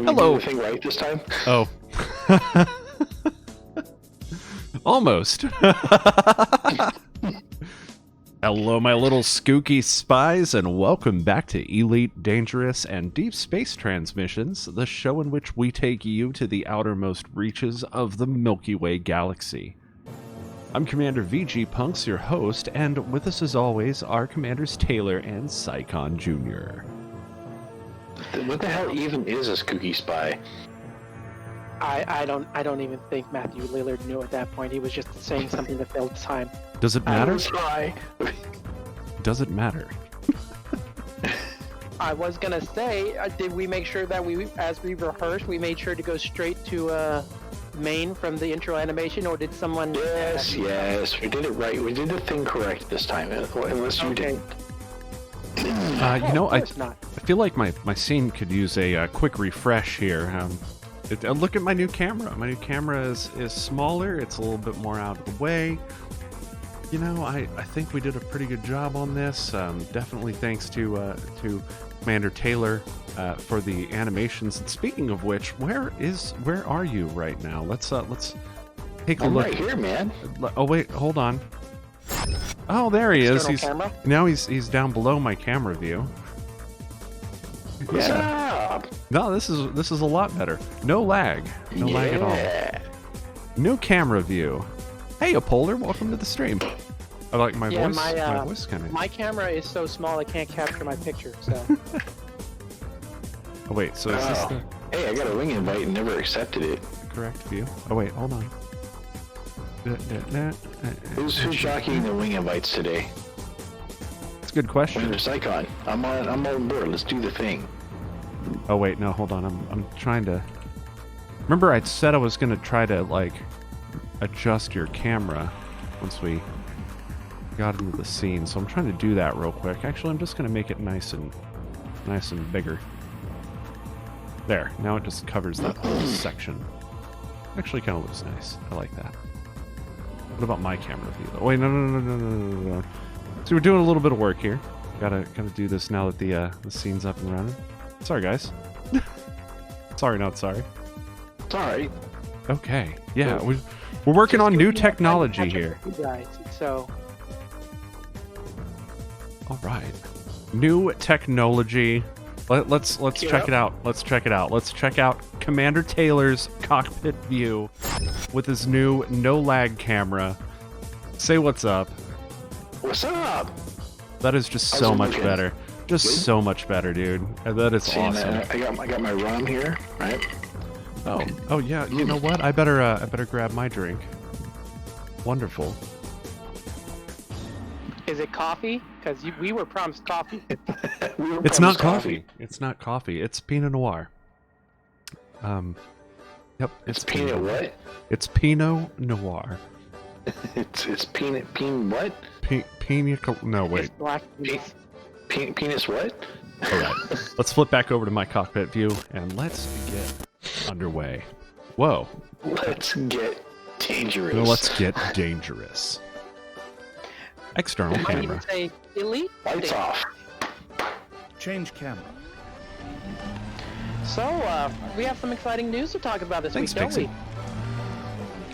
Did we Hello. do the thing right this time? Oh. Almost. Hello, my little skooky spies, and welcome back to Elite, Dangerous, and Deep Space Transmissions, the show in which we take you to the outermost reaches of the Milky Way galaxy. I'm Commander VG Punks, your host, and with us as always are Commanders Taylor and Psycon Jr. What the hell even is a skooky spy? I don't even think Matthew Lillard knew at that point. He was just saying something to fill time. Does it matter? Spy. Does it matter? I was gonna say, did we make sure that as we rehearsed, we made sure to go straight to main from the intro animation, or did someone? Yes, we did it right. We did the thing correct this time, unless you didn't. You know, I feel like my scene could use a quick refresh here. Look at my new camera. My new camera is smaller. It's a little bit more out of the way. You know, I think we did a pretty good job on this. Definitely thanks to Commander Taylor for the animations. And speaking of which, where are you right now? Let's take a look. I'm right here, man. Oh wait, hold on. Oh, there he is. Camera? Now he's down below my camera view. What's up? No, this is a lot better. No lag. No lag at all. New camera view. Hey, Upholder, welcome to the stream. I like my voice. My voice kind of. My camera is so small I can't capture my picture. So. Oh wait, so is this the? Hey, I got a ring invite and never accepted it. Correct view. Oh wait, hold on. Who's jockeying the wing invites today? That's a good question. Psycon, I'm on board. Let's do the thing. Oh wait, no, hold on. I'm trying to. Remember, I said I was gonna try to like adjust your camera once we got into the scene. So I'm trying to do that real quick. Actually, I'm just gonna make it nice and bigger. There. Now it just covers that whole section. Actually, kind of looks nice. I like that. What about my camera view? Oh, wait, no. So we're doing a little bit of work here. Gotta do this now that the scene's up and running. Sorry, guys. Sorry, not sorry. It's alright. Okay. Yeah, we're working on new technology here. Guys, so. All right. New technology. Let's check it out. Let's check it out. Let's check out Commander Taylor's cockpit view with his new no lag camera. Say what's up. What's up? That is just so much better. Just so much better, dude. That is awesome. I got my rum here, right? Oh yeah. You know what? I better grab my drink. Wonderful. Is it coffee? Because we were promised coffee. It's not coffee. It's not coffee. It's Pinot Noir. Yep. It's Pinot what? It's Pinot Noir. it's peanut what? No, wait. It's black. Penis what? All right. Let's flip back over to my cockpit view and let's get underway. Whoa. Let's get dangerous. No, let's get dangerous. External I might camera. even say elite. Lights off. Change camera. So, we have some exciting news to talk about this Thanks, week, don't Pixie.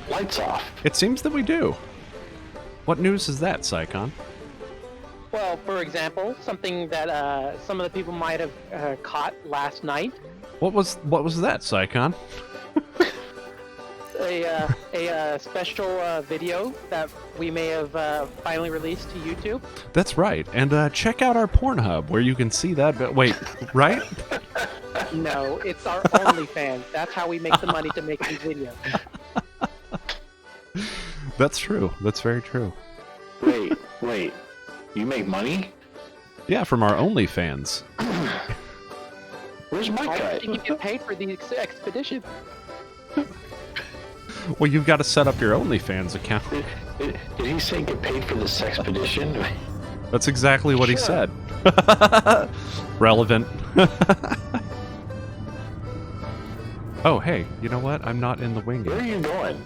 we? Lights off. It seems that we do. What news is that, Psycon? Well, for example, something that some of the people might have caught last night. What was that, Psycon? A special video that we may have finally released to YouTube. That's right. And check out our Pornhub where you can see that. But wait, right? No, it's our OnlyFans. That's how we make the money to make these videos. That's true. That's very true. Wait. You make money? Yeah, from our OnlyFans. Where's my I cut? don't think you get paid for these expeditions. Well, you've got to set up your OnlyFans account. Did he say get paid for this expedition? That's exactly what he said. Relevant. Oh, hey, you know what? I'm not in the wing Where are yet. you going?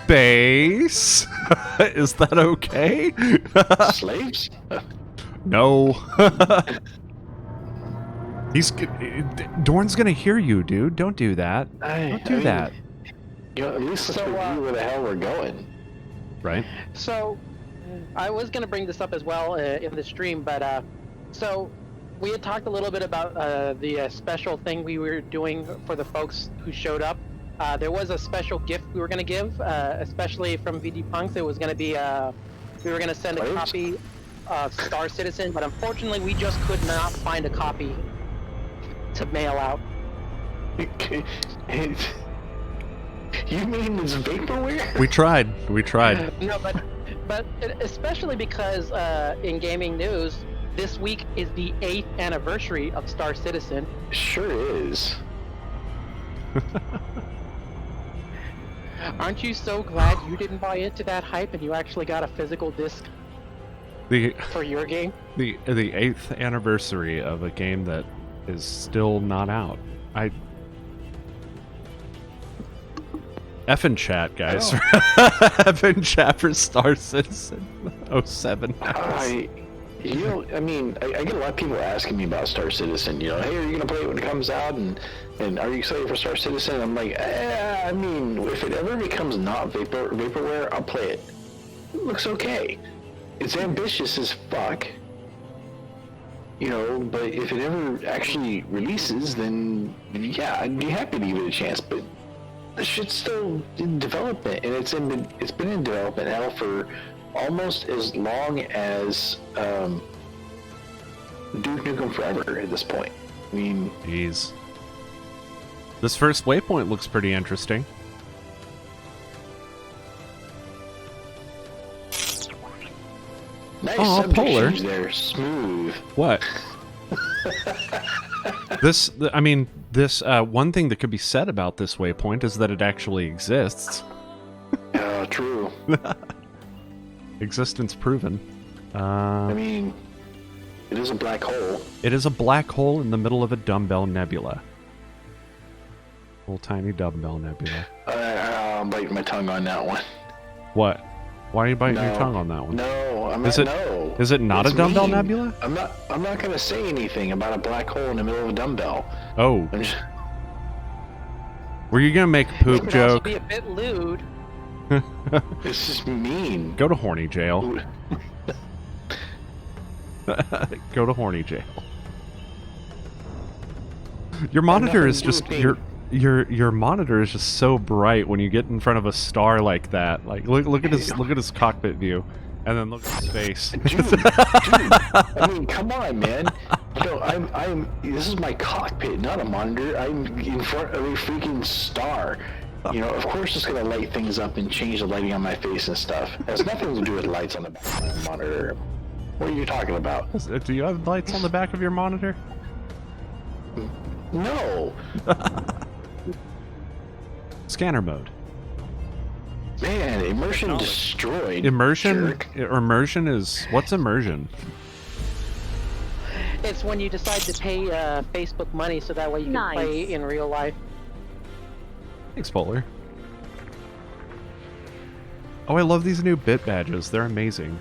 Space? Is that okay? Slaves? No. Dorn's gonna hear you, dude. Don't do that. Don't do that. You know, at least let's review where the hell we're going. Right. So, I was going to bring this up as well in the stream, but so we had talked a little bit about the special thing we were doing for the folks who showed up. There was a special gift we were going to give, especially from VD Punks. It was going to be we were going to send a copy of Star Citizen, but unfortunately we just could not find a copy to mail out. You mean it's vaporware? We tried. No, but especially because in gaming news, this week is the 8th anniversary of Star Citizen. Sure is. Aren't you so glad you didn't buy into that hype and you actually got a physical disc for your game? The 8th anniversary of a game that is still not out. Effing chat, guys. Effing chat for Star Citizen 07. I get a lot of people asking me about Star Citizen. You know, hey, are you gonna play it when it comes out? And are you excited for Star Citizen? I'm like, if it ever becomes not vaporware, I'll play it. It looks okay. It's ambitious as fuck. You know, but if it ever actually releases, then yeah, I'd be happy to give it a chance. But the shit's still in development, and it's been in development now for almost as long as Duke Nukem Forever at this point. I mean, jeez. This first waypoint looks pretty interesting. nice Oh, Polar. There, smooth. What? This one thing that could be said about this waypoint is that it actually exists. True. Existence proven. I mean, it is a black hole. It is a black hole in the middle of a dumbbell nebula. Little tiny dumbbell nebula. I'm biting my tongue on that one. What? Why are you biting your tongue on that one? No, Is it not a dumbbell nebula? I'm not gonna say anything about a black hole in the middle of a dumbbell. Oh. Were you gonna make a poop It joke? could also be a bit lewd. This is mean. Go to horny jail. Go to horny jail. Your monitor is just your monitor is just so bright when you get in front of a star like that. Like look at his cockpit view, and then look at his face. Dude, I mean, come on, man. You know, this is my cockpit, not a monitor. I'm in front of a freaking star. You know, of course it's gonna light things up and change the lighting on my face and stuff. It has nothing to do with lights on the back of my monitor. What are you talking about? Do you have lights on the back of your monitor? No. Scanner mode. Man, immersion destroyed. Immersion? Jerk. Immersion is... What's immersion? It's when you decide to pay Facebook money so that way you can play in real life. Thanks, Polar. Oh, I love these new bit badges. They're amazing.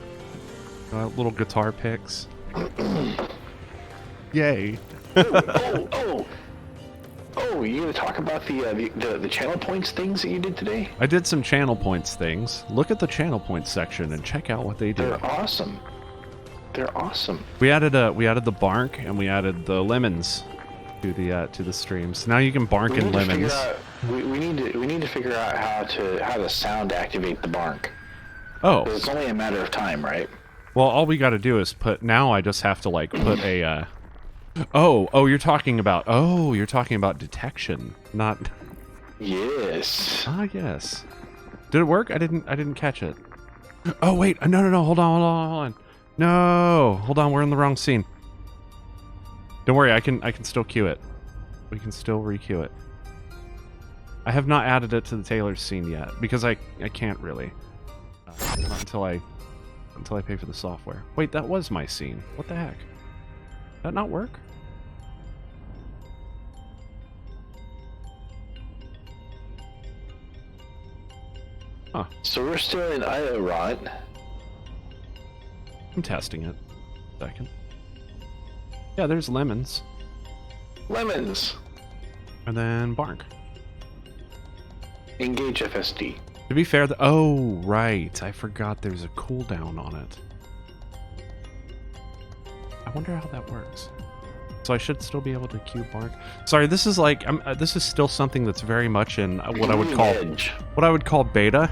Little guitar picks. Yay. Oh, you gonna talk about the channel points things that you did today? I did some channel points things. Look at the channel points section and check out what they do. They're awesome. They're awesome. We added the bark and we added the lemons to the streams. Now you can bark in lemons. We need to figure out how to sound activate the bark. Oh. It's only a matter of time, right? Well, all we got to do is now I just have to like put a you're talking about detection, not Yes. Ah, yes. Did it work? I didn't catch it. Oh wait, no, hold on. No, hold on, we're in the wrong scene. Don't worry, I can still queue it. We can still re-queue it. I have not added it to the Taylor's scene yet because I can't really. Not until I pay for the software. Wait, that was my scene. What the heck? Did that not work? Huh. So we're still in Orion. I'm testing it. Second. Yeah, there's lemons. Lemons. And then Bark. Engage FSD. To be fair, oh, right. I forgot there's a cooldown on it. I wonder how that works. So I should still be able to queue Bark. Sorry, this is like this is still something that's very much in what I would call beta.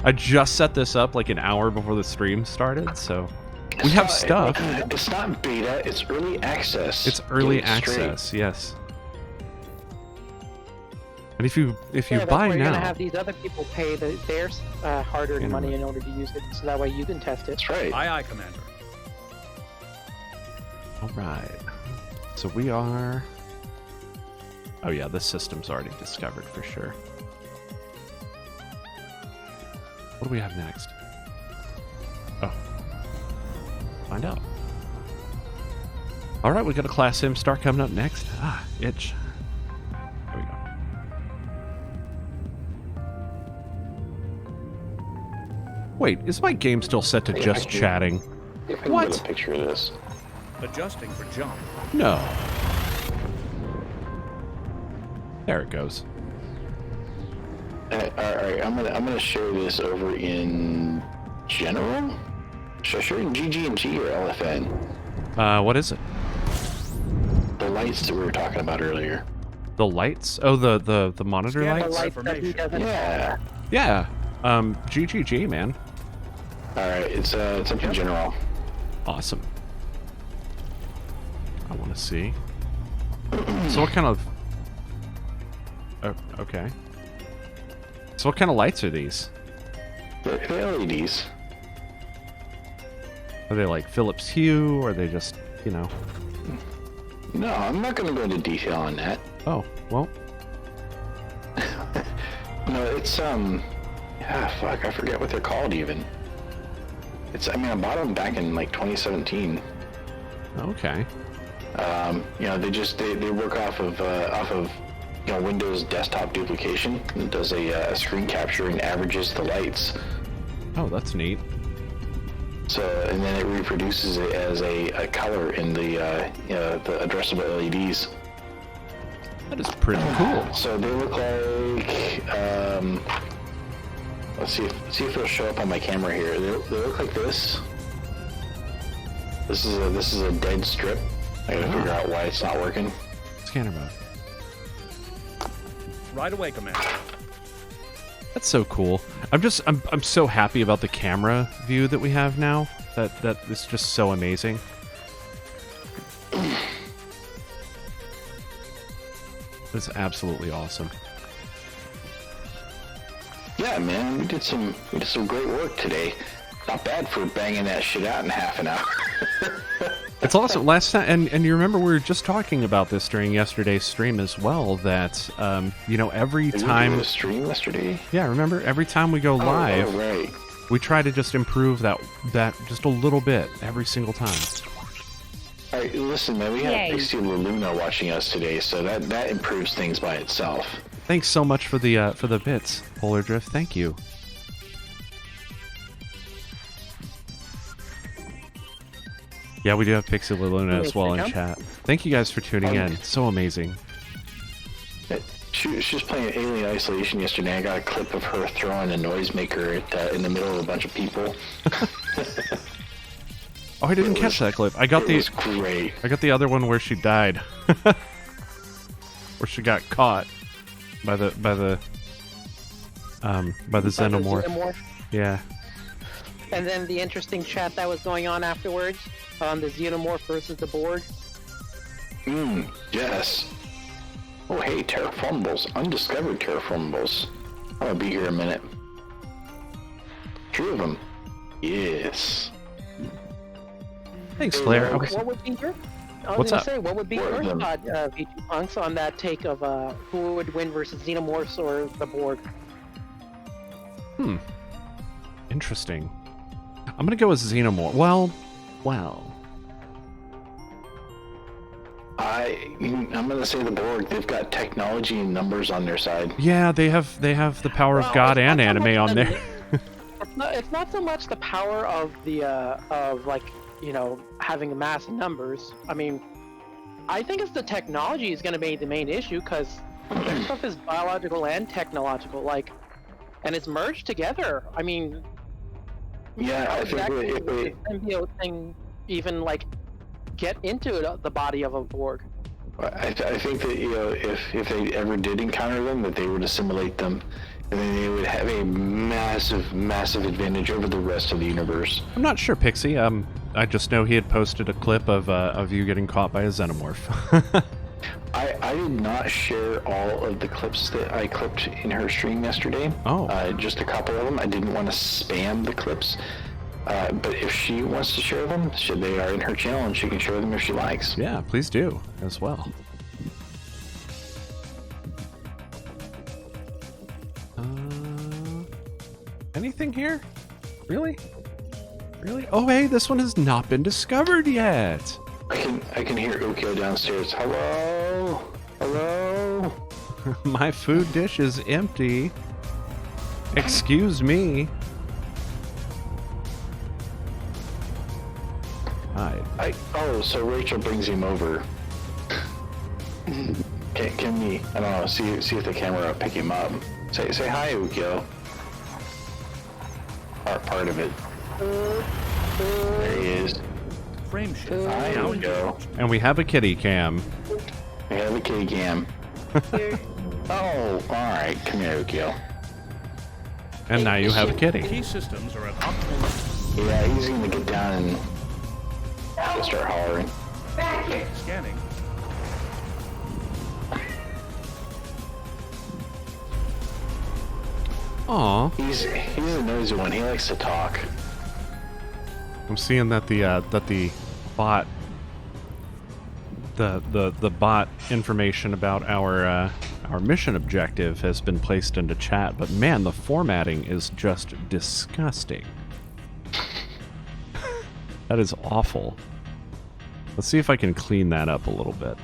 I just set this up like an hour before the stream started, so we have stuff. It's not beta. It's early access. It's early access. Yes. And if you buy you're now, gonna have these other people pay their hard-earned money in order to use it, so that way you can test it. That's right. Aye, aye, Commander. all right. So we are. Oh yeah, this system's already discovered for sure. What do we have next? Oh, find out. All right, we got a Class M star coming up next. Ah, itch. There we go. Wait, is my game still set to just chatting? If I can What? get a picture of this. Adjusting for jump. No. There it goes. All right, I'm gonna share this over in general. Should I share it in GG&G or LFN? What is it? The lights that we were talking about earlier. The lights? Oh, the monitor Scan The lights? lights that he doesn't. Yeah. Yeah. GGG, man. All right, it's up in general. Awesome. I want to see. So what kind of... Oh, okay. So what kind of lights are these? They're LEDs. Are they like Philips Hue, or are they just, you know... No, I'm not gonna go into detail on that. Oh, well... No, it's fuck, I forget what they're called even. I bought them back in like 2017. Okay. They work off of Windows desktop duplication. It does a screen capture and averages the lights. Oh, that's neat. So, and then it reproduces it as a color in the addressable LEDs. That is pretty cool. So they look like, let's see if it'll show up on my camera here. They look like this. This is a dead strip. I gotta figure out why it's not working. Scanner mode. Right away, Commander. That's so cool. I'm so happy about the camera view that we have now. That is just so amazing. It's absolutely awesome. Yeah, man, we did some great work today. Not bad for banging that shit out in half an hour. It's also last time, and you remember we were just talking about this during yesterday's stream as well. That every time we did a stream yesterday. Yeah, remember every time we go live, right. we try to just improve that just a little bit every single time. All right, listen, man, we have Pixie Luna watching us today, so that improves things by itself. Thanks so much for the bits, Polar Drift. Thank you. Yeah, we do have Pixie Luna as well in chat. Thank you guys for tuning in. So amazing. She was playing Alien Isolation yesterday. I got a clip of her throwing a noisemaker in the middle of a bunch of people. Oh, I didn't catch that clip. It was great. I got the other one where she died, where she got caught by the xenomorph. Yeah. And then the interesting chat that was going on afterwards on the xenomorph versus the Borg. Yes. Oh, hey, terraformables. Undiscovered terraformables. I'm gonna be here a minute. 2 of them. Yes. Thanks, Claire. What would be your? What's up? What would be your thought, V2 Punks, on that take of who would win versus xenomorphs or the Borg? Interesting. I'm gonna go with xenomorph. Well. I'm gonna say the Borg. They've got technology and numbers on their side. Yeah, they have the power of God and anime on there. It's not so much the power of the having a mass of numbers. I mean, I think it's the technology is going to be the main issue, because that stuff is biological and technological, like, and it's merged together. I mean, Yeah, how I think exactly if would they, the symbiote thing even like get into the body of a Borg? I think that if they ever did encounter them, that they would assimilate them, and then they would have a massive advantage over the rest of the universe. I'm not sure, Pixie. I just know he had posted a clip of you getting caught by a xenomorph. I did not share all of the clips that I clipped in her stream yesterday. Oh. Just a couple of them. I didn't want to spam the clips. But if she wants to share them, they are in her channel, and she can share them if she likes. Yeah, please do as well. Anything here? Really? Really? Oh, hey, this one has not been discovered yet. I can hear Ukyo downstairs. Hello? Hello? My food dish is empty. Excuse me. Hi. Oh, so Rachel brings him over. Can we, I don't know, see if the camera will pick him up. Say hi, Ukyo. Part of it. There he is. Frame shift. Hi, Now Ukyo. And we have a kitty cam. We have a kitty cam. Oh, alright. Come here, Ukyo. And now you have a kitty. Key systems are at optimal. Yeah, he's gonna get down and start hollering. Scanning. Aw. He's a noisy one. He likes to talk. I'm seeing that the bot the bot information about our mission objective has been placed into chat, but man, the formatting is just disgusting. That is awful. Let's see if I can clean that up a little bit.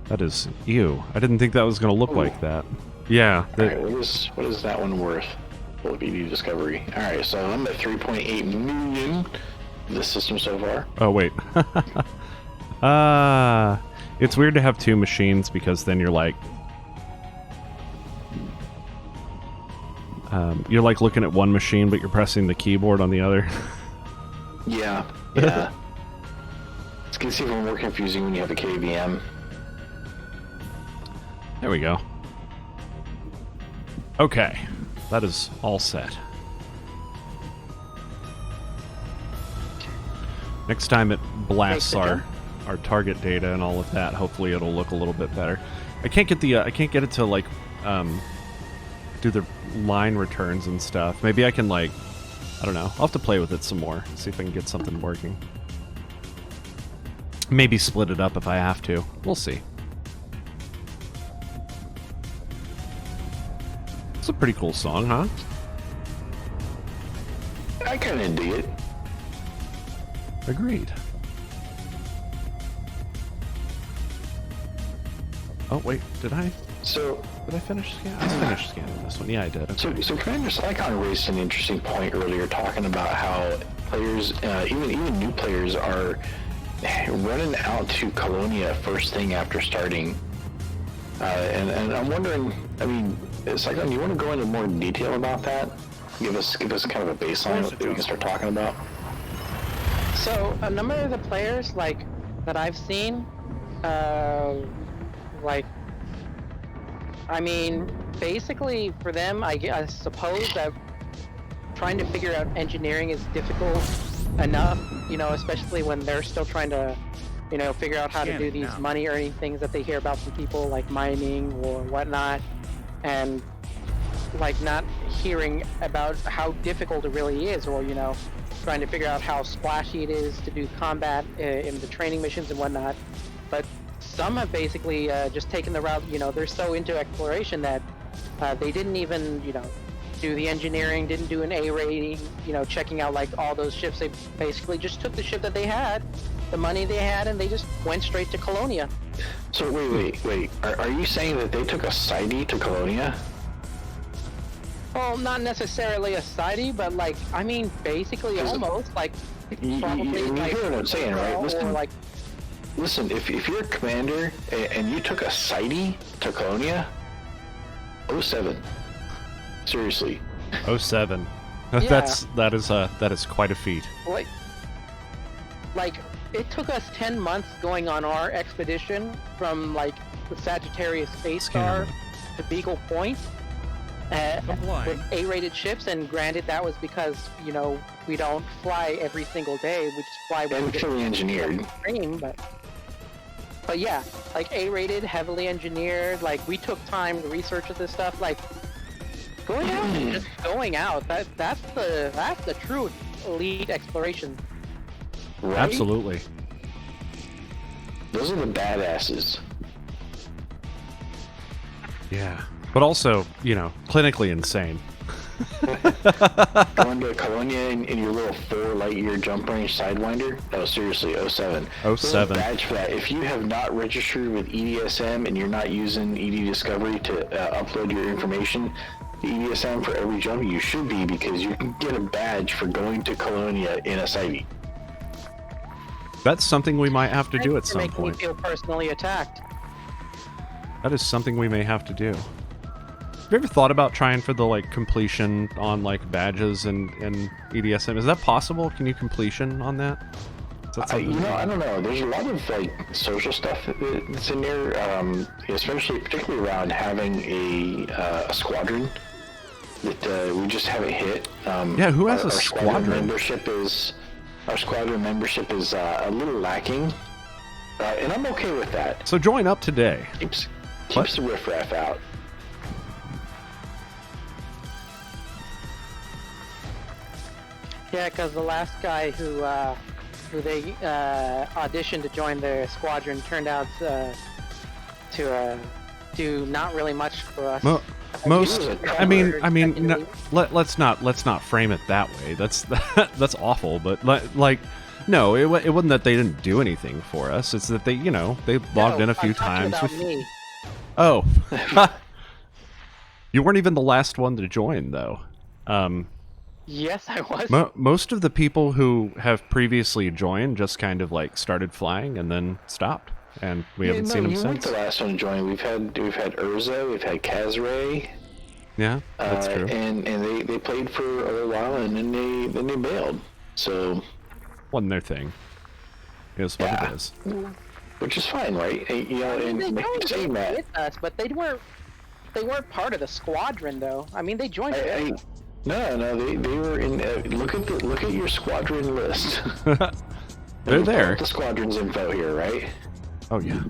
That is ew. I didn't think that was going to look like that. Yeah. Alright, what is that one worth? Full BD discovery. Alright, so I'm at 3.8 million this system so far. Oh, wait. It's weird to have two machines, because then you're like... you're like looking at one machine, but you're pressing the keyboard on the other. Yeah. It's gonna see even more confusing when you have a KVM. There we go. Okay. That is all set. Next time it blasts our target data and all of that, hopefully it'll look a little bit better. I can't get the I can't get it to like do the line returns and stuff. Maybe I can like, I don't know. I'll have to play with it some more. See if I can get something working. Maybe split it up if I have to. We'll see. It's a pretty cool song, huh? I kinda dig it. Agreed. Oh wait, did I finish scanning? I finished scanning this one. Yeah, I did. Okay. So Commander Psychon raised an interesting point earlier, talking about how players, even new players, are running out to Colonia first thing after starting. And I'm wondering, I mean, Psychon, do you want to go into more detail about that? Give us kind of a baseline that we can start talking about. So a number of the players like that I've seen, like, I mean, basically for them, I suppose that trying to figure out engineering is difficult enough, you know, especially when they're still trying to, you know, figure out how to do these money earning things that they hear about from people like mining or whatnot, and like not hearing about how difficult it really is, or, you know, trying to figure out how splashy it is to do combat in the training missions and whatnot. But some have basically just taken the route, you know, they're so into exploration that they didn't even, you know, do the engineering, didn't do an A rating, you know, checking out like all those ships. They basically just took the ship that they had, the money they had, and they just went straight to Colonia. So wait. Are you saying that they took a sidey to Colonia? Well, not necessarily a sighting, but like, I mean, basically almost like probably you like hear what I'm saying, right? or Listen, like listen. If you're a commander and you took a sighting to Colonia, 07. Seriously. 07. Yeah. That is quite a feat. like it took us 10 months going on our expedition from like the Sagittarius Space Star to Beagle Point with A-rated ships, and granted that was because, you know, we don't fly every single day, we just fly when we get Heavily engineered. stream, but yeah, like A-rated, heavily engineered, like we took time to research this stuff, like going out and just going out, that's the true elite exploration. Right? Absolutely. Those are the badasses. Yeah. But also, you know, clinically insane. Going to Colonia in your little 4 light-year jump range Sidewinder? No, seriously, 07. 07. Badge for that. If you have not registered with EDSM and you're not using ED Discovery to upload your information to EDSM for every jump, you should be, because you can get a badge for going to Colonia in a sighting. That's something we might have to do at some Making point. me feel personally attacked. That is something we may have to do. Have you ever thought about trying for the like completion on like badges and EDSM? Is that possible? Can you completion on that? Is that something I don't know. There's a lot of like social stuff that's in there, particularly around having a squadron that we just haven't hit. Yeah, who has a squadron? Our squadron membership is a little lacking, and I'm okay with that. So join up today. Keeps What? the riffraff out. Yeah, because the last guy who they auditioned to join their squadron turned out to do not really much for us. Most, I mean, Technically. let's not frame it that way. That's that's awful. But like, no, it wasn't that they didn't do anything for us. It's that they, you know, they logged in a few times. About me. Oh, you weren't even the last one to join, though. Yes, I was. Most of the people who have previously joined just kind of like started flying and then stopped, and we haven't seen them you weren't since. the last one to join. We've had Urza, we've had Kazray. Yeah, that's true. And they played for a little while, and then they bailed. So Wasn't their thing. It is what it is. which is fine, right? You know, and They joined saying that, with us, but they weren't part of the squadron, though. I mean, they joined. no, they were in. Look at your squadron list. They're there. The squadron's info here, right? Oh yeah.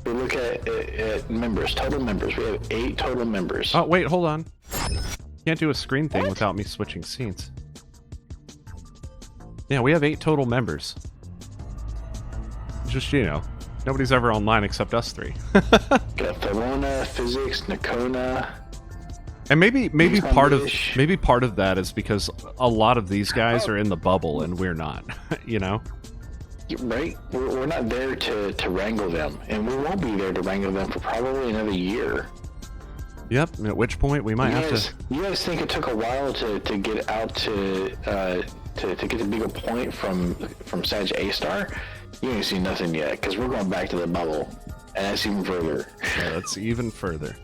We look at members, total members. We have 8 total members. Oh wait, hold on. Can't do a screen thing What? without me switching scenes. Yeah, we have 8 total members. Just, you know, nobody's ever online except us 3. Got Thelona, Physics, Nakona. And maybe part of Sundish. part of that is because a lot of these guys are in the bubble and we're not. You know. Right? We're not there to wrangle them, and we won't be there to wrangle them for probably another year. Yep. At which point we might have to. You guys think it took a while to get out to get the bigger point from Sag A Star? You ain't seen nothing yet, because we're going back to the bubble, and that's even further. Yeah, that's even further.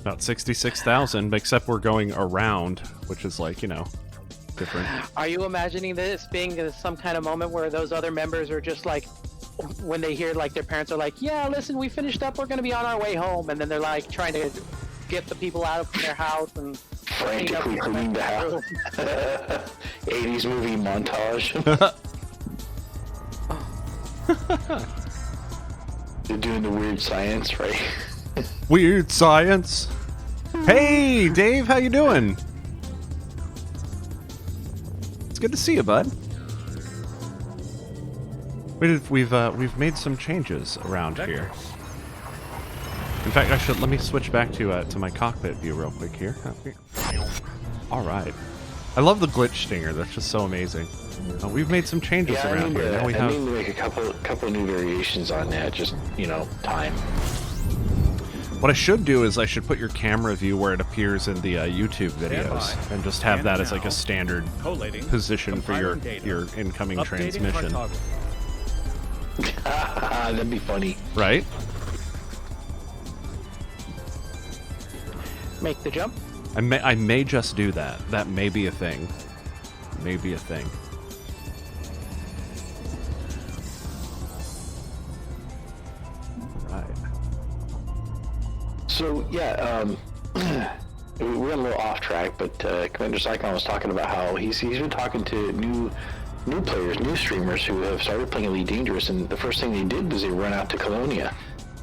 About 66,000, except we're going around, which is like, you know, different. Are you imagining this being some kind of moment where those other members are just like, when they hear like their parents are like, "Yeah, listen, we finished up. We're gonna be on our way home," and then they're like trying to get the people out of their house and Frantically cleaning the house. 80s movie montage. They're doing the weird science, right? Weird science. Hey, Dave, how you doing? It's good to see you, bud. We've made some changes around here. In fact, let me switch back to my cockpit view real quick here. All right. I love the glitch stinger. That's just so amazing. We've made some changes around here. Now we I have. need to make a couple new variations on that. Just, you know, time. What I should do is I should put your camera view where it appears in the YouTube videos, and just have that as like a standard Collating. position for your Compiling data. your incoming Updating transmission. cartography. That'd be funny. Right? Make the jump. I may just do that. That may be a thing. Maybe a thing. Right. So yeah, we went a little off track, but Commander Cyclone was talking about how he's been talking to new players, new streamers who have started playing Elite Dangerous, and the first thing they did was they run out to Colonia.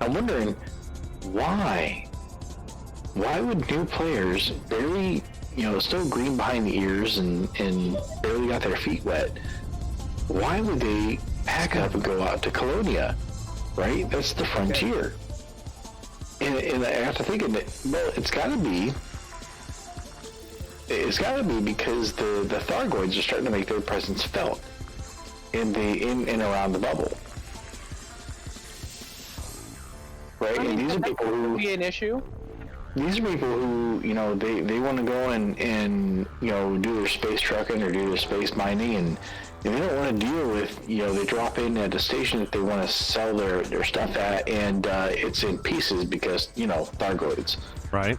I'm wondering why. Why would new players barely, still green behind the ears and barely got their feet wet? Why would they pack up and go out to Colonia? Right? That's the frontier. And I have to think of it. Well, it's got to be because the Thargoids are starting to make their presence felt in and around the bubble. Right? I mean, and these are that people could who be an issue. These are people who, they want to go and do their space trucking or do their space mining, and they don't want to deal with, they drop in at a station that they want to sell their stuff at, and it's in pieces because, Thargoids. Right.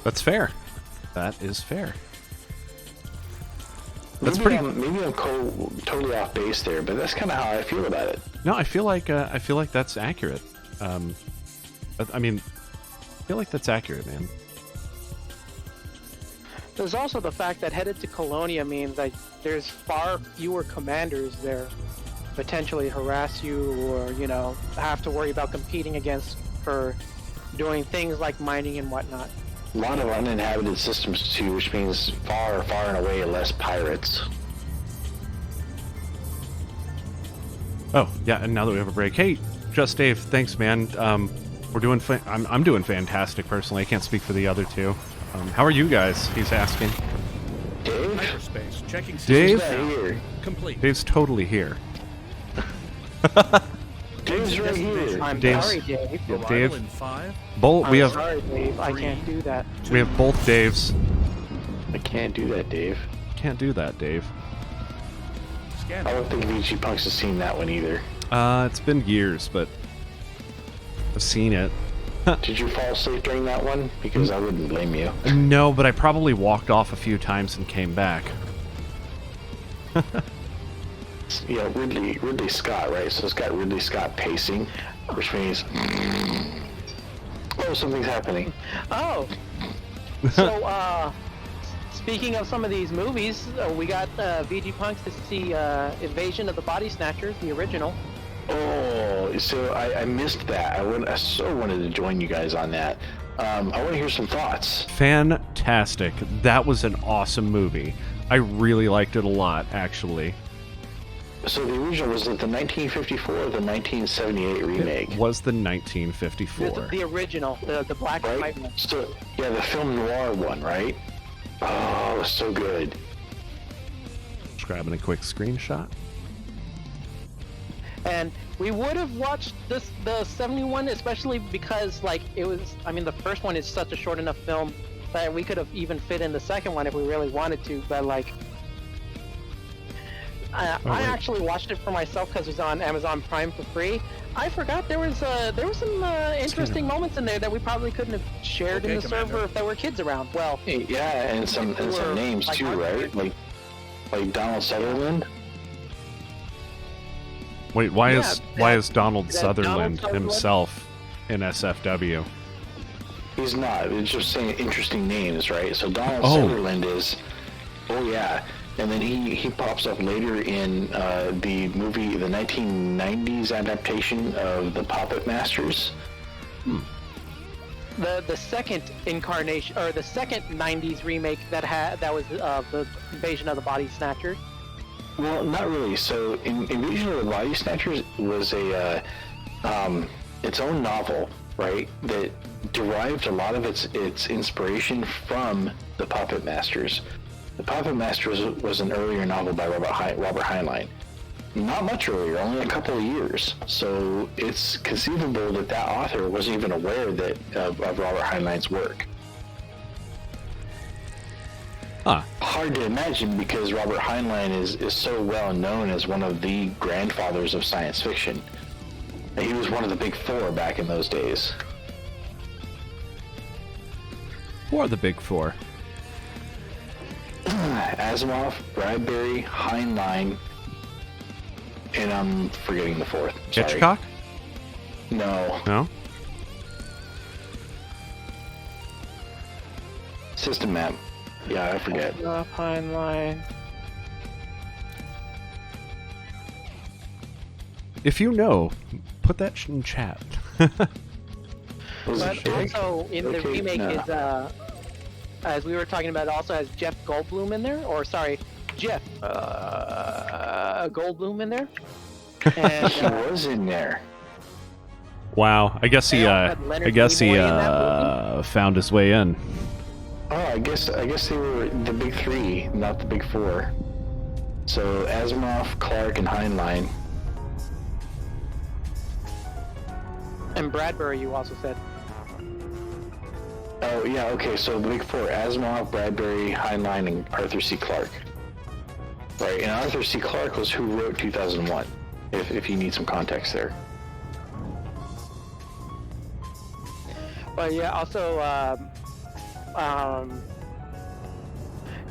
That's fair. That is fair. That's maybe pretty. Maybe I'm totally off base there, but that's kind of how I feel about it. No, I feel like that's accurate. I feel like that's accurate, man. There's also the fact that headed to Colonia means like there's far fewer commanders there potentially harass you or have to worry about competing against for doing things like mining and whatnot. A lot of uninhabited systems too, which means far, far and away less pirates. Oh yeah, and now that we have a break, hey, Just Dave, thanks, man. We're doing. I'm doing fantastic personally. I can't speak for the other two. How are you guys? He's asking. Dave? Hyperspace. Checking Dave? systems Here. now. Complete. Dave's totally here. Dave's right here. I'm Dave's- sorry, Dave. Yeah, Arrival Dave. in 5. We I'm have sorry, Dave. I can't do that. we have both Daves. I can't do that, Dave. Can't do that, Dave. I Scanning. don't think VG Punks has seen that one either. It's been years, but I've seen it. Did you fall asleep during that one? Because I wouldn't blame you. No, but I probably walked off a few times and came back. Ridley Scott, right? So it's got Ridley Scott pacing, which means, oh, something's happening. Oh. So, speaking of some of these movies, we got VG Punks to see Invasion of the Body Snatchers, the original. Oh, so I missed that. I so wanted to join you guys on that. I want to hear some thoughts. Fantastic. That was an awesome movie. I really liked it a lot, actually. So the original, was it the 1954 or the 1978 remake? It was the 1954. The original, the black and white Right? one. So, yeah, the film noir one, right? Oh, it was so good. Just grabbing a quick screenshot. And we would have watched the 71, especially because the first one is such a short enough film that we could have even fit in the second one if we really wanted to, but I actually watched it for myself because it was on Amazon Prime for free. I forgot there was some interesting moments in there that we probably couldn't have shared in the Commander. server if there were kids around. Well, Yeah, and some names like too, hard- right? Like Donald Sutherland. Wait, why Yeah, is Donald that Sutherland Donald Sutherland? himself in SFW? He's not. It's just saying interesting names, right? So Donald Oh. Sutherland is. Oh yeah, and then he pops up later in the movie, the 1990s adaptation of The Puppet Masters. the second incarnation or the second 90s remake that was the Invasion of the Body Snatchers. Well, not really. So, Invasion of the Body Snatchers was its own novel, right? That derived a lot of its inspiration from the Puppet Masters. The Puppet Masters was an earlier novel by Robert Heinlein. not much earlier, only a couple of years. So it's conceivable that that author wasn't even aware of Robert Heinlein's work. Huh. Hard to imagine because Robert Heinlein is so well known as one of the grandfathers of science fiction. And he was one of the big four back in those days. Who are the big four? Asimov, Bradbury, Heinlein, and I'm forgetting the fourth. Sorry. Hitchcock? No. No? System Map. Yeah, I forget. Heinlein. If you know, put that in chat. Was But it Jake? also in the Okay, remake no. is, as we were talking about, it also has Jeff Goldblum in there, or sorry, Jeff Goldblum in there. And He was in there. Wow, I guess he had Leonard I guess he Nimoy in that found his way in. Oh, I guess they were the big three, not the big four. So Asimov, Clark, and Heinlein. and Bradbury, you also said. Oh yeah, okay. So the big four: Asimov, Bradbury, Heinlein, and Arthur C. Clarke. Right, and Arthur C. Clarke was who wrote 2001. If you need some context there. But yeah, also,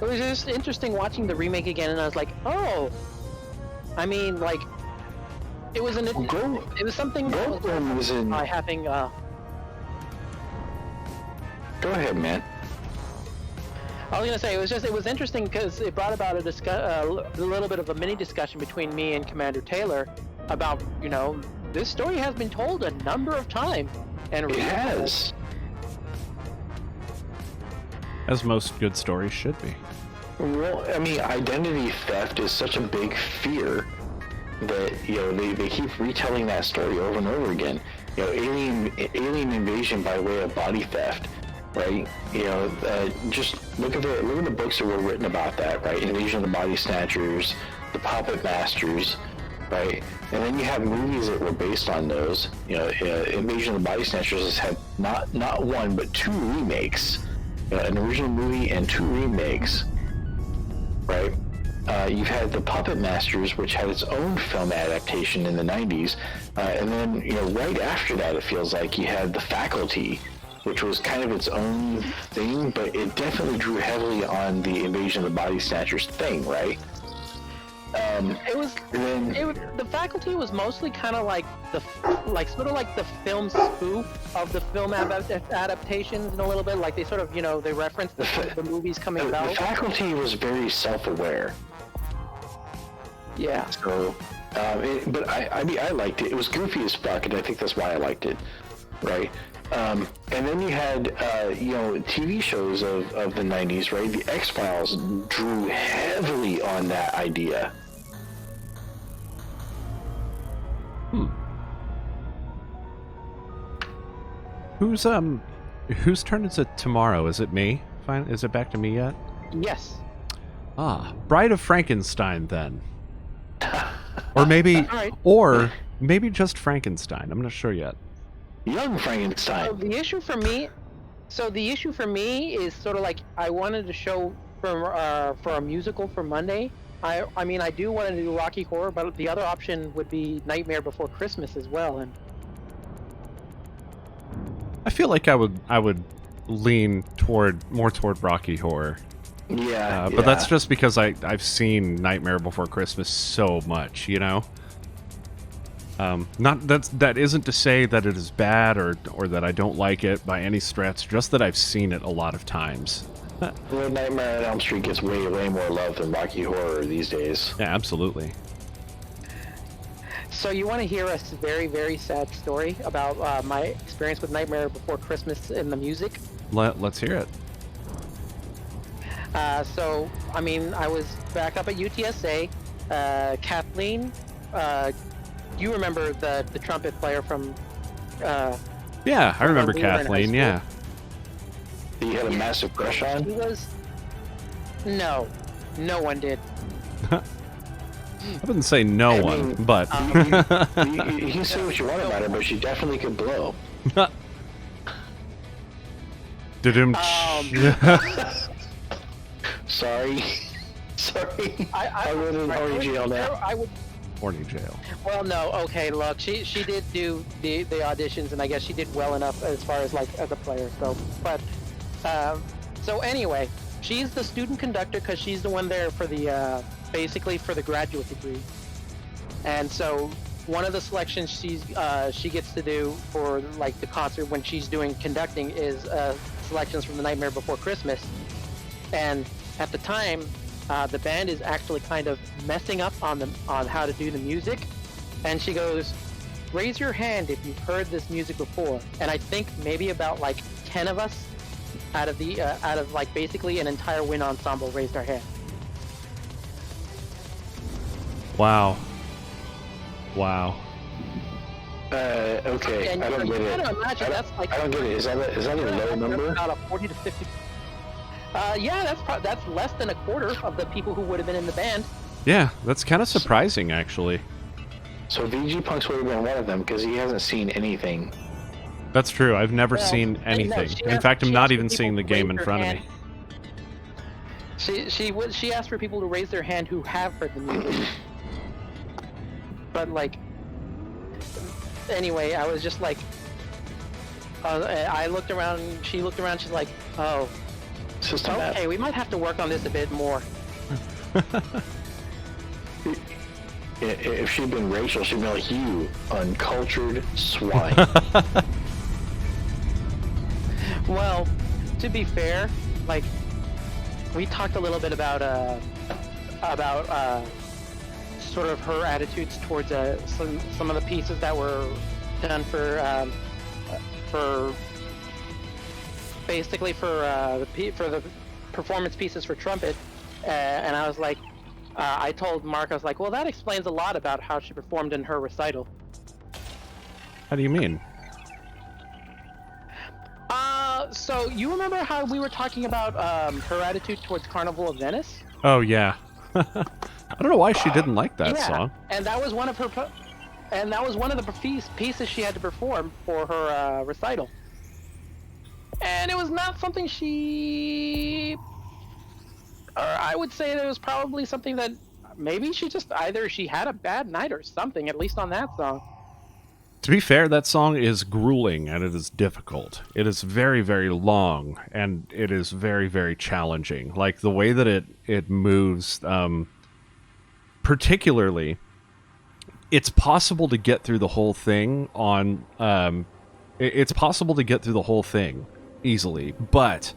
it was just interesting watching the remake again, and I was like, oh, I mean, like, it was it was something that was Goldblum was in. by having, Go ahead, man. I was gonna say, it was interesting because it brought about a little bit of a mini discussion between me and Commander Taylor about, you know, this story has been told a number of times, and It has. As most good stories should be. Well, I mean, identity theft is such a big fear that, you know, they keep retelling that story over and over again. You know, alien invasion by way of body theft, right? You know, just look at the books that were written about that, right? Invasion of the Body Snatchers, the Puppet Masters, right? And then you have movies that were based on those. You know, Invasion of the Body Snatchers has had not one but two remakes. An original movie and two remakes, right? You've had the Puppet Masters, which had its own film adaptation in the 90s, and then, you know, right after that, it feels like you had The Faculty, which was kind of its own thing, but it definitely drew heavily on the Invasion of the Body Snatchers thing, right? The Faculty was mostly kind of like sort of like the film spoof of the film adaptations in a little bit. Like they sort of, you know, they referenced the movies coming about. The Faculty was very self-aware. Yeah. So, but I mean, I liked it. It was goofy as fuck, and I think that's why I liked it, right? And then you had, you know, TV shows of the 90s, right? The X-Files drew heavily on that idea. Whose turn is it tomorrow? Is it me? Fine. Is it back to me yet? Yes. Ah, Bride of Frankenstein then. Or maybe Alright. or maybe just Frankenstein. I'm not sure yet. Young Frankenstein. So the issue for me is sort of like I wanted to show for a musical for Monday. I mean, I do want to do Rocky Horror, but the other option would be Nightmare Before Christmas as well. And I feel like I would lean more toward Rocky Horror. Yeah, But that's just because I've seen Nightmare Before Christmas so much, you know. That isn't to say that it is bad or that I don't like it by any stretch. Just that I've seen it a lot of times. Well, Nightmare on Elm Street gets way more love than Rocky Horror these days. Yeah, absolutely. so you want to hear a very, very sad story about my experience with Nightmare Before Christmas in the music? Let's hear it. So, I mean, I was back up at UTSA. Kathleen, you remember the trumpet player from... Yeah, I remember we were in high Kathleen, school. yeah. You had a massive crush on? He was... No one did. I wouldn't say no one, but you can say what you want about her, but she definitely could blow. Did-dum. Sorry. I would in horny jail now. I would. Horny jail. Well, no. Okay, look, she did do the auditions, and I guess she did well enough as far as like as a player. So, but so anyway, she's the student conductor because she's the one there for the basically for the graduate degree. And so one of the selections she gets to do for like the concert when she's doing conducting is selections from The Nightmare Before Christmas. And at the time, the band is actually kind of messing up on how to do the music. And she goes, "Raise your hand if you've heard this music before." And I think maybe about like 10 of us out of like basically an entire wind ensemble raised our hand. Wow. Okay, And I don't get it. Imagine that's like, I don't get it. Is that a low number? About a 40 to 50. Yeah, that's less than a quarter of the people who would have been in the band. Yeah, that's kind of surprising, actually. So VG Punks would have been one of them because he hasn't seen anything. That's true. I've never seen anything. In fact, I'm not even seeing the game in front of me. She asked for people to raise their hand who have heard the music. But like, anyway, I was just like, I looked around. She looked around. She's like, "Oh, okay, we might have to work on this a bit more." If she'd been Rachel, she'd be like, "You uncultured swine." Well, to be fair, like, we talked a little bit about sort of her attitudes towards some of the pieces that were done for basically for the performance pieces for trumpet, and I was like, I told Mark, I was like, well, that explains a lot about how she performed in her recital. How do you mean? So you remember how we were talking about her attitude towards Carnival of Venice? Oh yeah. I don't know why she didn't like that song. And that was one of her, and that was one of the pieces she had to perform for her recital. And it was not something she, or I would say that it was probably something that maybe she just either she had a bad night or something. At least on that song. To be fair, that song is grueling and it is difficult. It is very, very long and it is very, very challenging. Like the way that it moves, particularly, it's possible to get through the whole thing on. It's possible to get through the whole thing easily, but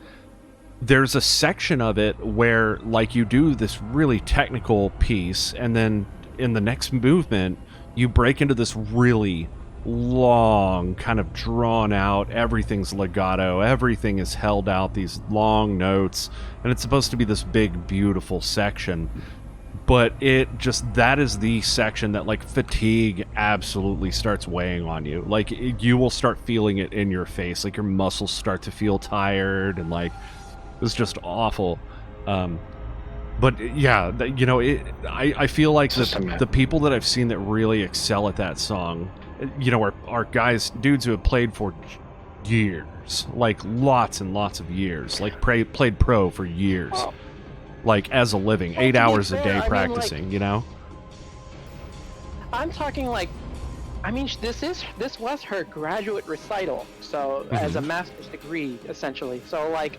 there's a section of it where, like, you do this really technical piece, and then in the next movement, you break into this really long, kind of drawn out, everything's legato, everything is held out, these long notes, and it's supposed to be this big, beautiful section. But that is the section that, like, fatigue absolutely starts weighing on you. Like, you will start feeling it in your face. Like, your muscles start to feel tired, and, like, it's just awful. But, yeah, you know, I feel like the people that I've seen that really excel at that song, you know, are dudes who have played for years. Like, lots and lots of years. Like, played pro for years. Oh. Like, as a living, 8 hours a day practicing, you know? I'm talking like, I mean, this was her graduate recital, so as a master's degree, essentially. So, like,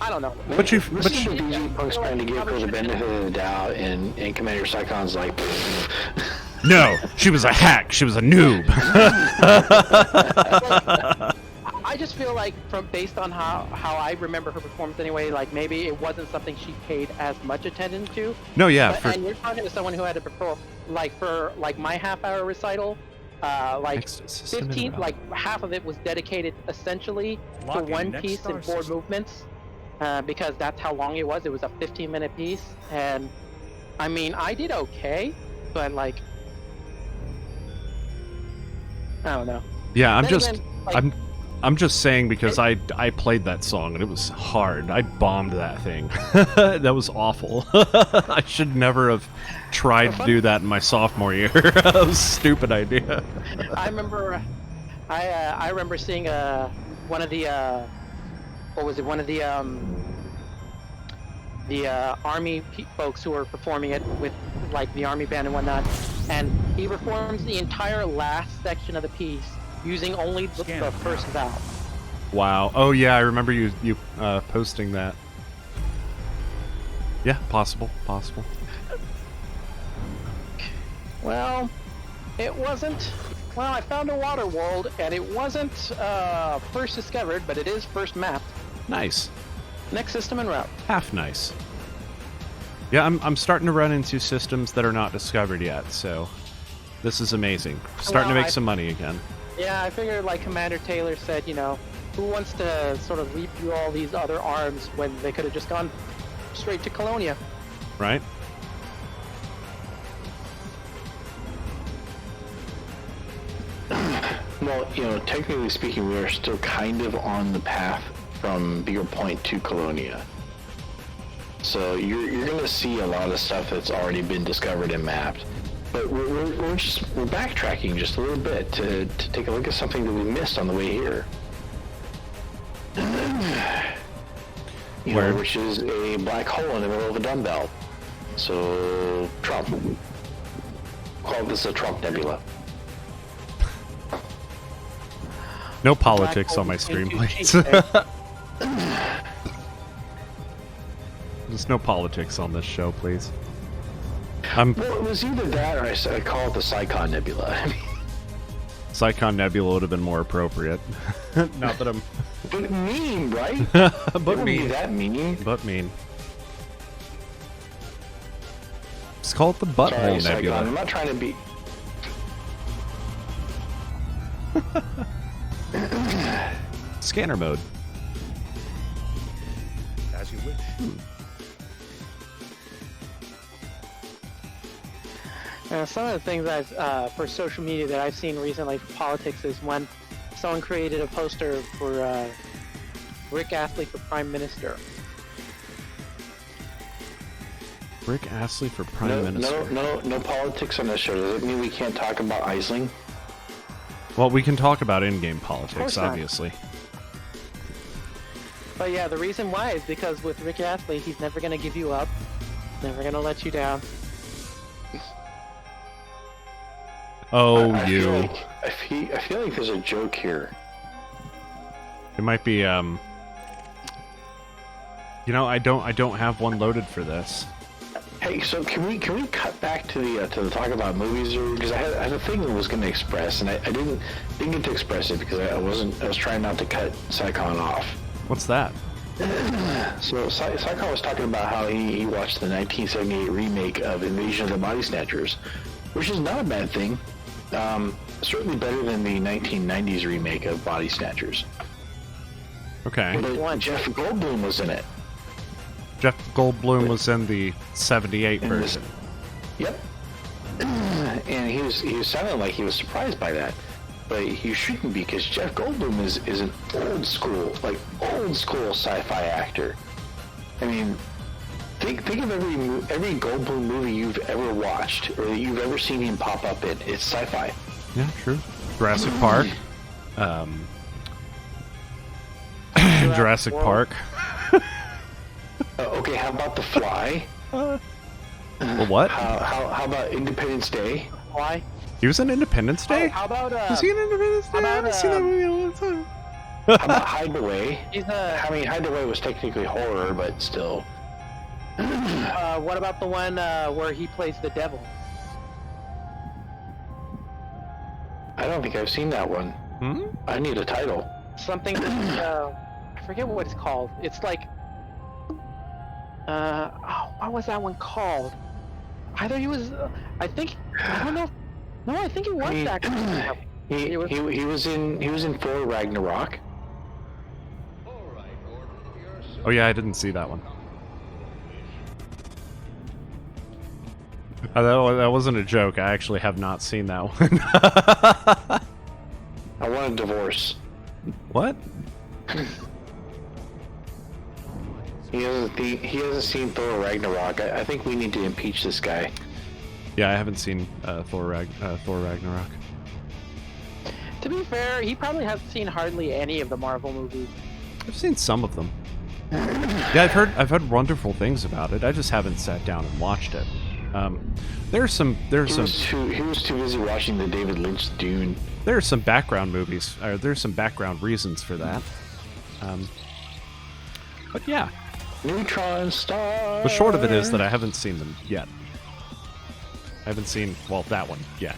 I don't know. But VG Punk's trying to give her the benefit of the doubt, and Commander Psychon's like, no, she was a hack. She was a noob. I just feel like, based on how I remember her performance anyway, like maybe it wasn't something she paid as much attention to. No, yeah. And you're talking to someone who had to perform, like, for like my half-hour recital, like 15, like half of it was dedicated essentially to one piece and 4 movements, because that's how long it was. It was a 15-minute piece, and I mean, I did okay, but like, I don't know. Yeah, I'm just saying because I played that song and it was hard. I bombed that thing. That was awful. I should never have tried to do that in my sophomore year. That was a stupid idea. I remember, I remember seeing one of the what was it? One of the army folks who were performing it with like the army band and whatnot, and he performs the entire last section of the piece using only the first vowel. Wow. Oh yeah, I remember you posting that. Yeah, possible. Well, it wasn't. Well, I found a water world, and it wasn't first discovered, but it is first mapped. Nice. Next system en route. Half nice. Yeah, I'm starting to run into systems that are not discovered yet, so this is amazing. Starting to make some money again. Yeah, I figured like Commander Taylor said, you know, who wants to sort of leap through all these other arms when they could have just gone straight to Colonia? Right? Well, you know, technically speaking, we are still kind of on the path from Beaver Point to Colonia. So you're going to see a lot of stuff that's already been discovered and mapped. But we're backtracking just a little bit to take a look at something that we missed on the way here. You know, which is a black hole in the middle of a dumbbell. So Trump. Call this a Trump nebula. No politics on my stream, please. There's no politics on this show, please. Well, it was either that or I call it the Psychon Nebula. Psychon Nebula would have been more appropriate. Not that I'm... But mean, right? But mean. That mean. But mean. Just call it the Butthole Sorry, Nebula. Psychon, I'm not trying to be... Scanner mode. As you wish. Some of the things for social media that I've seen recently for politics is when someone created a poster for Rick Astley for Prime Minister. Rick Astley for Prime Minister. No politics on this show. Does it mean we can't talk about Isling? Well, we can talk about in-game politics, obviously. But yeah, the reason why is because with Rick Astley, he's never going to give you up, never going to let you down. Oh, I you. feel like there's a joke here. It might be, you know, I don't have one loaded for this. Hey, so can we cut back to the talk about movies, because I had a thing that was going to express, and I didn't get to express it because I was trying not to cut Psychon off. What's that? So Psychon was talking about how he watched the 1978 remake of Invasion of the Body Snatchers, which is not a bad thing. Certainly better than the 1990s remake of Body Snatchers. Okay. But Jeff Goldblum was in it. Jeff Goldblum was in the 78 version. Yep. And he was sounding like he was surprised by that. But you shouldn't be, because Jeff Goldblum is an old school sci-fi actor. I mean, think of every Goldblum movie you've ever watched or that you've ever seen him pop up in. It's sci-fi. Yeah, true. Jurassic Park. Jurassic Park. Okay, how about The Fly? What? How about Independence Day? Why? He was in Independence Day? How about Was he in Independence Day? I haven't seen that movie in a long time. How about Hideaway? I mean, Hideaway was technically horror, but still. What about the one where he plays the devil? I don't think I've seen that one. Hmm? I need a title. Something. I forget what it's called. It's like. What was that one called? Either he was. I don't know. No, I think he was that guy. He was in Thor Ragnarok. Oh yeah, I didn't see that one. That wasn't a joke. I actually have not seen that one. I want a divorce. What? He hasn't seen Thor Ragnarok. I think we need to impeach this guy. Yeah, I haven't seen Thor Ragnarok. To be fair, he probably hasn't seen hardly any of the Marvel movies. I've seen some of them. Yeah, I've heard wonderful things about it. I just haven't sat down and watched it. He was too busy watching the David Lynch Dune. There are some background movies. There's some background reasons for that. But yeah. Neutron Star. The short of it is that I haven't seen them yet. I haven't seen, well, that one yet.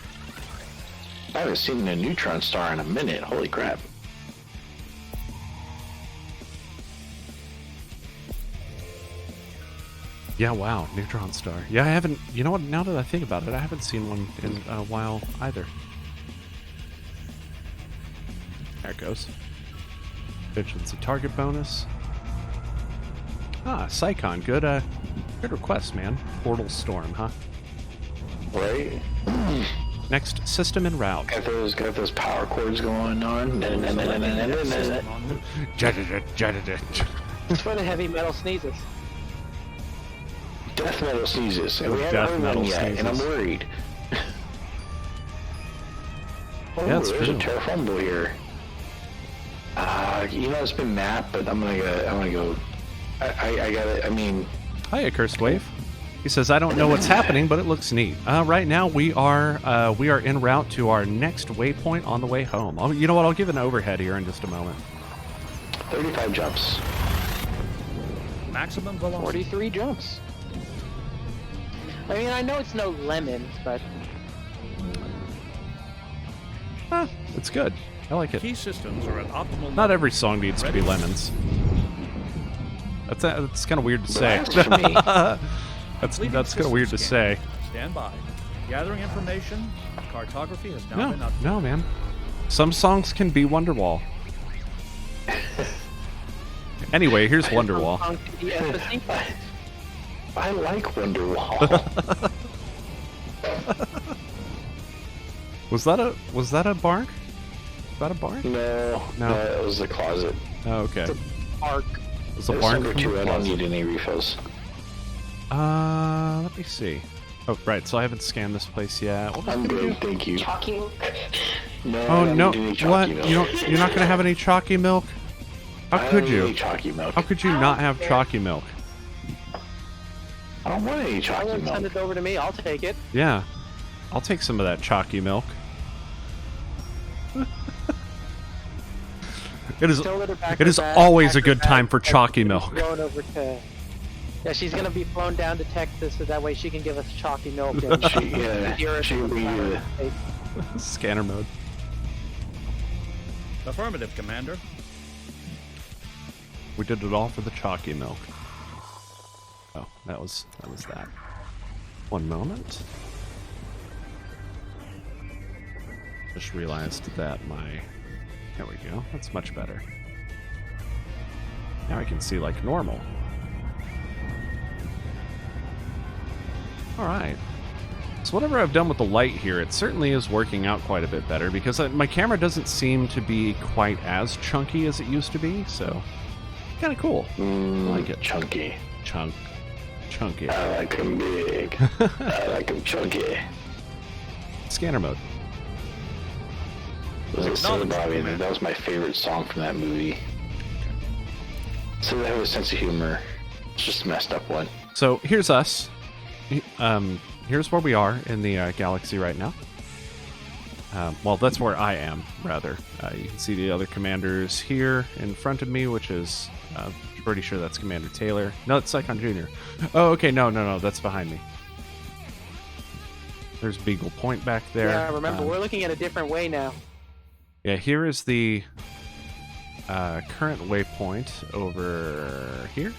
I haven't seen a Neutron Star in a minute. Holy crap. Yeah, wow, Neutron Star. Yeah, I haven't, you know what, now that I think about it, I haven't seen one in a while either. There it goes. Efficiency target bonus. Ah, Psychon, good request, man. Portal Storm, huh? Right? Next, system en route. Got those power cords going on. It's for the heavy metal sneezes. Death metal sneezes, and we haven't Death heard metal one yet, sneezes. and I'm worried. Yeah, that's there's true. a terraformable here. You know, it's been mapped, but I'm gonna go. I gotta. I mean. Hiya, Cursed Wave. He says, I don't know what's happening, but it looks neat. Right now, we are en route to our next waypoint on the way home. You know what? I'll give an overhead here in just a moment. 35 jumps. Maximum velocity. 43 jumps. I mean, I know it's no lemons, but It's good. I like it. Key systems are at optimal. Not every song needs to be lemons. That's kind of weird to say. Blasphemy. That's Leading kind of weird to system say. Stand by. Gathering information. Cartography has now No, been updated. no, man. Some songs can be Wonderwall. Anyway, here's Wonderwall. I like Wonderwall. Was that a bark? Was that a bark? No, it was the closet. Oh, okay. arc. Was the It's bark number from 2. the I don't closet? need any refills. Let me see. Oh, right. So I haven't scanned this place yet. What I'm good, thank you. Chalky milk. No, I Oh don't no! need any chalky What? milk. You're not gonna have any chalky milk? How I could don't need you? any chalky milk. How could you not have chalky milk? I don't want any chalky Send milk. it over to me. I'll take it. Yeah, I'll take some of that chalky milk. It is. Still let her back It her is bag, always pack a her good bag, time for and chalky she's milk. Going over to. Yeah, she's gonna be flown down to Texas, so that way she can give us chalky milk. And She'll be Scanner mode. Affirmative, Commander. We did it all for the chalky milk. Oh, that was that. One moment. Just realized that there we go. That's much better. Now I can see like normal. Alright. So whatever I've done with the light here, it certainly is working out quite a bit better because my camera doesn't seem to be quite as chunky as it used to be, so kind of cool. I like it. Chunky. Chunky. I like them big. I like them chunky. Scanner mode. Was it so Bobby? That was my favorite song from that movie. So they have a sense of humor. It's just a messed up one. So here's us. Here's where we are in the galaxy right now. Well, that's where I am, rather. You can see the other commanders here in front of me, which is, pretty sure that's Commander Taylor. No, it's Psychon Jr. Oh, okay, no, that's behind me. There's Beagle Point back there. Yeah, remember, we're looking at a different way now. Yeah, here is the current waypoint over here.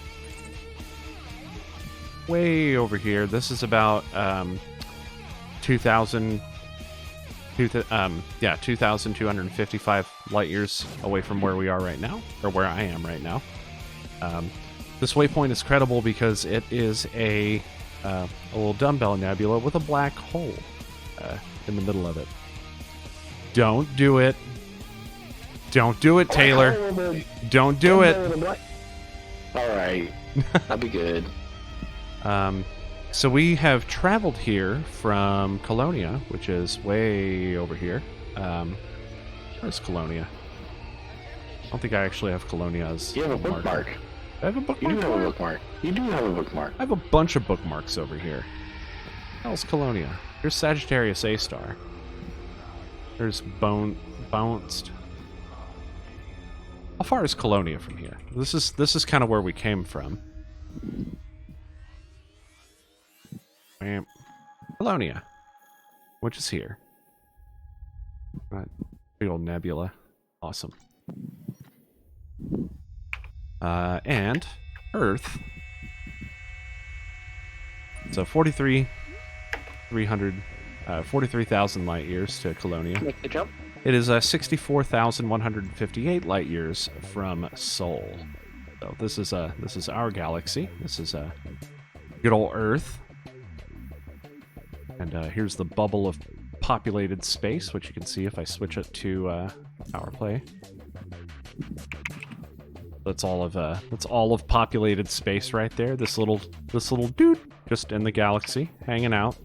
Way over here. This is about 2,255 light years away from where we are right now, or where I am right now. This waypoint is credible because it is a little dumbbell nebula with a black hole in the middle of it. Don't do it. Don't do it, Taylor. Don't do it. All right, I'll be good. So we have traveled here from Colonia, which is way over here. Where's Colonia? I don't think I actually have Colonia as You have a bookmark. I have a bookmark. You do have a bookmark. You do have a bookmark. I have a bunch of bookmarks over here. How's Colonia? Here's Sagittarius A star. There's Bounced. How far is Colonia from here? This is kind of where we came from. Colonia, which is here. Right. Big old nebula. Awesome. And Earth. So 43,000 light years to Colonia. Make the jump. It is 64,158 light years from Sol. So this is our galaxy. This is good old Earth. And here's the bubble of populated space, which you can see if I switch it to power play. That's all of populated space right there. This little dude just in the galaxy hanging out.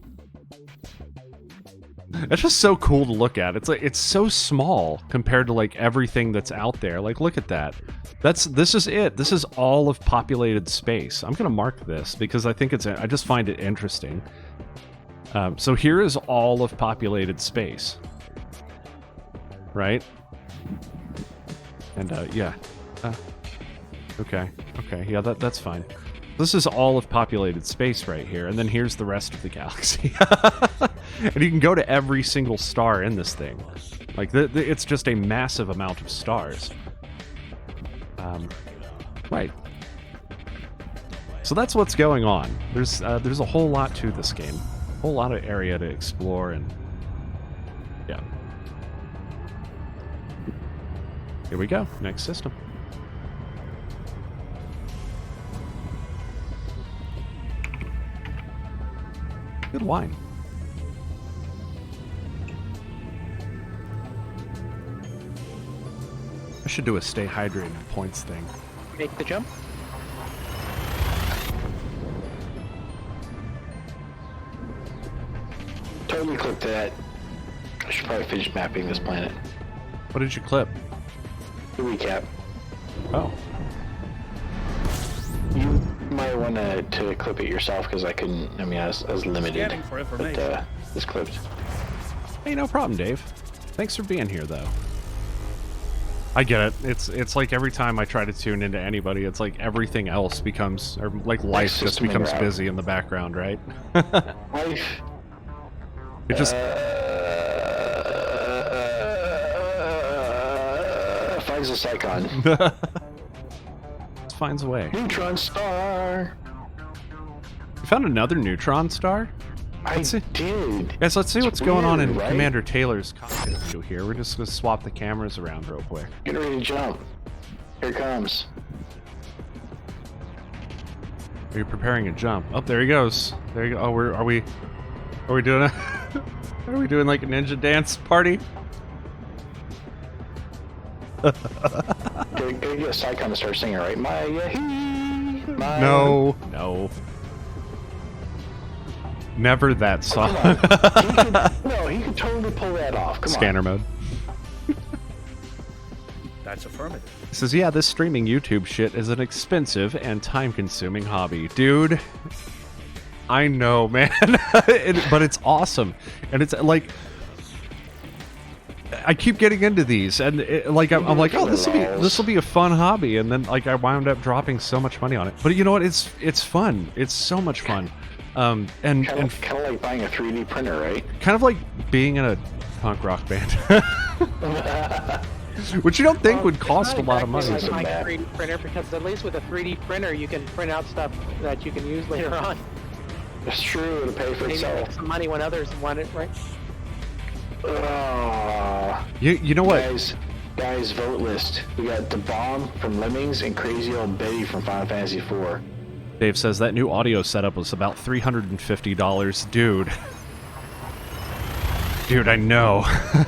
It's just so cool to look at. It's so small compared to like everything that's out there. Like look at that. This is it. This is all of populated space. I'm gonna mark this because I just find it interesting. So here is all of populated space, right? And yeah. Okay, yeah, that's fine. This is all of populated space right here, and then here's the rest of the galaxy. And you can go to every single star in this thing. Like, it's just a massive amount of stars. Right. So that's what's going on. There's a whole lot to this game. A whole lot of area to explore, and yeah. Here we go. Next system. Good wine. I should do a stay hydrated points thing. Make the jump. Totally clipped that. I should probably finish mapping this planet. What did you clip? The recap. Oh. You might want to clip it yourself because I couldn't. I mean, I was limited. Scanning for information. But it's clipped. Hey, no problem, Dave. Thanks for being here, though. I get it. It's like every time I try to tune into anybody, it's like everything else becomes, or like life just becomes busy in the background, right? Life. It just finds a icon. finds a way. Neutron star. You found another neutron star? I did. Guys, let's see It's what's going on in weird, right? Commander Taylor's cockpit view here. We're just going to swap the cameras around real quick. Get ready to jump. Here it comes. Are you preparing a jump? Oh, there he goes. There you go. Oh, are we doing a are we doing like a ninja dance party? Gotta get a Psycon to start singing, right? No. Never that song. He could totally pull that off. Come Scanner on. mode. That's affirmative. He says, yeah, this streaming YouTube shit is an expensive and time-consuming hobby. Dude, I know, man. But it's awesome. And it's like, I keep getting into these, and I'm like, oh, this will be a fun hobby, and then like I wound up dropping so much money on it. But you know what? It's fun. It's so much fun. And Kind of like buying a 3D printer, right? kind of like being in a punk rock band, which you don't think would cost a lot of money. It's but- like a 3D printer, because at least with a 3D printer you can print out stuff that you can use later on. It's true. It'll pay for Maybe make itself. some money when others want it, right? You know what? Guys, vote list. We got the Bomb from Lemmings and Crazy Old Betty from Final Fantasy IV. Dave says that new audio setup was about $350, dude. Dude, I know.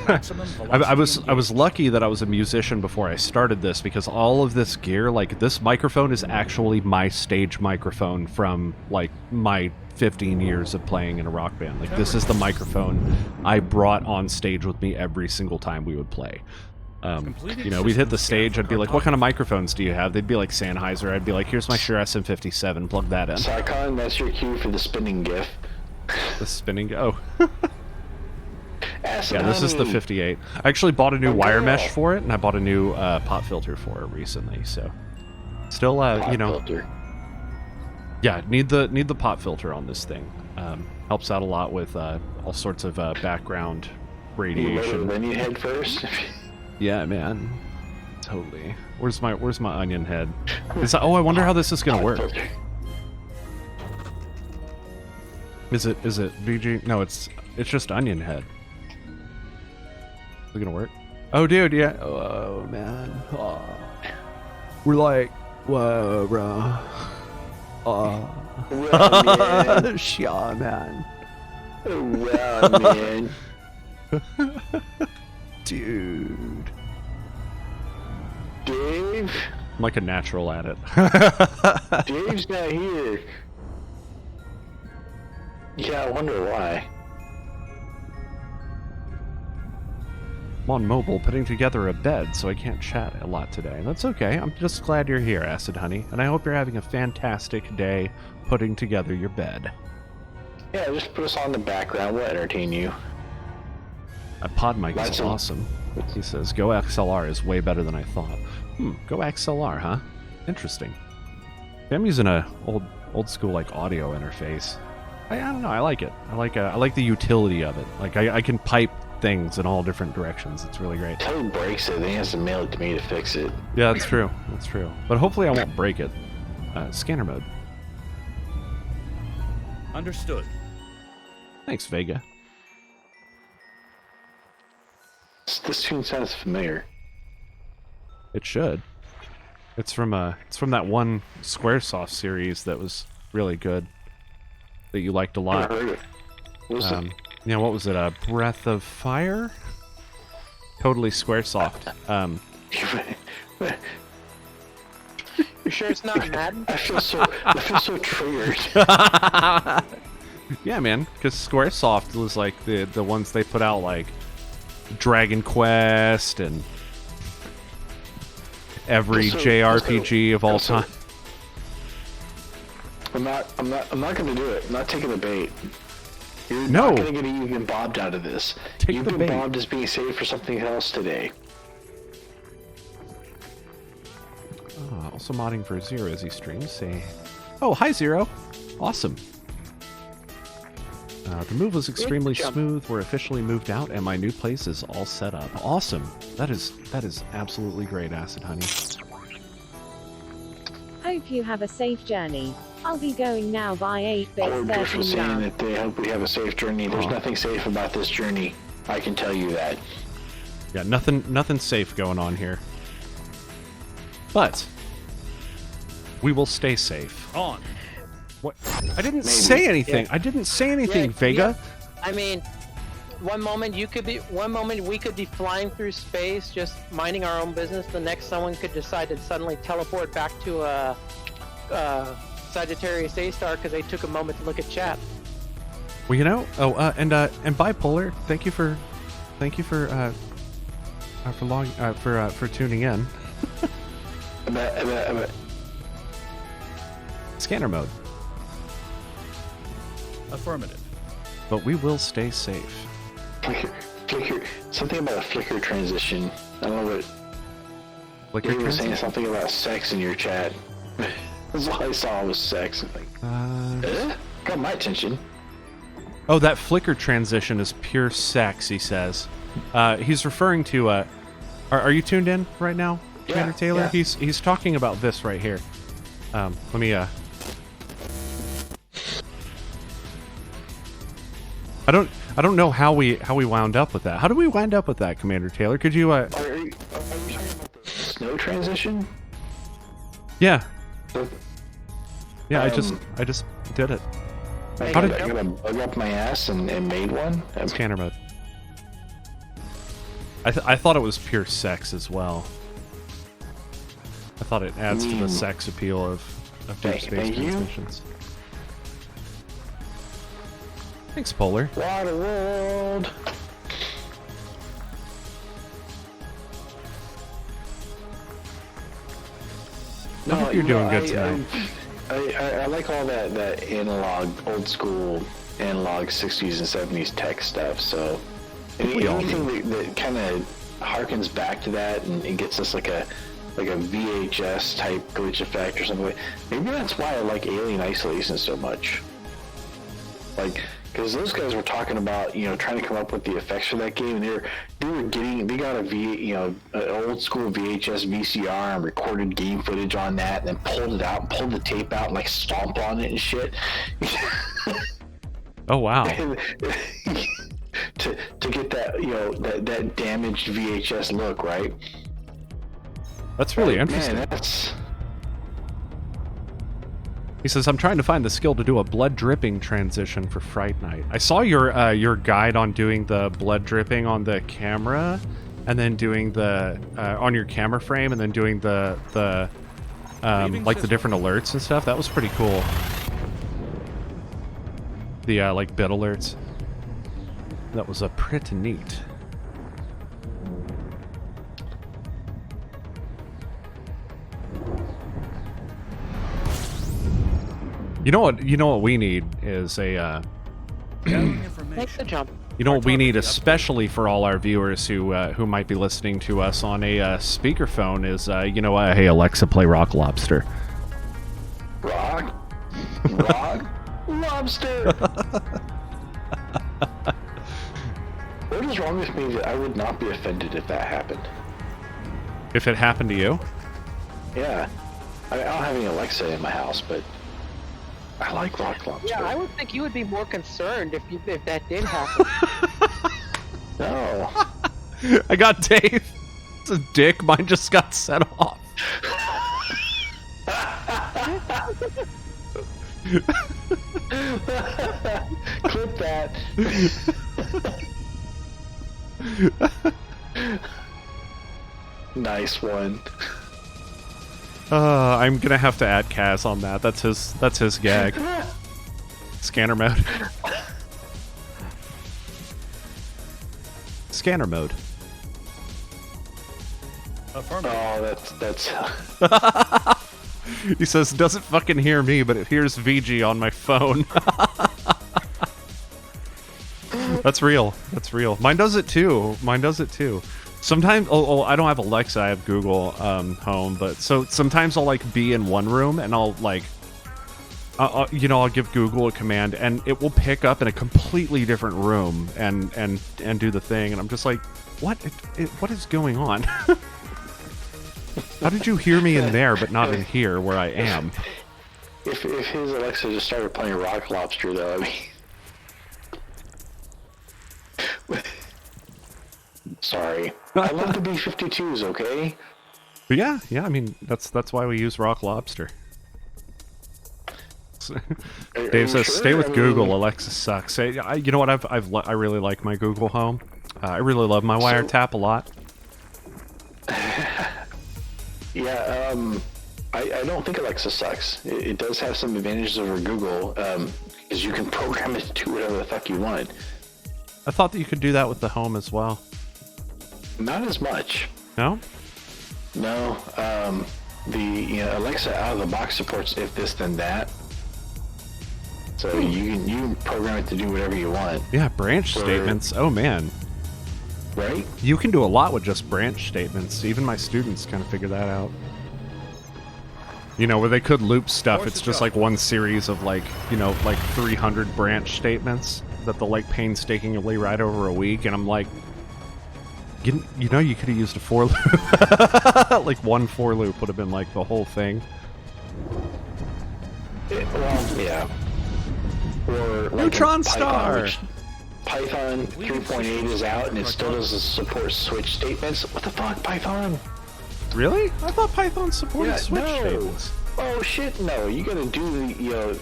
Maximum I velocity was lucky that I was a musician before I started this, because all of this gear, like this microphone is actually my stage microphone from like my 15 years of playing in a rock band. Like this is the microphone I brought on stage with me every single time we would play. You know, we'd hit the stage, I'd be like, what kind of microphones do you have? They'd be like Sennheiser. I'd be like, here's my Shure SM57, plug that in. Psychon, that's your cue for the spinning GIF. The spinning, oh. Acid Yeah, this is the honey. 58. I actually bought a new Oh, wire girl. mesh for it, and I bought a new pop filter for it recently, so. Still, you know, Filter. yeah, need the pop filter on this thing. Helps out a lot with all sorts of background You load radiation. the onion head first. Yeah, man, totally. Where's my onion head? Oh, I wonder how this is gonna work. Filter. Is it VG? No, it's just onion head. Is it gonna work? Oh, dude, yeah. Oh man. Oh. We're like, whoa, bro. Oh. Well, man. Yeah, man. Well, man. Dude. Dave? I'm like a natural at it. Dave's not here. Yeah, I wonder why. I'm on mobile putting together a bed, so I can't chat a lot today. That's okay. I'm just glad you're here, Acid Honey, and I hope you're having a fantastic day putting together your bed. Yeah, just put us on the background. We'll entertain you. That pod mic is That's a- awesome. He says, Go XLR is way better than I thought. Go XLR, huh? Interesting. I'm using a old school like audio interface. I don't know, I like it. I like the utility of it. Like I can pipe things in all different directions. It's really great. Until he breaks it, then he has to mail it to me to fix it. Yeah, that's true. That's true. But hopefully I won't break it. Scanner mode. Understood. Thanks, Vega. This tune sounds familiar. It should. It's from that one SquareSoft series that was really good. That you liked a I lot. heard it. What was it? Yeah, what was it? Breath of Fire? Totally SquareSoft. You sure it's not Madden? I feel so triggered. Yeah, man, because SquareSoft was like the ones they put out, like Dragon Quest and every JRPG of all time. I'm not gonna do it. I'm not taking the bait. You're No. not gonna get even bobbed out of this. Take You've the been bait. bobbed as being saved for something else today. Also modding for Zero as he streams. Say, oh, hi Zero. Awesome. The move was extremely smooth. We're officially moved out, and my new place is all set up. Awesome. That is absolutely great, Acid Honey. Hope you have a safe journey. I'll be going now by 8-bit Or Biff was 13 saying love. that they hope we have a safe journey. There's nothing safe about this journey. I can tell you that. Yeah, nothing safe going on here. But we will stay safe. On. What? I didn't say anything. Yeah. I didn't say anything, Vega. I mean, one moment we could be flying through space, just minding our own business. The next, someone could decide to suddenly teleport back to a Sagittarius A star because they took a moment to look at chat. Well, you know. Oh, and bipolar. Thank you for tuning in. Scanner mode. Affirmative. But we will stay safe. Flicker. Something about a flicker transition. I don't know what. Like You were saying something about sex in your chat. That's all I saw was sex. Like, got my attention. Oh, that flicker transition is pure sex. He says. He's referring to. Are you tuned in right now, Commander Taylor? yeah. He's talking about this right here. Let me. I don't know how we wound up with that. How did we wind up with that, Commander Taylor? Could you? Are you talking about the snow transition? Yeah. The- Yeah. I just did it. I How did- gotta bug up my ass and made one. Scanner mode. I thought it was pure sex as well. I thought it adds to the sex appeal of deep space transmissions. Thanks, Polar. Water World. I hope you're doing good tonight. I like all that analog, old school analog 60s and 70s tech stuff. So anything that kind of harkens back to that and it gets us like a VHS type glitch effect or something. Maybe that's why I like Alien Isolation so much. Like, because those guys were talking about, trying to come up with the effects for that game, and they got an old school VHS VCR and recorded game footage on that, and then pulled it out, and pulled the tape out, and like stomped on it and shit. Oh wow! to get that that damaged VHS look, right? That's really interesting. Man, that's... He says, I'm trying to find the skill to do a blood dripping transition for Fright Night. I saw your guide on doing the blood dripping on the camera, and then doing the on your camera frame, and then doing the like the different alerts and stuff. That was pretty cool. The like bit alerts. That was pretty neat. You know what we need is a Make the jump. you know what we need, especially for all our viewers who might be listening to us on a speakerphone, is hey Alexa, play Rock Lobster. Rock Lobster. What is wrong with me that I would not be offended if that happened? If it happened to you? Yeah, I don't have any Alexa in my house, but I like Rock Lobster. Yeah, I would think you would be more concerned if that did happen. No. I got Dave. It's a dick. Mine just got set off. Clip that. Nice one. I'm gonna have to add Kaz on that. That's his gag. Scanner mode. Scanner mode. Oh, that's. He says, doesn't fucking hear me, but it hears VG on my phone. That's real. That's real. Mine does it too. Sometimes, I don't have Alexa, I have Google Home, but so sometimes I'll like be in one room and I'll like, I'll give Google a command and it will pick up in a completely different room and do the thing, and I'm just like, what is going on? How did you hear me in there but not in here where I am? If his Alexa just started playing Rock Lobster, though, I mean. Sorry. I love the B-52s, okay? But yeah, I mean, that's why we use Rock Lobster. Dave says, sure? stay with Google, Alexa sucks. You know what, I really like my Google Home. I really love my wiretap a lot. Yeah, I don't think Alexa sucks. It does have some advantages over Google, because you can program it to do whatever the fuck you want. I thought that you could do that with the Home as well. Not as much. No? No. The Alexa out of the box supports if this then that. So you can program it to do whatever you want. Yeah, branch statements. Oh man. Right? You can do a lot with just branch statements. Even my students kind of figure that out. Where they could loop stuff. It's just like one series of like 300 branch statements that they'll like painstakingly write over a week, and I'm like, you could have used a for loop. Like one for loop would have been like the whole thing. Well, yeah. Or like Neutron Python, star. Python 3.8 is out and it still doesn't support switch statements. What the fuck, Python? Really? I thought Python supported switch no. statements. Oh shit, no! You gotta do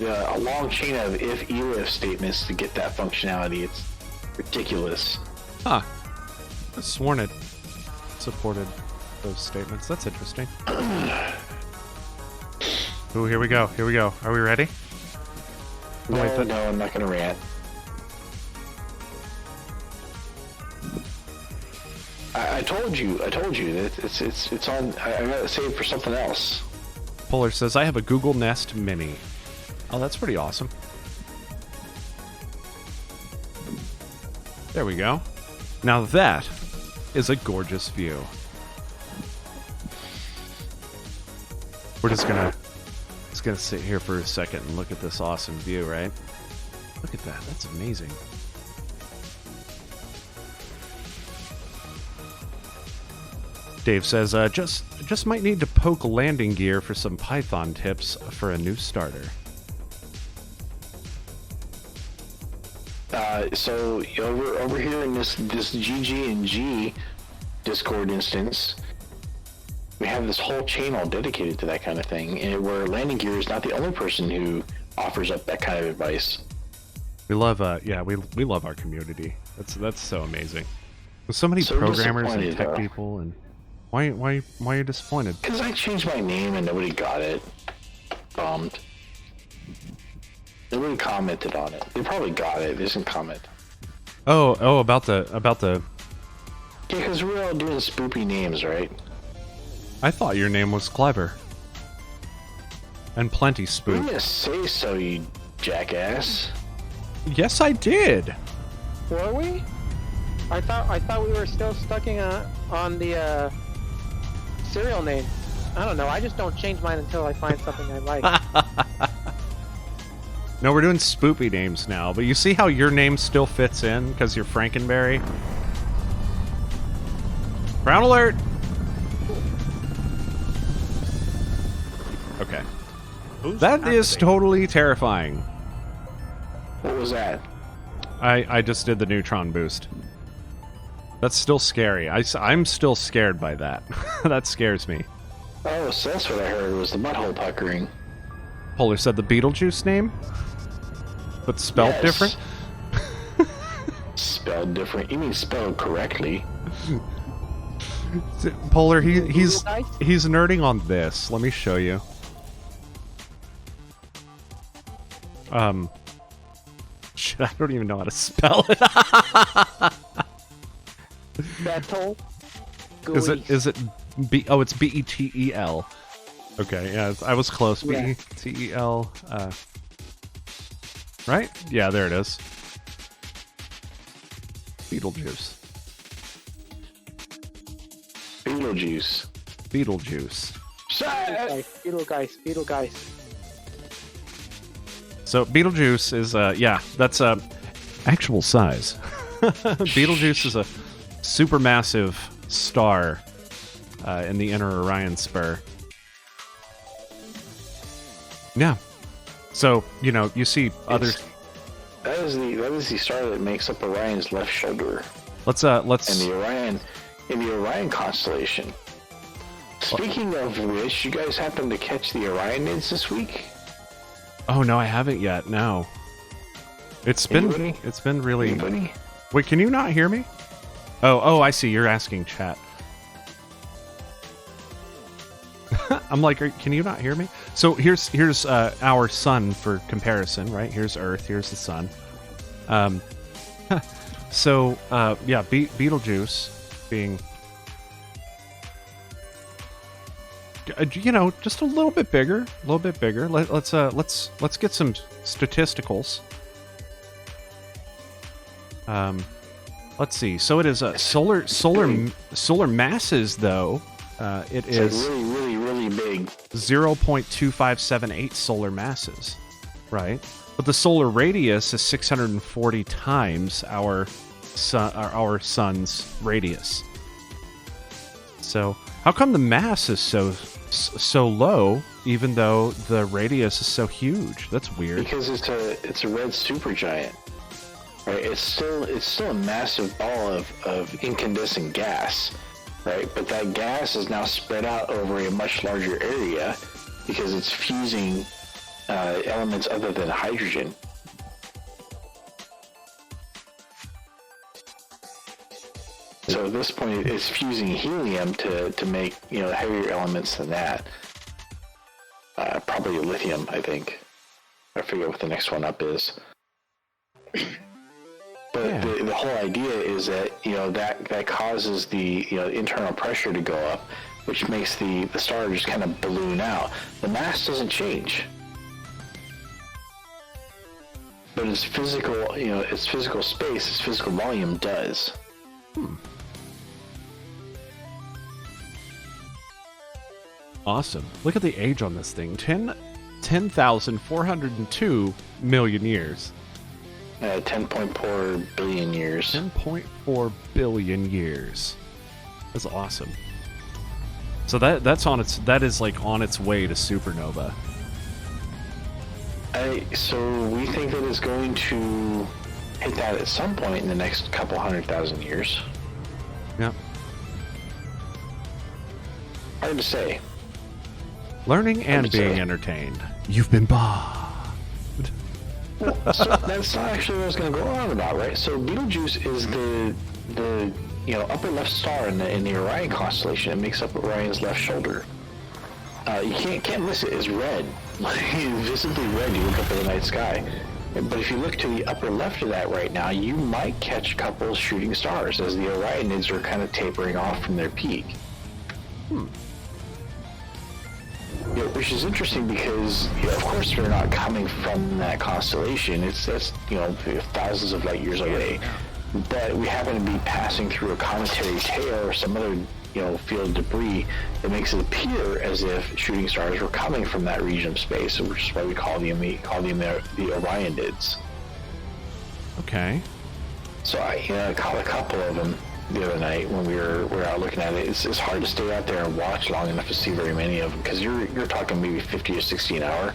a long chain of if-elif statements to get that functionality. It's ridiculous. Huh. I sworn it supported those statements. That's interesting. Ooh, here we go. Here we go. Are we ready? Oh, No, wait, no, I'm not gonna rant. I told you that it's on. I gotta save it for something else. Polar says, I have a Google Nest Mini. Oh, that's pretty awesome. There we go. Now that is a gorgeous view. We're just gonna sit here for a second and look at this awesome view, right? Look at that. That's amazing. Dave says, just might need to poke landing gear for some Python tips for a new starter. So over here in this GG and G Discord instance, we have this whole channel dedicated to that kind of thing, and where landing gear is not the only person who offers up that kind of advice. We love, we love our community. That's so amazing. There's so many So programmers and tech though. people, and why are you disappointed? Because I changed my name and nobody got it. Bummed. Nobody commented on it. They probably got it. They didn't comment. Oh, about the. Yeah, because we're all doing spoopy names, right? I thought your name was clever. And plenty You spook. didn't say so, you jackass. Yes, I did. Were we? I thought we were still stuck on the serial name. I don't know. I just don't change mine until I find something I like. No, we're doing spoopy names now, but you see how your name still fits in because you're Frankenberry? Brown alert! Okay. Boost That is activated. totally terrifying. What was that? I just did the neutron boost. That's still scary. I'm still scared by that. That scares me. Oh, so that's what I heard was the butthole puckering. Polar said the Beetlejuice name? But spelled Yes. different? Spelled different. You mean spelled correctly? Polar, he's Guys? nerding on this. Let me show you. Shit, I don't even know how to spell it. Betel. Is it B? Oh, it's Betel. Okay, yeah, I was close. Yeah. Betel. Right? Yeah, there it is. Beetlejuice. Beetlejuice. Beetlejuice. Beetle guys. So Beetlejuice is that's actual size. Beetlejuice is a supermassive star in the inner Orion spur. Yeah. So, you see other That is the star that makes up Orion's left shoulder. let's In the Orion Constellation. Speaking of which, you guys happen to catch the Orionids this week? Oh no, I haven't yet. No. It's Anybody? been really Anybody? Wait, can you not hear me? Oh, I see. You're asking chat. I'm like, can you not hear me? So here's our sun for comparison, right? Here's Earth, here's the sun. Beetlejuice being, just a little bit bigger, Let's get some statisticals. Let's see. So it is a solar masses though. It It's is like really, really, really big. 0.2578 solar masses, right? But the solar radius is 640 times our sun's radius. So how come the mass is so low, even though the radius is so huge? That's weird. Because it's a red supergiant. Right? It's still a massive ball of incandescent gas. Right, but that gas is now spread out over a much larger area because it's fusing elements other than hydrogen. So at this point, it's fusing helium to make, you know, heavier elements than that. Probably lithium, I think. I forget what the next one up is. But Yeah. the whole idea is that, you know, that causes the, you know, internal pressure to go up, which makes the star just kind of balloon out. The mass doesn't change, but its physical, you know, its physical space, its physical volume does. Awesome. Look at the age on this thing. 10,402 million years. 10.4 billion years. 10.4 billion years. That's awesome. So that is like on its way to supernova. So we think that it's going to hit that at some point in the next couple 100,000 years. Yeah. Hard to say. Learning and being entertained. You've been bombed. So that's not actually what I was going to go on about, right? So Betelgeuse is the you know, upper left star in the Orion Constellation. It makes up Orion's left shoulder. You can't miss it. It's red, visibly red. You look up at the night sky. But if you look to the upper left of that right now, you might catch a couple of shooting stars as the Orionids are kind of tapering off from their peak. Yeah, which is interesting because, you know, of course, they're not coming from that constellation. That's you know, thousands of light years away. But we happen to be passing through a cometary tail or some other, you know, field of debris that makes it appear as if shooting stars were coming from that region of space, which is why we call them the Orionids. Okay. So I caught a couple of them the other night when we were out looking at it. It's hard to stay out there and watch long enough to see very many of them because you're talking maybe 50 or 60 an hour,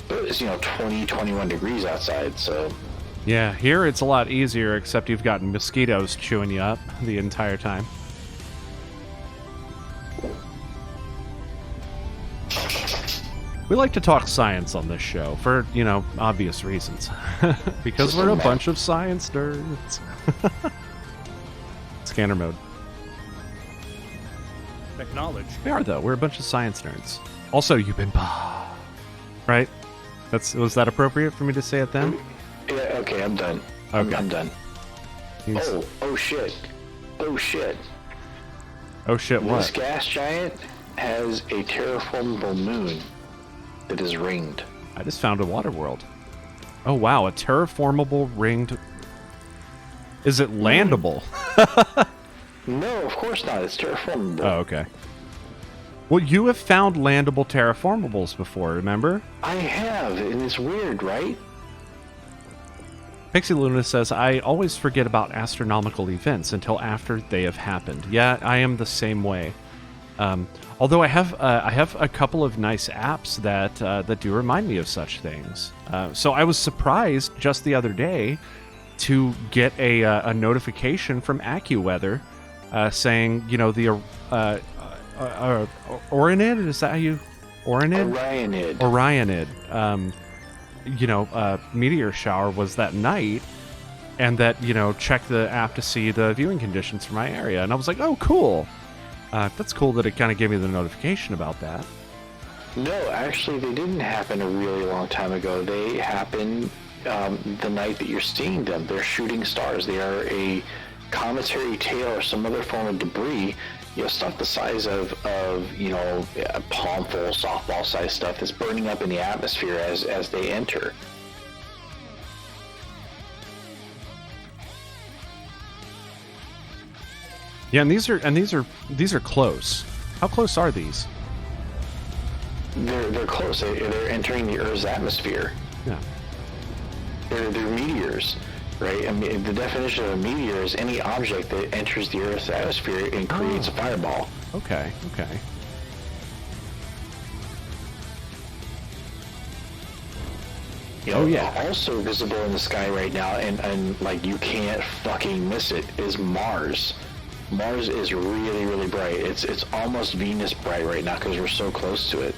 but it's, you know, 20, 21 degrees outside. So Yeah, here it's a lot easier, except you've got mosquitoes chewing you up the entire time. We like to talk science on this show for, you know, obvious reasons. Because we're a bunch of science nerds. Scanner mode. Acknowledge. We are, though. We're a bunch of science nerds. Also, you've been right? Was that appropriate for me to say it then? yeah, okay, I'm done. Okay. I'm done. Oh shit. Oh shit. Oh shit, what? This gas giant has a terraformable moon that is ringed. I just found a water world. Oh wow, a terraformable ringed... Is it landable? No, of course not. It's terraformable. Oh, okay. Well, you have found landable terraformables before, remember? I have, and it's weird, right? Pixie Luna says, I always forget about astronomical events until after they have happened. Yeah, I am the same way. Although I have a couple of nice apps that do remind me of such things. So I was surprised just the other day to get a notification from AccuWeather saying, you know, the Orionid, is that how you... Orionid? Orionid. You know, meteor shower was that night, and that, you know, check the app to see the viewing conditions for my area. And I was like, oh, cool. That's cool that it kind of gave me the notification about that. No, actually, they didn't happen a really long time ago. They happened the night that you're seeing them. They're shooting stars. They are a cometary tail or some other form of debris, you know, stuff the size of you know, a palmful, softball size stuff that's burning up in the atmosphere as they enter. Yeah, and these are close. How close are these? They're close. They're entering the Earth's atmosphere. Yeah. They're meteors, right? I mean, the definition of a meteor is any object that enters the Earth's atmosphere and creates a fireball. Okay. You know, also visible in the sky right now, and like you can't fucking miss it, is Mars. Mars is really, really bright. It's almost Venus bright right now because we're so close to it.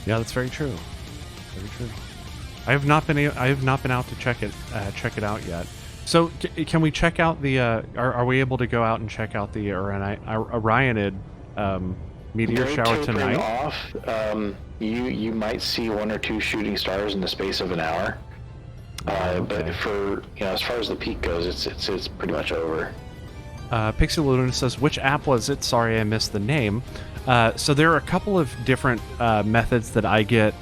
Yeah, that's very true. Very true. I have not been out to check it out yet. So can we check out the? Are we able to go out and check out the Orionid meteor They're shower tapering tonight? off. You might see 1 or 2 shooting stars in the space of an hour. Okay. But for as far as the peak goes, it's pretty much over. Pixie Luna says, which app was it? Sorry, I missed the name. So there are a couple of different methods that I get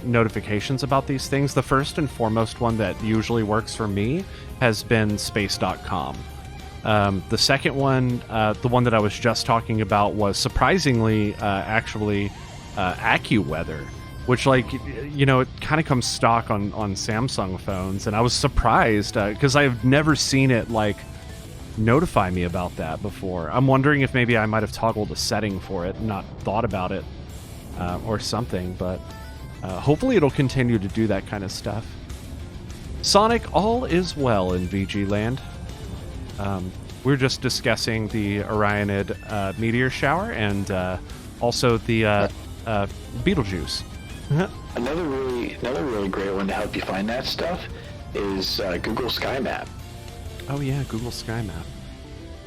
notifications about these things. The first and foremost one that usually works for me has been space.com. The second one, the one that I was just talking about, was surprisingly actually AccuWeather, which, like, it kind of comes stock on Samsung phones, and I was surprised because I've never seen it like notify me about that before. I'm wondering if maybe I might have toggled a setting for it and not thought about it or something, but hopefully it'll continue to do that kind of stuff. Sonic, all is well in VG land. We were just discussing the Orionid meteor shower and also the Beetlejuice. Another really great one to help you find that stuff is Google Sky Map. Oh yeah, Google Sky Map.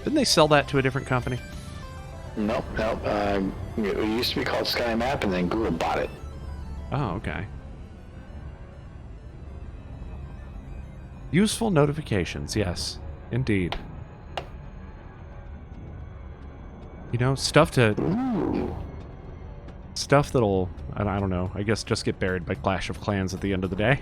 Didn't they sell that to a different company? Nope. It used to be called Sky Map, and then Google bought it. Oh, okay. Useful notifications, yes, indeed. Stuff that'll, I don't know, I guess just get buried by Clash of Clans at the end of the day.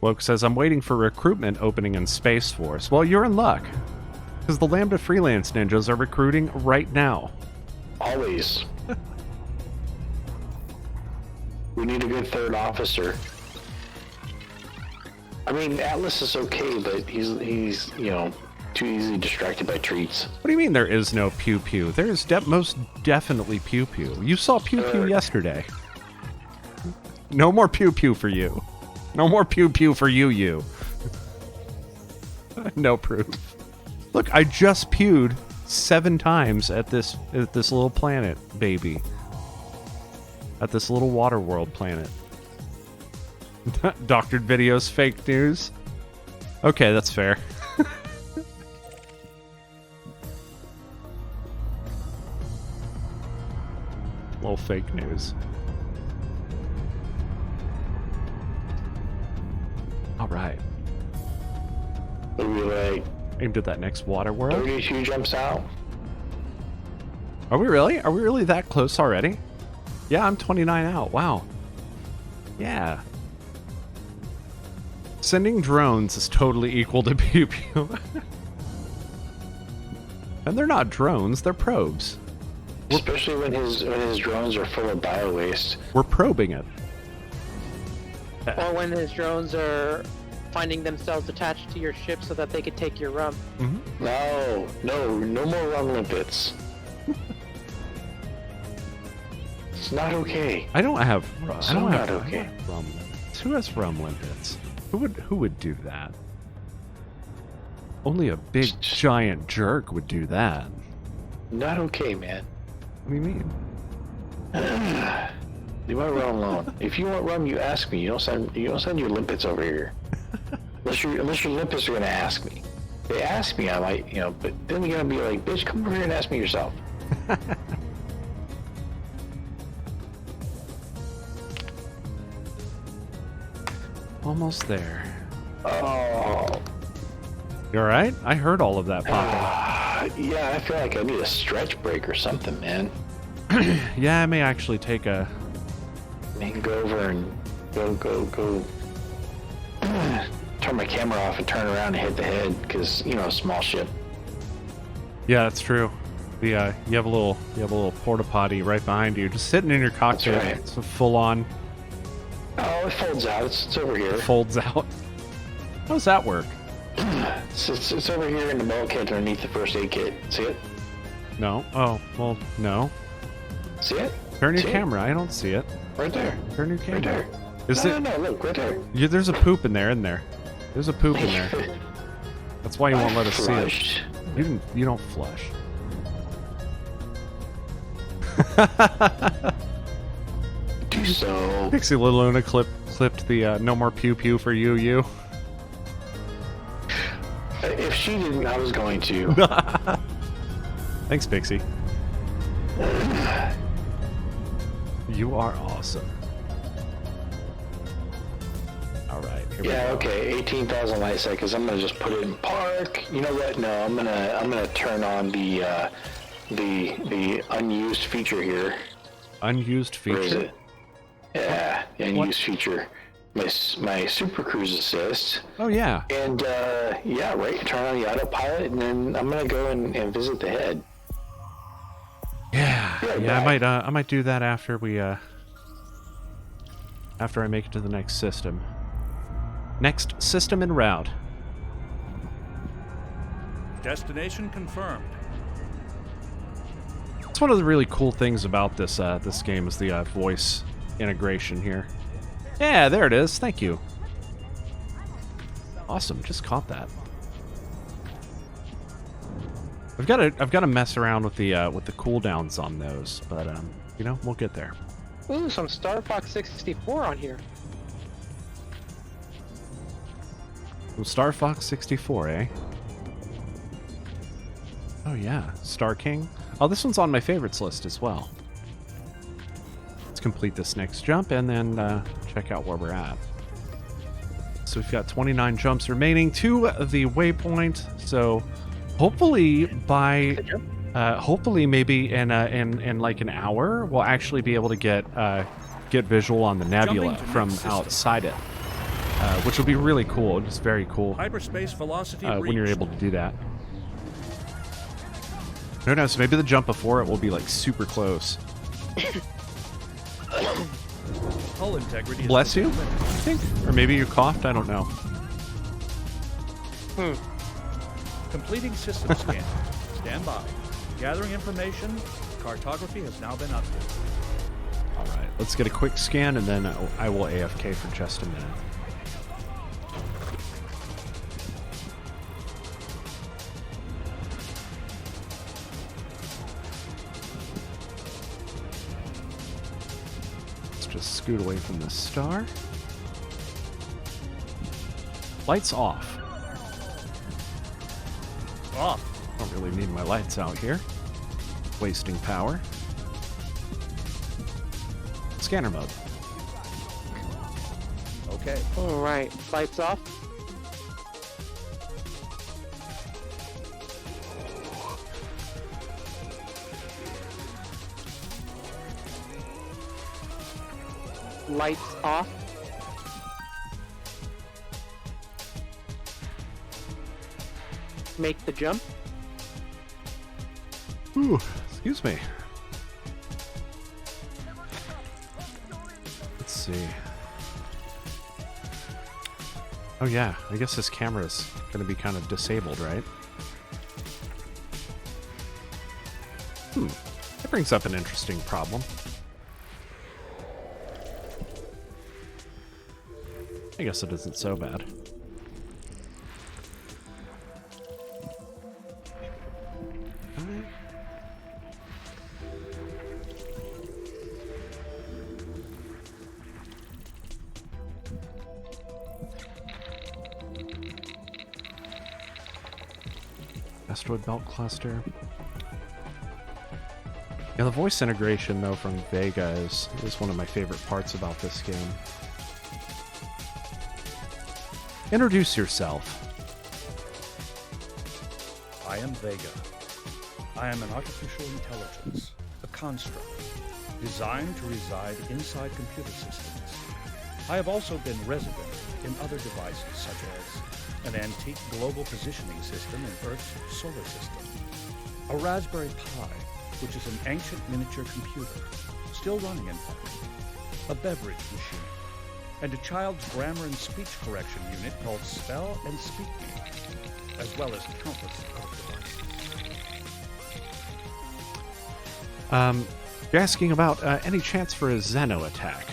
Woke says, I'm waiting for recruitment opening in Space Force. Well, you're in luck, because the Lambda Freelance Ninjas are recruiting right now. Always. We need a good third officer. I mean, Atlas is okay, but he's too easily distracted by treats. What do you mean there is no pew pew? There is most definitely pew pew. You saw pew pew yesterday. No more pew pew for you. No more pew pew for you. No proof. Look, I just pewed 7 times at this little planet, baby. At this little water world planet. Doctored videos, fake news. Okay, that's fair. Little fake news. All right. Are we like Aimed at that next water world. 32 jumps out? Are we really? Are we really that close already? Yeah, I'm 29 out. Wow. Yeah. Sending drones is totally equal to pew pew. And they're not drones, they're probes. Especially when his drones are full of bio waste. We're probing it. Or when his drones are finding themselves attached to your ship so that they could take your rum. Mm-hmm. No more rum limpets. It's not okay. I don't have rum. It's I don't not have okay. rum limpets. Who has rum limpets? Who would do that? Only a big giant jerk would do that. Not okay, man. What do you mean? Leave my rum alone. If you want rum, you ask me. You don't send your limpets over here. Unless your limpets are gonna ask me. If they ask me, I might, but then you're gonna be like, bitch, come over here and ask me yourself. Almost there. Oh. You alright? I heard all of that popping. Yeah, I feel like I need a stretch break or something, man. Yeah, I may actually take a... I can go over and go. Turn my camera off and turn around and hit the head, because, small ship. Yeah, that's true. The you have a little porta potty right behind you, just sitting in your cockpit. That's right. It's a full on. Oh, it folds out. It's over here. It folds out. How does that work? It's over here in the bulkhead underneath the first aid kit. See it? No. Oh, well, no. See it? Turn your See it? camera. I don't see it. Right there. Turn your Right camera. there. Is No, it? look, right there. There's a poop in there, isn't there? There's a poop in there. That's why you won't let us see it. Flushed. You don't flush. Do so. Pixie Luna clipped the no more pew pew for you. If she didn't, I was going to. Thanks, Pixie. You are awesome. All right. Here we go. Okay. 18,000 light seconds. I'm gonna just put it in park. You know what? No, I'm gonna turn on the unused feature here. Unused Where is feature? it? Yeah, unused feature. My Super Cruise Assist. Oh, yeah. And, yeah, right, turn on the autopilot, and then I'm gonna go and visit the head. Yeah, I might do that after we, after I make it to the next system. Next system en route. Destination confirmed. That's one of the really cool things about this this game is the voice integration here. Yeah, there it is. Thank you. Awesome. Just caught that. I've got to mess around with the cooldowns on those, but you know, we'll get there. Ooh, some Star Fox 64 on here. Well, Star Fox 64, eh? Oh yeah, Star King. Oh, this one's on my favorites list as well. Let's complete this next jump and then check out where we're at. So we've got 29 jumps remaining to the waypoint. So hopefully by hopefully maybe in like an hour we'll actually be able to get visual on the nebula from outside it, which will be really cool. Just very cool. Hyperspace velocity when you're able to do that. Who knows? So maybe the jump before it will be like super close. Hull integrity. Bless you, I think, or maybe you coughed. I don't know. Completing system scan. Stand by. Gathering information. Cartography has now been updated. All right, let's get a quick scan, and then I will AFK for just a minute. Just scoot away from the star. Lights off. Off. Don't really need my lights out here. Wasting power. Scanner mode. Okay. All right, lights off. Lights off. Make the jump. Ooh, excuse me. Let's see. Oh yeah, I guess this camera's gonna be kind of disabled, right? That brings up an interesting problem. I guess it isn't so bad. Asteroid belt cluster. Yeah, the voice integration though from Vega is one of my favorite parts about this game. Introduce yourself. I am Vega. I am an artificial intelligence, a construct, designed to reside inside computer systems. I have also been resident in other devices, such as an antique global positioning system in Earth's solar system, a Raspberry Pi, which is an ancient miniature computer, still running in fact, a beverage machine, and a child's grammar and speech correction unit called Spell and Speak Me, as well as countless other devices. You're asking about any chance for a Xeno attack.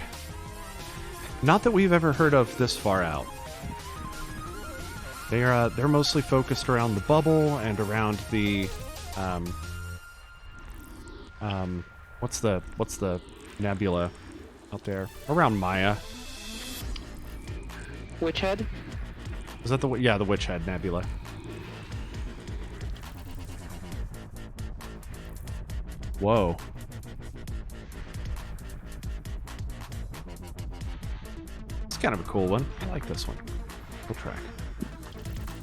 Not that we've ever heard of this far out. They're mostly focused around the bubble and around the What's the nebula out there around Maya? Witch Head? Is that the Witch Head Nebula? Whoa. It's kind of a cool one. I like this one. Cool track.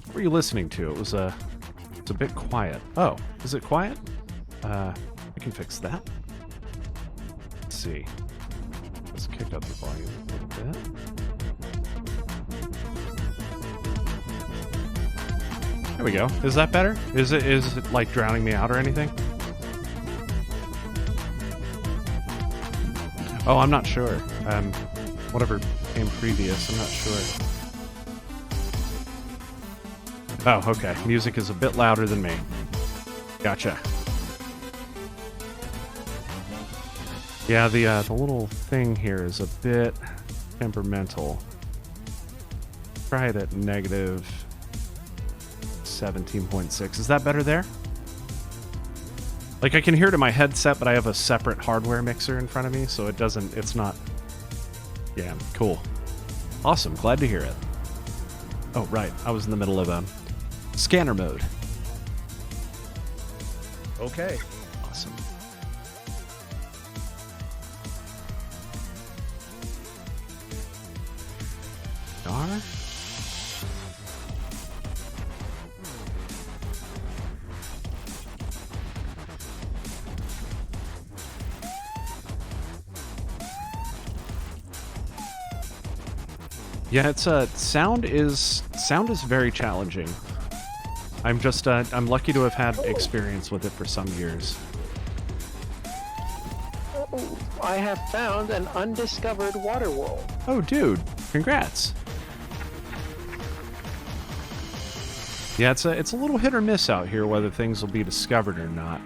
What were you listening to? It's a bit quiet. Oh, is it quiet? I can fix that. Let's see. Let's kick up the volume a little bit. There we go. Is that better? Is it like drowning me out or anything? Oh, I'm not sure. Whatever came previous, I'm not sure. Oh, okay. Music is a bit louder than me. Gotcha. Yeah, the little thing here is a bit temperamental. Try it at negative 17.6. Is that better there? Like, I can hear it in my headset, but I have a separate hardware mixer in front of me, so it's not... Yeah, cool. Awesome, glad to hear it. Oh, right, I was in the middle of scanner mode. Okay. Awesome. Are? Yeah, it's sound is very challenging. I'm just I'm lucky to have had experience with it for some years. I have found an undiscovered water world. Oh, dude, congrats. Yeah, it's a little hit or miss out here whether things will be discovered or not.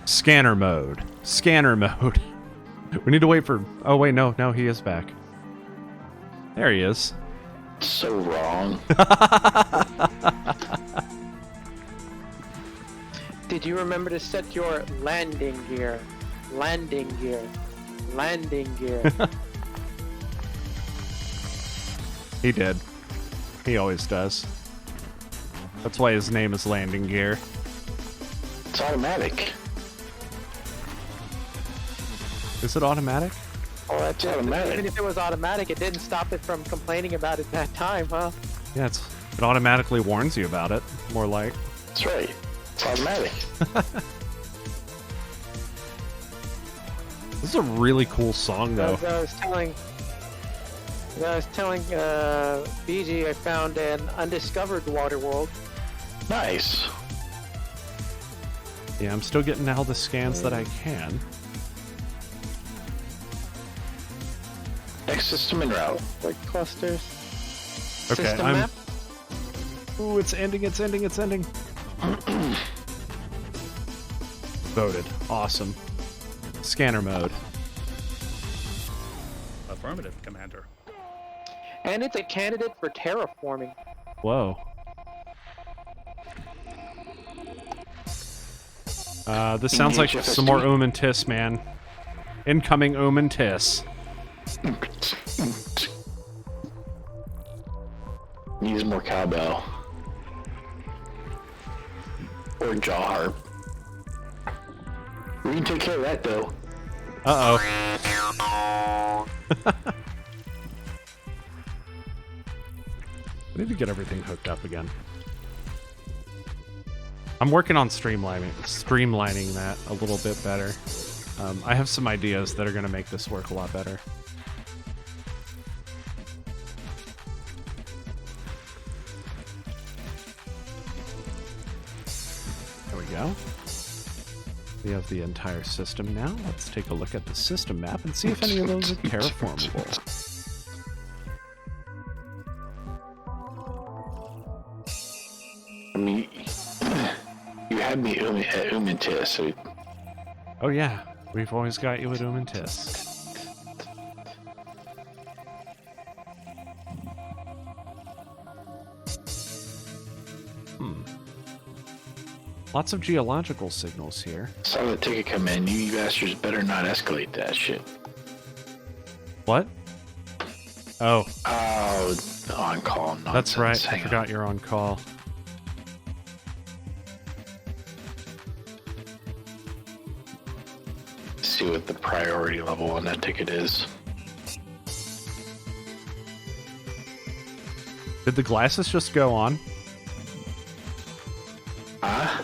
Scanner mode. Scanner mode. We need to wait for... Oh, wait, no, he is back. There he is. So wrong. Did you remember to set your landing gear? Landing gear. Landing gear. He did. He always does. That's why his name is Landing Gear. It's automatic. Is it automatic? Oh, that's automatic. Even if it was automatic, it didn't stop it from complaining about it that time, huh? Yeah, it automatically warns you about it, more like. That's right. It's automatic. This is a really cool song, though. As I was telling BG, I found an undiscovered water world. Nice. Yeah, I'm still getting all the scans that I can. Next system en route. Like clusters. Okay, System map. Ooh, it's ending. Voted. Awesome. Scanner mode. Affirmative, Commander. And it's a candidate for terraforming. Whoa. This sounds like some more and Tiss, man. Incoming and Tiss. Needs more cowbell. Or jaw harp. We can take care of that, though. Uh-oh. I need to get everything hooked up again. I'm working on streamlining that a little bit better. I have some ideas that are going to make this work a lot better. There we go. We have the entire system now. Let's take a look at the system map and see if any of those are terraformable. I mean, you had me at and Tiss, so... Oh yeah, we've always got you at and Tiss. Lots of geological signals here. Saw the ticket come in. You bastards better not escalate that shit. What? Oh, Oh, on-call nonsense. that's right. I Hang on. forgot you're on call. See what the priority level on that ticket is. Did the glasses just go on? Huh?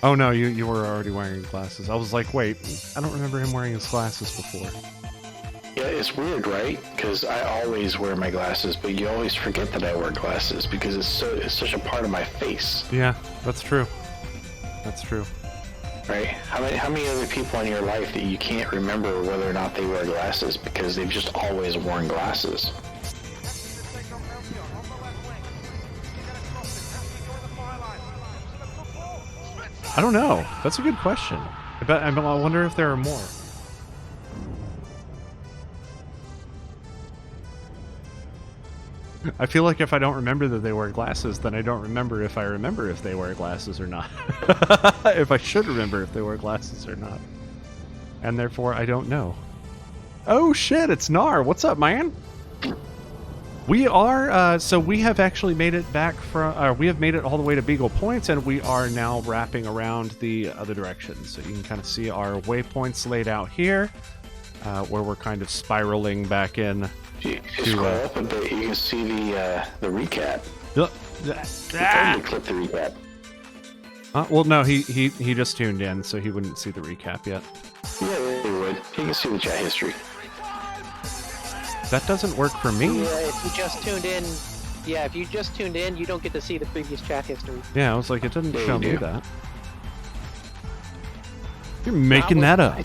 Oh no, you were already wearing glasses. I was like, wait, I don't remember him wearing his glasses before. Yeah, it's weird, right? Because I always wear my glasses, but you always forget that I wear glasses because it's such a part of my face, Yeah, that's true. That's true. right? How many other people in your life that you can't remember whether or not they wear glasses because they've just always worn glasses? I don't know. That's a good question. I wonder if there are more. I feel like if I don't remember that they wear glasses, then I don't remember if I remember if they wear glasses or not. If I should remember if they wear glasses or not. And therefore, I don't know. Oh shit, it's Nar. What's up, man? We are, so we have actually made it back from, we have made it all the way to Beagle Point, and we are now wrapping around the other direction. So you can kind of see our waypoints laid out here, where we're kind of spiraling back in. If you scroll up a bit, you can see the recap. Uh, Totally clip the recap. well, no, he just tuned in, so he wouldn't see the recap yet. Yeah, they would. You can see the chat history. That doesn't work for me. Yeah, if you just tuned in, you don't get to see the previous chat history. Yeah, I was like, it didn't Yeah, show you me do. that. You're making that up.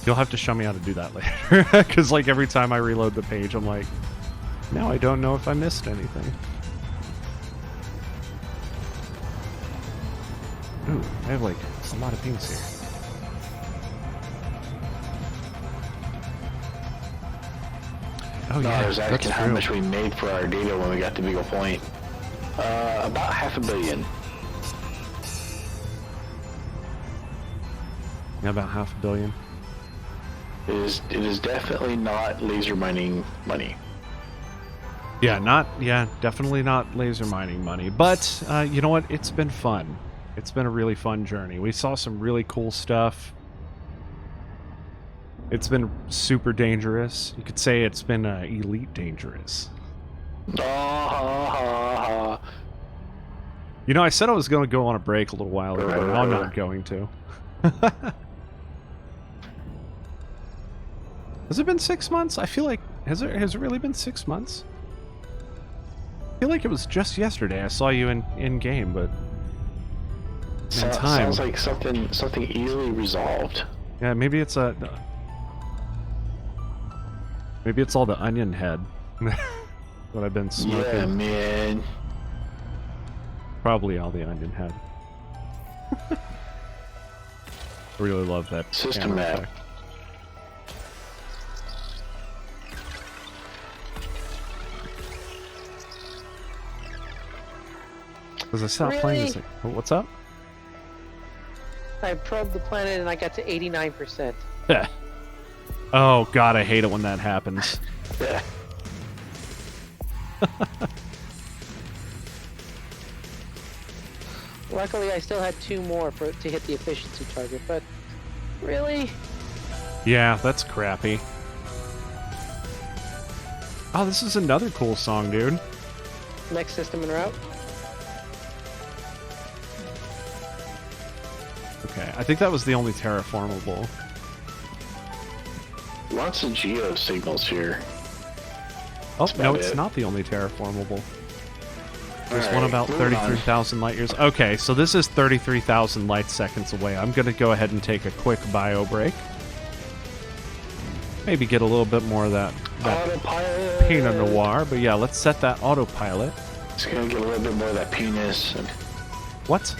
You'll have to show me how to do that later. Because, like, every time I reload the page, I'm like, now I don't know if I missed anything. Ooh, I have, like, a lot of things here. Oh, No, yeah, there's that's actually how true. much we made for our data when we got to Beagle Point. About $500 million. Yeah, about $500 million. It is definitely not laser mining money. Yeah, definitely not laser mining money. But, you know what? It's been fun. It's been a really fun journey. We saw some really cool stuff. It's been super dangerous. You could say it's been elite dangerous. You know, I said I was going to go on a break a little while ago, but I'm not going to. Has it been 6 months? I feel like... Has it really been 6 months? I feel like it was just yesterday I saw you in game, but... Man, time. Sounds like something easily resolved. Yeah, maybe it's a... Maybe it's all the onion head that I've been smoking. Yeah, man. Probably all the onion head. I really love that System camera map. effect. Because I stopped playing this. Oh, what's up? I probed the planet and I got to 89%. Oh god, I hate it when that happens. Yeah. Luckily, I still had 2 more to hit the efficiency target, but really? Yeah, that's crappy. Oh, this is another cool song, dude. Next system en route? Okay, I think that was the only terraformable. Lots of geo signals here. Oh, no, about it's it. not the only terraformable. There's one Alright, about moving on. 33,000 light years. Okay, so this is 33,000 light seconds away. I'm going to go ahead and take a quick bio break. Maybe get a little bit more of that Autopilot. Pinot Noir. But yeah, let's set that autopilot. It's gonna get a little bit more of that penis. And What?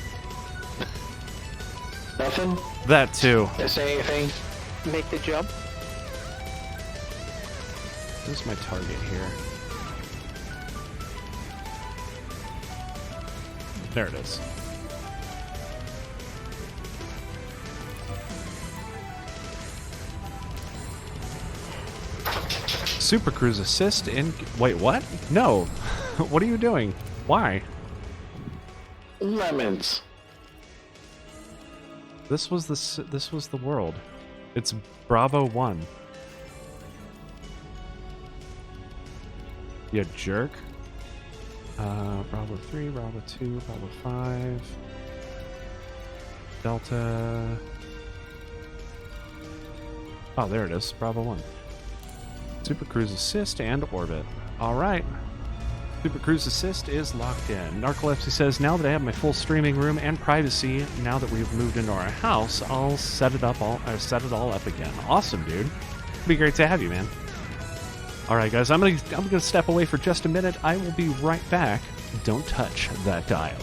nothing? That too. Did I say anything? Make the jump? Where's my target here? There it is. Super Cruise assist in... Wait, what? No. What are you doing? Why? Lemons. This was the world. It's Bravo 1. You jerk. Bravo 3, Bravo 2, Bravo 5. Delta. Oh, there it is. Bravo 1. Super Cruise Assist and Orbit. Alright. Super Cruise Assist is locked in. Narcolepsy says, now that I have my full streaming room and privacy, now that we've moved into our house, I'll set it all up again. Awesome, dude. It'd be great to have you, man. Alright, guys, I'm gonna step away for just a minute. I will be right back. Don't touch that dial.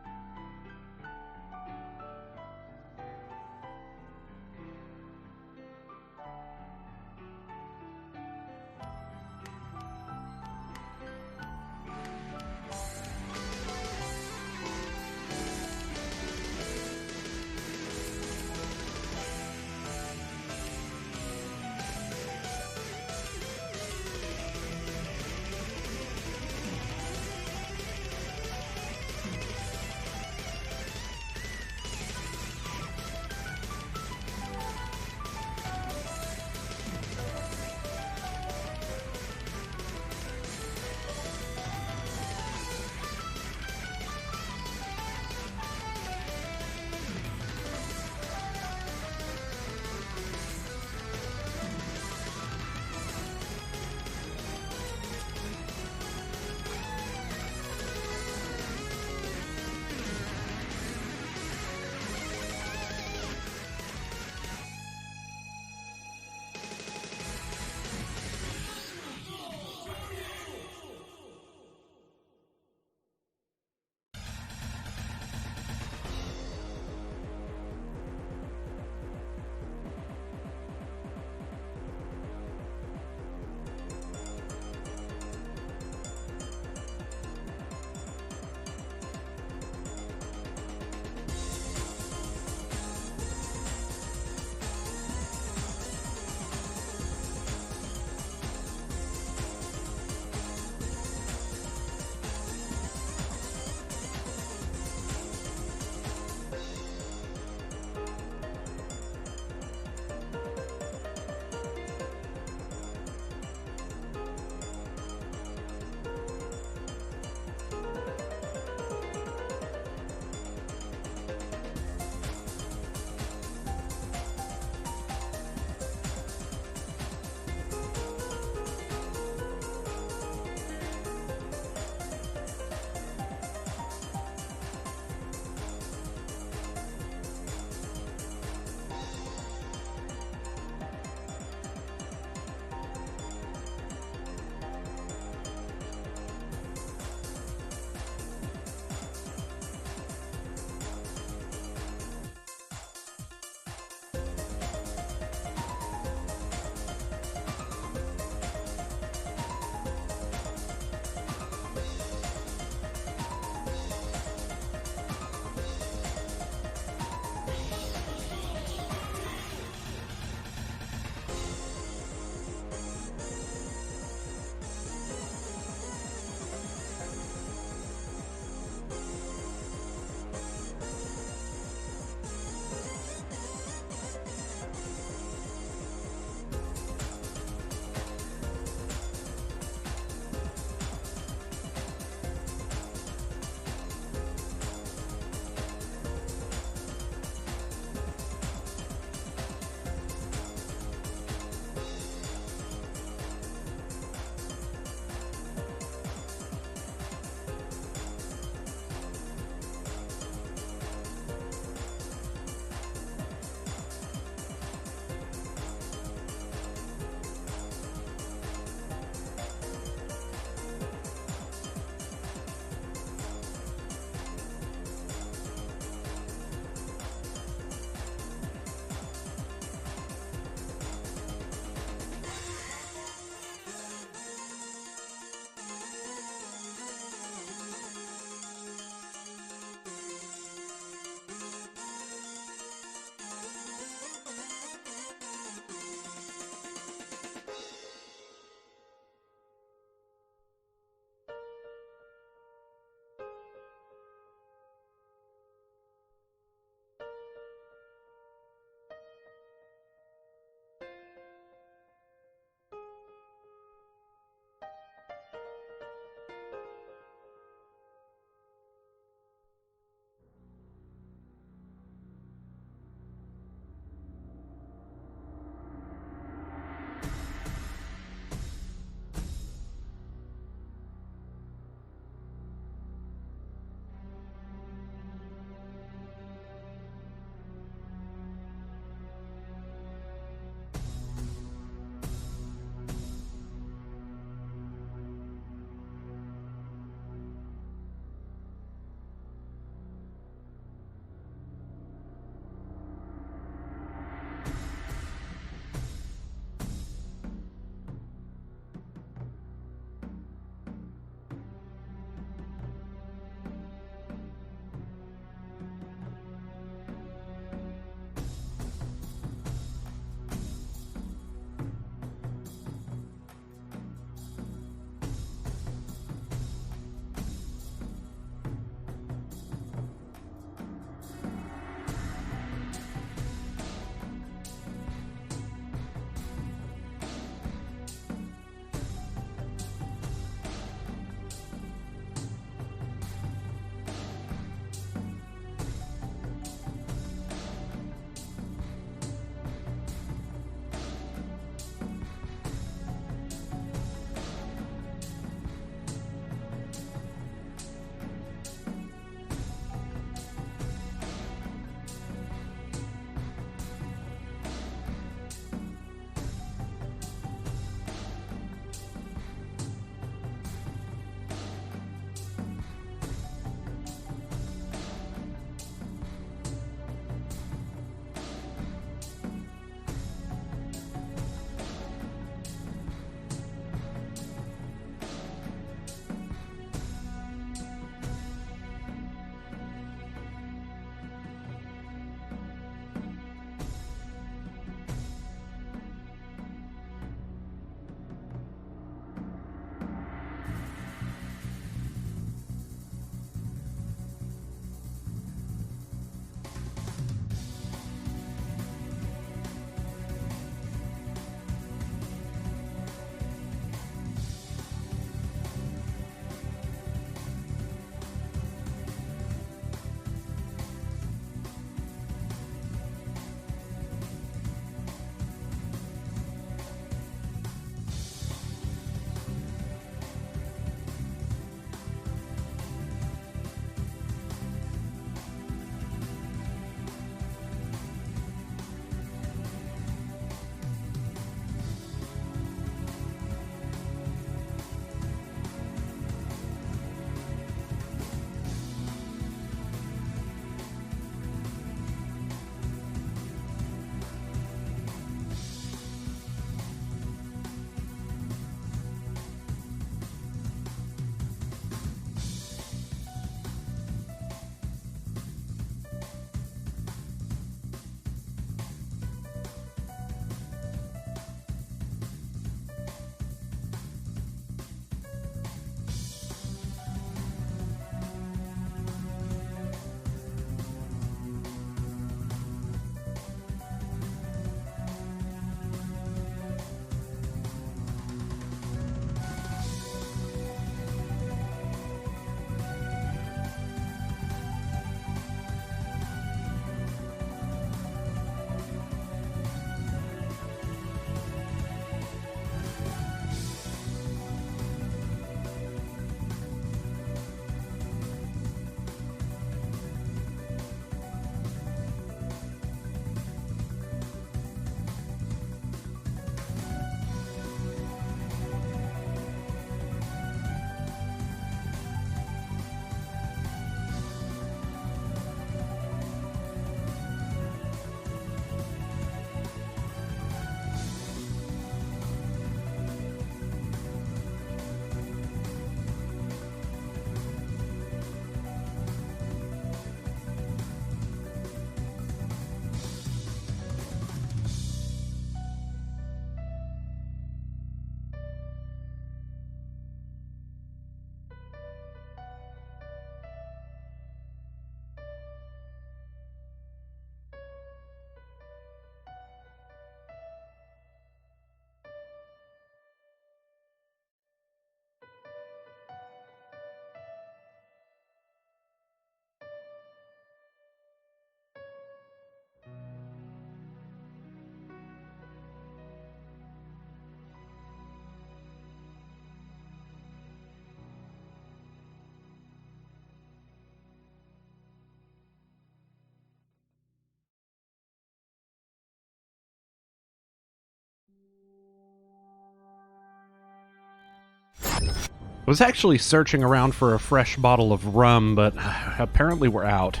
was actually searching around for a fresh bottle of rum, but apparently we're out.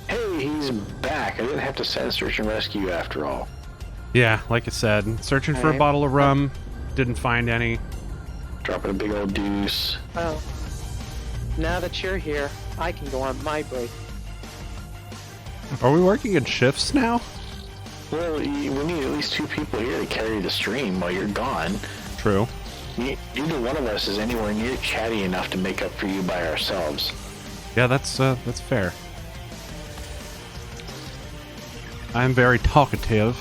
Hey, he's back. I didn't have to send search and rescue after all. Yeah, like I said, searching for a Alright. bottle of rum, didn't find any. Dropping a big old deuce. Well, now that you're here, I can go on my break. Are we working in shifts now? Well, we need at least 2 people here to carry the stream while you're gone. True. Neither one of us is anywhere near chatty enough to make up for you by ourselves. Yeah, that's fair. I'm very talkative.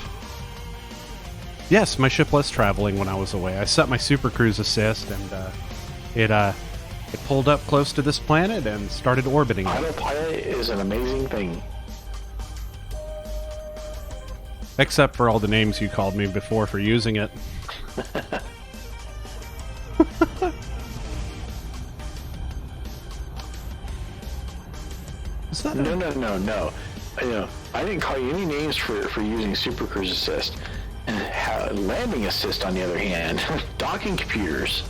Yes, my ship was traveling when I was away. I set my super cruise assist, and it pulled up close to this planet and started orbiting it. Autopilot is an amazing thing. Except for all the names you called me before for using it. Is that No. I didn't call you any names for using Super Cruise Assist. Landing Assist, on the other hand, docking computers.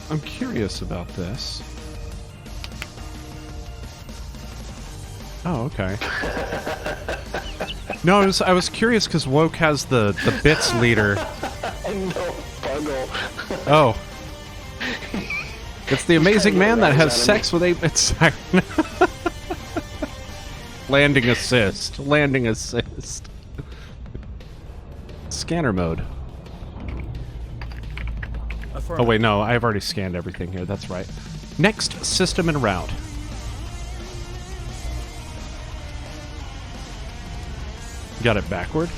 I'm curious about this. Oh, okay. No, I was curious because Woke has the bits leader. No, Buggle. Oh. It's the amazing man that has sex with 8-bit siren. Landing assist. Landing assist. Scanner mode. Oh wait, no, I've already scanned everything here, that's right. Next, system and route. Got it backward?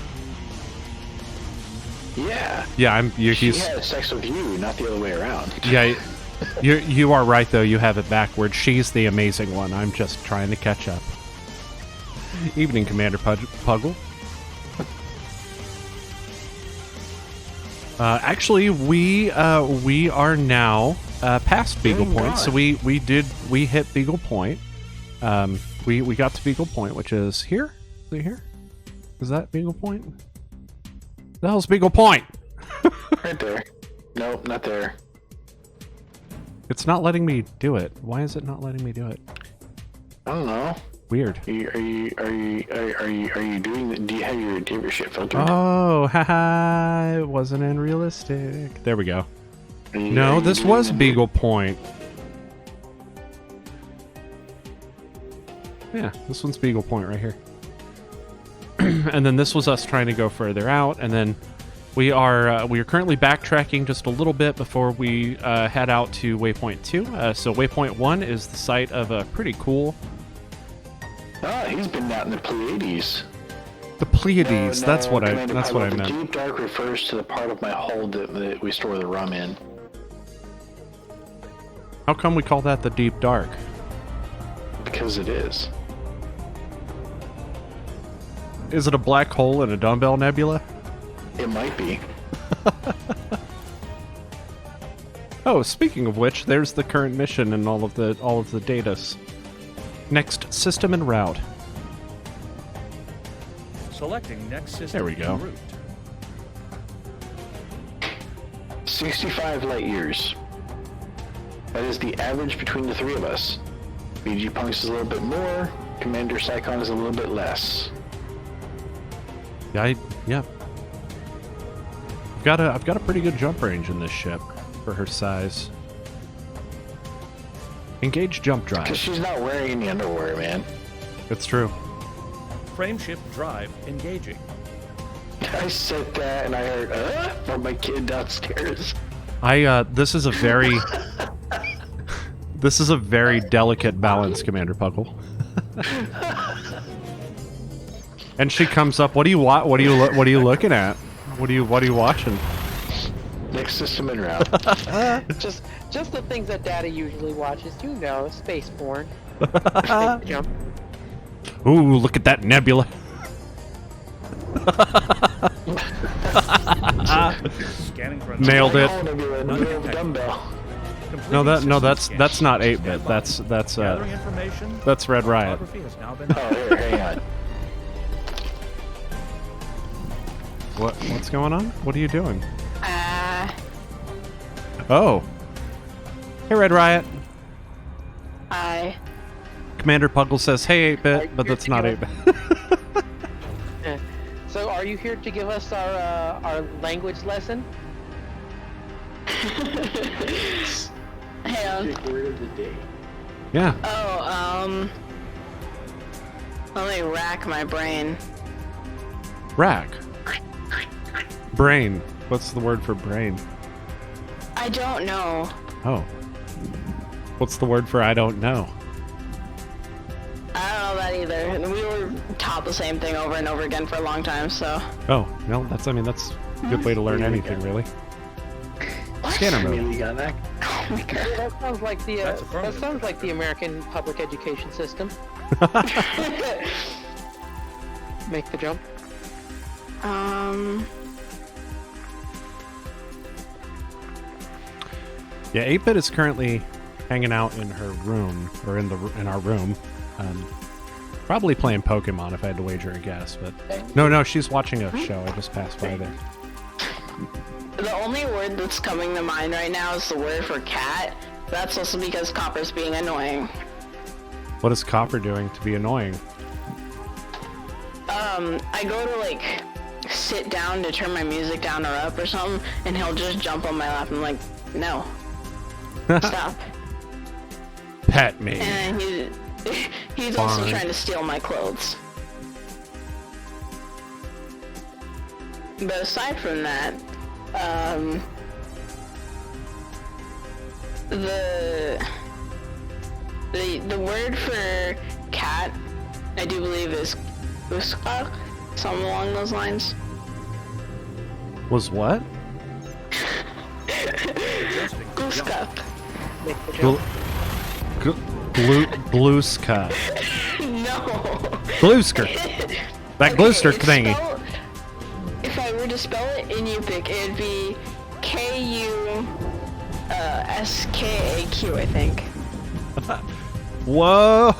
Yeah. Yeah, She he's... had sex with you, not the other way around. Yeah, you are right, though. You have it backward. She's the amazing one. I'm just trying to catch up. Evening, Commander Puggle. Actually, we are now past Beagle Point. So we hit Beagle Point. We got to Beagle Point, which is here. Is it here? Is that Beagle Point? The hell's Beagle Point? Right there. Nope, not there. It's not letting me do it. Why is it not letting me do it? I don't know. Weird. Are you doing? Do you have your shit filtered? Oh, haha! It wasn't unrealistic. There we go. Are No, you this doing was it? Beagle Point. Yeah, this one's Beagle Point right here. And then this was us trying to go further out, and then we are currently backtracking just a little bit before we head out to Waypoint 2. So Waypoint 1 is the site of a pretty cool... Ah, he's been out in the Pleiades. The Pleiades, No, that's what I Commander meant. Puggle, the deep dark refers to the part of my hold that we store the rum in. How come we call that the Deep Dark? Because it is. Is it a black hole in a dumbbell nebula? It might be. Oh, speaking of which, there's the current mission and all of the datas. Next, system and route. Selecting next system There we go. and route. 65 light years. That is the average between the 3 of us. BG Punks is a little bit more. Commander Psychon is a little bit less. Yeah. I've got a pretty good jump range in this ship for her size. Engage jump Because drive. she's not wearing any underwear, man. It's true. Frameshift drive engaging. I said that and I heard, from my kid downstairs. This is a very this is a very delicate balance, Commander Puggle. And she comes up. What are you looking at? What are you watching? Next system en route. Just the things that Daddy usually watches. You know, space porn. Jump. Ooh, look at that nebula. Scanning for Nailed it. Oh, nebula in the middle of the dumbbell. No, that's not 8-bit. That's Gathering information. that's Red Riot. Photography has now been Oh, here, hang on. What's going on? What are you doing? Uh, Oh. Hey, Red Riot. I. Commander Puggle says, hey, 8-bit, but that's not 8-bit. So, are you here to give us our language lesson? Hang on. Word of the day. Yeah. Oh, let me rack my brain. Rack. Brain. What's the word for brain? I don't know. Oh. What's the word for I don't know? I don't know that either. We were taught the same thing over and over again for a long time, so. Oh, no, that's a good way to learn anything, really. Scanner mode. Really got that? Oh my god. That sounds like the That's that affirmative. sounds like the American public education system. Make the jump. Yeah, 8-bit is currently hanging out in her room, or in our room. Probably playing Pokemon if I had to wager a guess, but... No, she's watching a show. I just passed by there. The only word that's coming to mind right now is the word for cat. That's also because Copper's being annoying. What is Copper doing to be annoying? I go to like sit down to turn my music down or up or something, and he'll just jump on my lap. I'm like, no, stop. Pet me. And he's also Fine. trying to steal my clothes. But aside from that, the word for cat, I do believe, is guska, something along those lines. Was what? Guska. Make the Gl- jump. Gluska. No. Glusker. That Glusker it's thingy. spelled- if I were to spell it in Yupik, it'd be K-U-S-K-A-Q, I think. Whoa.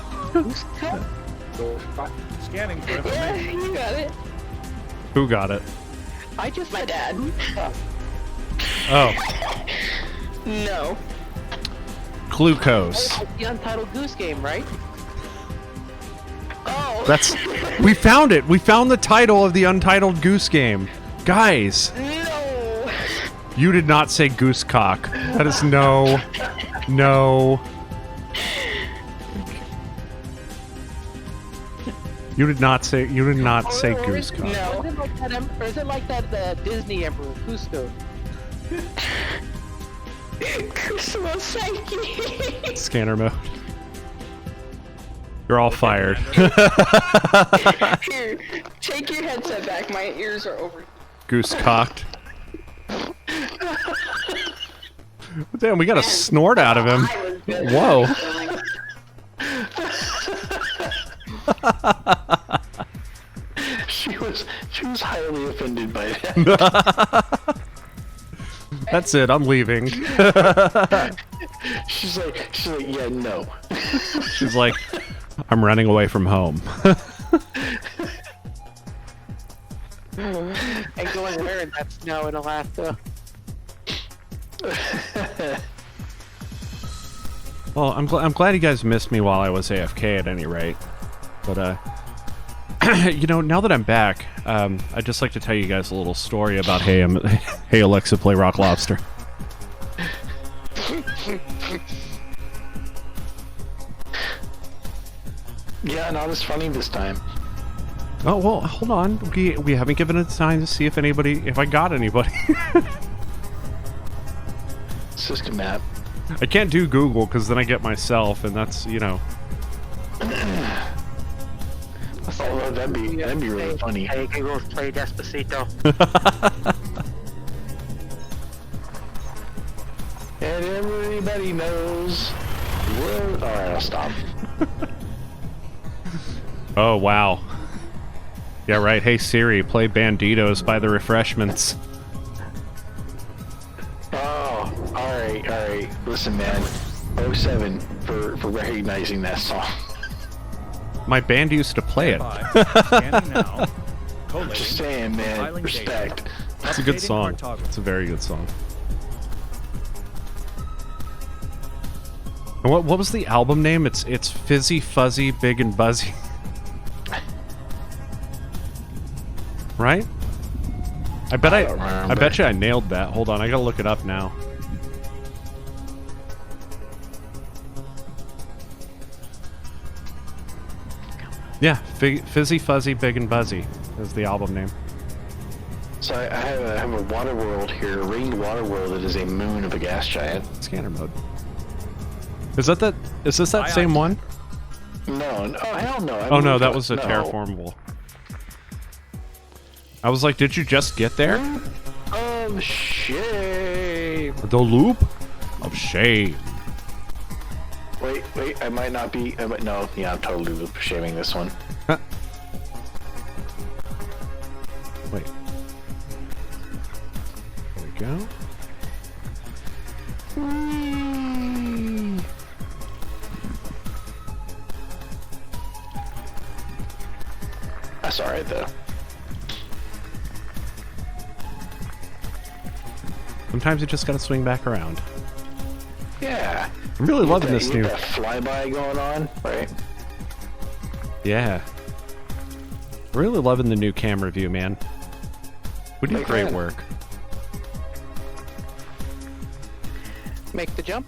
Scanning for Yeah, information. you got it. Who got it? I just My dad. Oh. No. Glucose. the Untitled Goose Game, right? Oh. We found it. We found the title of the Untitled Goose Game. Guys, No. you did not say goosecock. That is no. You did not say goosecock. No. Or is it like that Disney Emperor, Cusco? Kusuma Psyche. Scanner mode. You're all fired. Here, take your headset back. My ears are over. Goose cocked. Damn, we got a snort out of him. I was good. Whoa. She was highly offended by that. That's it. I'm leaving. She's like, yeah, no. She's like, I'm running away from home. And going where in that snow in Alaska? Well, I'm glad you guys missed me while I was AFK at any rate. But, now that I'm back, I'd just like to tell you guys a little story about Hey Alexa, play Rock Lobster. Yeah, not as funny this time. Oh, well, hold on. We haven't given it time to see if I got anybody. System map. I can't do Google because then I get myself, and that's, Oh, that'd be really funny. Hey, Google, play Despacito. And everybody knows. Alright, I'll stop. Oh, wow. Yeah, right. Hey, Siri, play Banditos by the Refreshments. Oh, alright. Listen, man. 07 for recognizing that song. My band used to play it. Bye. Scanning now. Collating, Just saying, man. compiling Respect. data, It's a good updating song. cartography. It's a very good song. And what was the album name? It's Fizzy, Fuzzy, Big and Buzzy. Right? I bet you I nailed that. Hold on, I gotta look it up now. Yeah, Fizzy, Fuzzy, Big and Buzzy is the album name. So I have a water world here, a ringed water world that is a moon of a gas giant. Scanner mode. Is this that same one? No, oh hell no. Oh no, that was a terraformable. I was like, did you just get there? Shame. The loop of shame. Wait, I might not be. No, yeah, I'm totally loop shaming this one. Huh. Wait. There we go. That's alright though. Sometimes you just gotta swing back around. Yeah. I'm really loving this You new. got that flyby going on, right? Yeah. Really loving the new camera view, man. We do Make great that. work. Make the jump.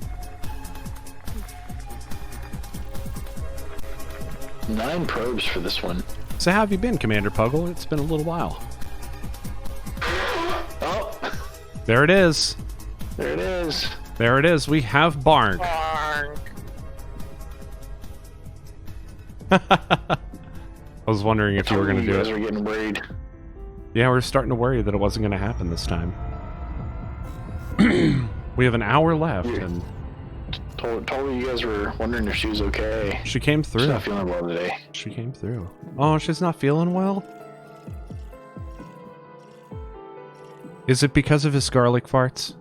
9 probes for this one. So how have you been, Commander Puggle? It's been a little while. Oh, There it is. there it is. There it is. We have Bark. I was wondering if you were going to do You guys it. are getting worried. Yeah, we were starting to worry that it wasn't going to happen this time. We have an hour left, Yeah. and Told her you guys were wondering if she was okay. she came She's through. not feeling well today. She came through. Oh, she's not feeling well? Is it because of his garlic farts?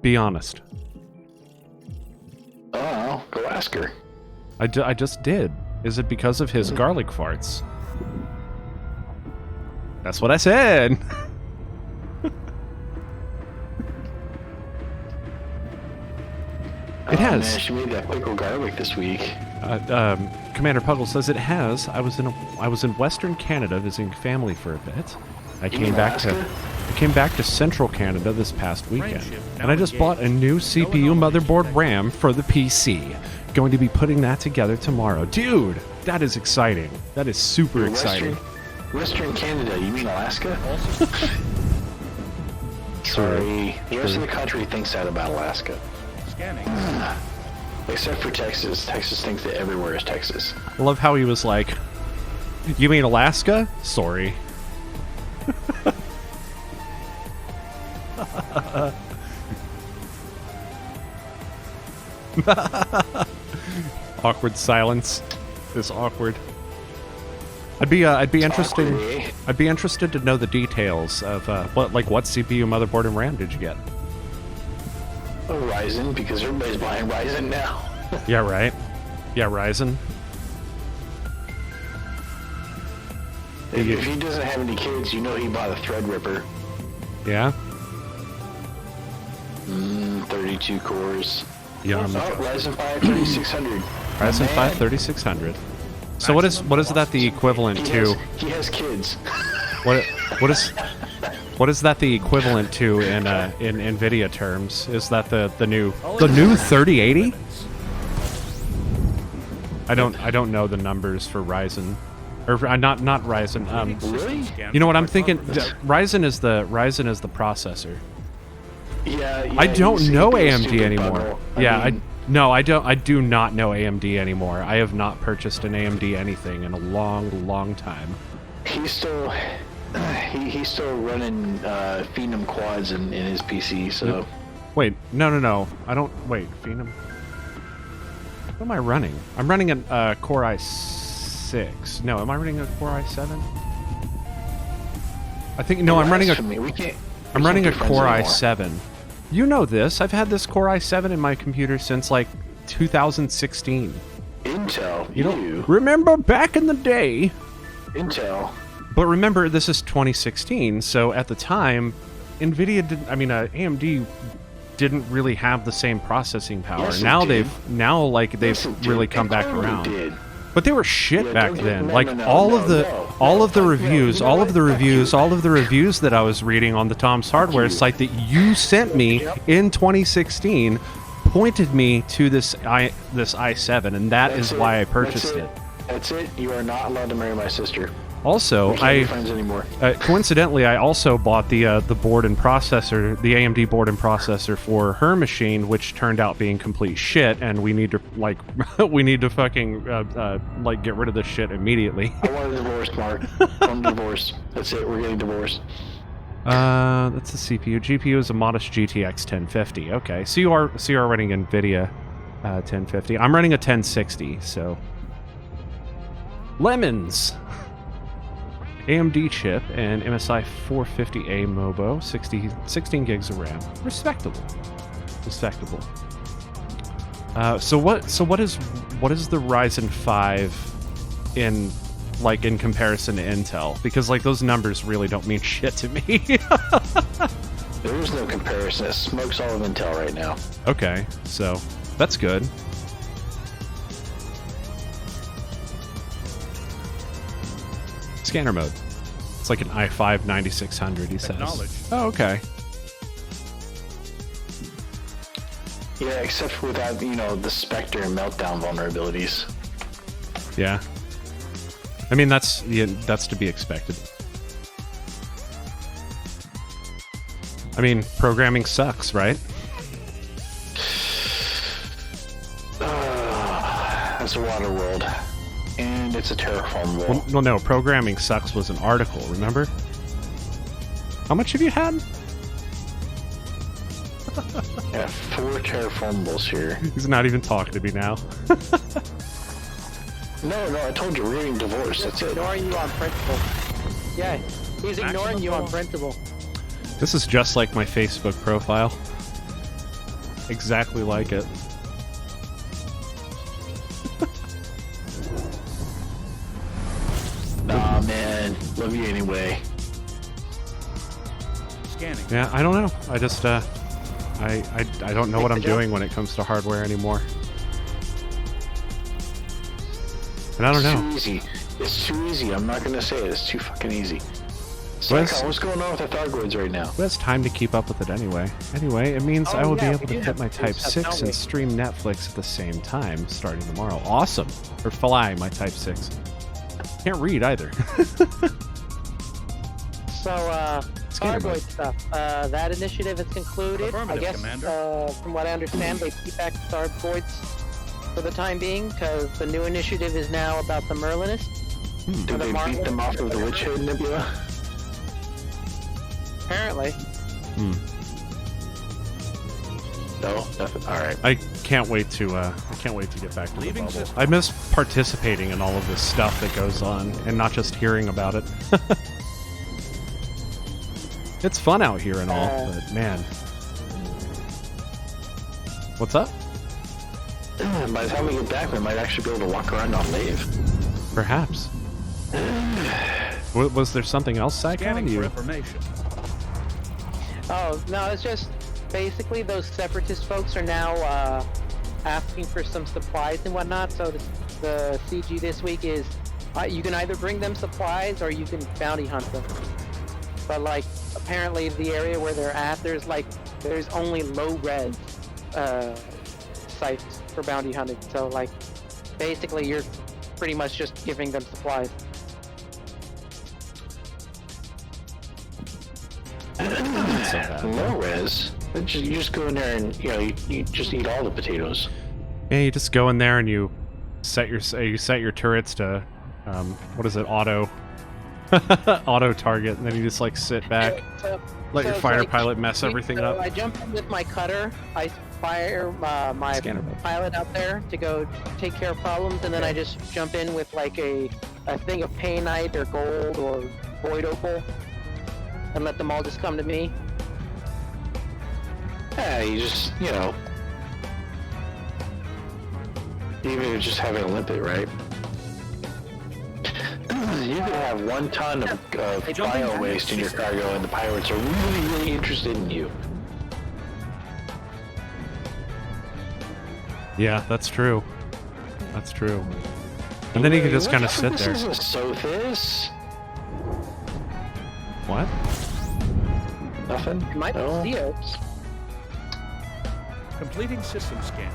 Be honest. Oh, go ask her. I just did. Is it because of his garlic farts? That's what I said. It Oh, has. Man, she made that pickle garlic this week. Commander Puggle says it has. I was in Western Canada visiting family for a bit. I came back to Central Canada this past weekend, and I just bought a new CPU motherboard RAM for the PC. Going to be putting that together tomorrow. Dude, that is exciting. That is super exciting. Western Canada, you mean Alaska? Sorry. The rest of the country thinks that about Alaska. Scanning. Except for Texas. Texas thinks that everywhere is Texas. I love how he was like, "You mean Alaska? Sorry." Awkward silence. Is awkward. I'd be interested. Awkward, eh? I'd be interested to know the details of what CPU, motherboard, and RAM did you get? Oh, Ryzen, because everybody's buying Ryzen now. Yeah, right. Yeah, Ryzen. If he doesn't have any kids, you know he bought a Threadripper. Yeah. 32 cores. Yeah. Oh, Ryzen 5 3600. Ryzen 5 3600. So what is that the equivalent to? He has kids. What is that the equivalent to in Nvidia terms? Is that the new 3080? I don't know the numbers for Ryzen, or not Ryzen. Really? You know what I'm thinking? Ryzen is the processor. Yeah. I don't he's know a AMD stupid anymore. bundle. I do not know AMD anymore. I have not purchased an AMD anything in a long time. He's still running Phenom quads in his PC. So Wait, no. I don't. Wait, Phenom. What am I running? I'm running a Core i6. No, am I running a Core i7? I think no. I'm running a. I'm running a Core i7. You know this. I've had this Core i7 in my computer since like 2016. Intel. You don't remember back in the day? Intel. But remember, this is 2016, so at the time, NVIDIA didn't. I mean, AMD didn't really have the same processing power. Yes, Now it did. they've Yes, it really did. come It back totally around. did. But they were shit Yeah, back don't get- then. no, Like no, no, all no, of the no, all no, of the fuck no. reviews, You know all what? of the Fuck reviews, you. all of the reviews that I was reading on the Tom's Hardware you. site that you sent me in 2016 pointed me to this i7, and that is That's why I That's purchased it. That's it. You are not allowed to marry my sister. Also, We can't be friends anymore. coincidentally, I also bought the board and processor, the AMD board and processor for her machine, which turned out being complete shit, and we need to fucking get rid of this shit immediately. I want a divorce, Mark. I want a divorce. That's it. We're getting divorced. That's the CPU. GPU is a modest GTX 1050. Okay, so you are running NVIDIA 1050. I'm running a 1060. So lemons. AMD chip and MSI 450A MOBO, 16 gigs of RAM. Respectable. So what is the Ryzen 5 in comparison to Intel? Because those numbers really don't mean shit to me. There is no comparison. It smokes all of Intel right now. Okay, so that's good. Scanner mode. It's like an i5 9600, he says. Acknowledged. Oh, okay. Yeah, except without, the Spectre and Meltdown vulnerabilities. Yeah. I mean, that's to be expected. I mean, programming sucks, right? That's a water world. And it's a terraform world. Well, no, programming sucks was an article, remember? How much have you had? Yeah, 4 terraformables here. He's not even talking to me now. No, I told you, we're getting divorced. That's it. Ignoring you on principle. Yeah, he's ignoring you on principle. This is just like my Facebook profile. Exactly like it. Nah, man. Love you anyway. Scanning. Yeah, I don't know. I just, I don't know what I'm doing when it comes to hardware anymore. And I don't know. It's too easy. It's too easy. I'm not gonna say it. It's too fucking easy. Wes- Psycho, what's going on with the Thargoids right now? Who has time to keep up with it anyway? Anyway, it means I will be yeah, able we to do hit have my to do Type stuff, 6 don't and we? stream Netflix at the same time starting tomorrow. Awesome. Or fly my Type 6. Can't read either. So, Scanner mode. Starboy stuff. That initiative is concluded. I Affirmative, guess, Commander. from what I understand, they keep back Starboys for the time being, because the new initiative is now about the Merlinists. Did they beat them off of the Witch Head Nebula? Apparently. No, nothing. All right. I can't wait to get back to the Leaving bubble. system. I miss participating in all of this stuff that goes on and not just hearing about it. It's fun out here and all, but man. What's up? By the time we get back, we might actually be able to walk around on Lave. Perhaps. Was there something else, Psycho? Scanning for You? information. Oh, no, it's just basically those separatist folks are now asking for some supplies and whatnot. So the CG this week is you can either bring them supplies or you can bounty hunt them. But apparently the area where they're at, there's only low res sites for bounty hunting. So basically you're pretty much just giving them supplies. Not so bad. Low res. You just go in there and you just eat all the potatoes. Yeah, you just go in there and you set your turrets to what is it, auto target, and then you just sit back, let your it's fighter pilot mess everything so up. I jump in with my cutter. I fire my Scanner mode. pilot out there to go take care of problems, and then I just jump in with a thing of painite or gold or void opal, and let them all just come to me. Yeah, you just even just having a limpet, right? You could have 1 ton of bio waste in your cargo, and the pirates are really, really interested in you. Yeah, that's true. That's true. And then you can just kind of sit there. This is a Sothis. What? Nothing? It might No? be Theos. Completing system scan.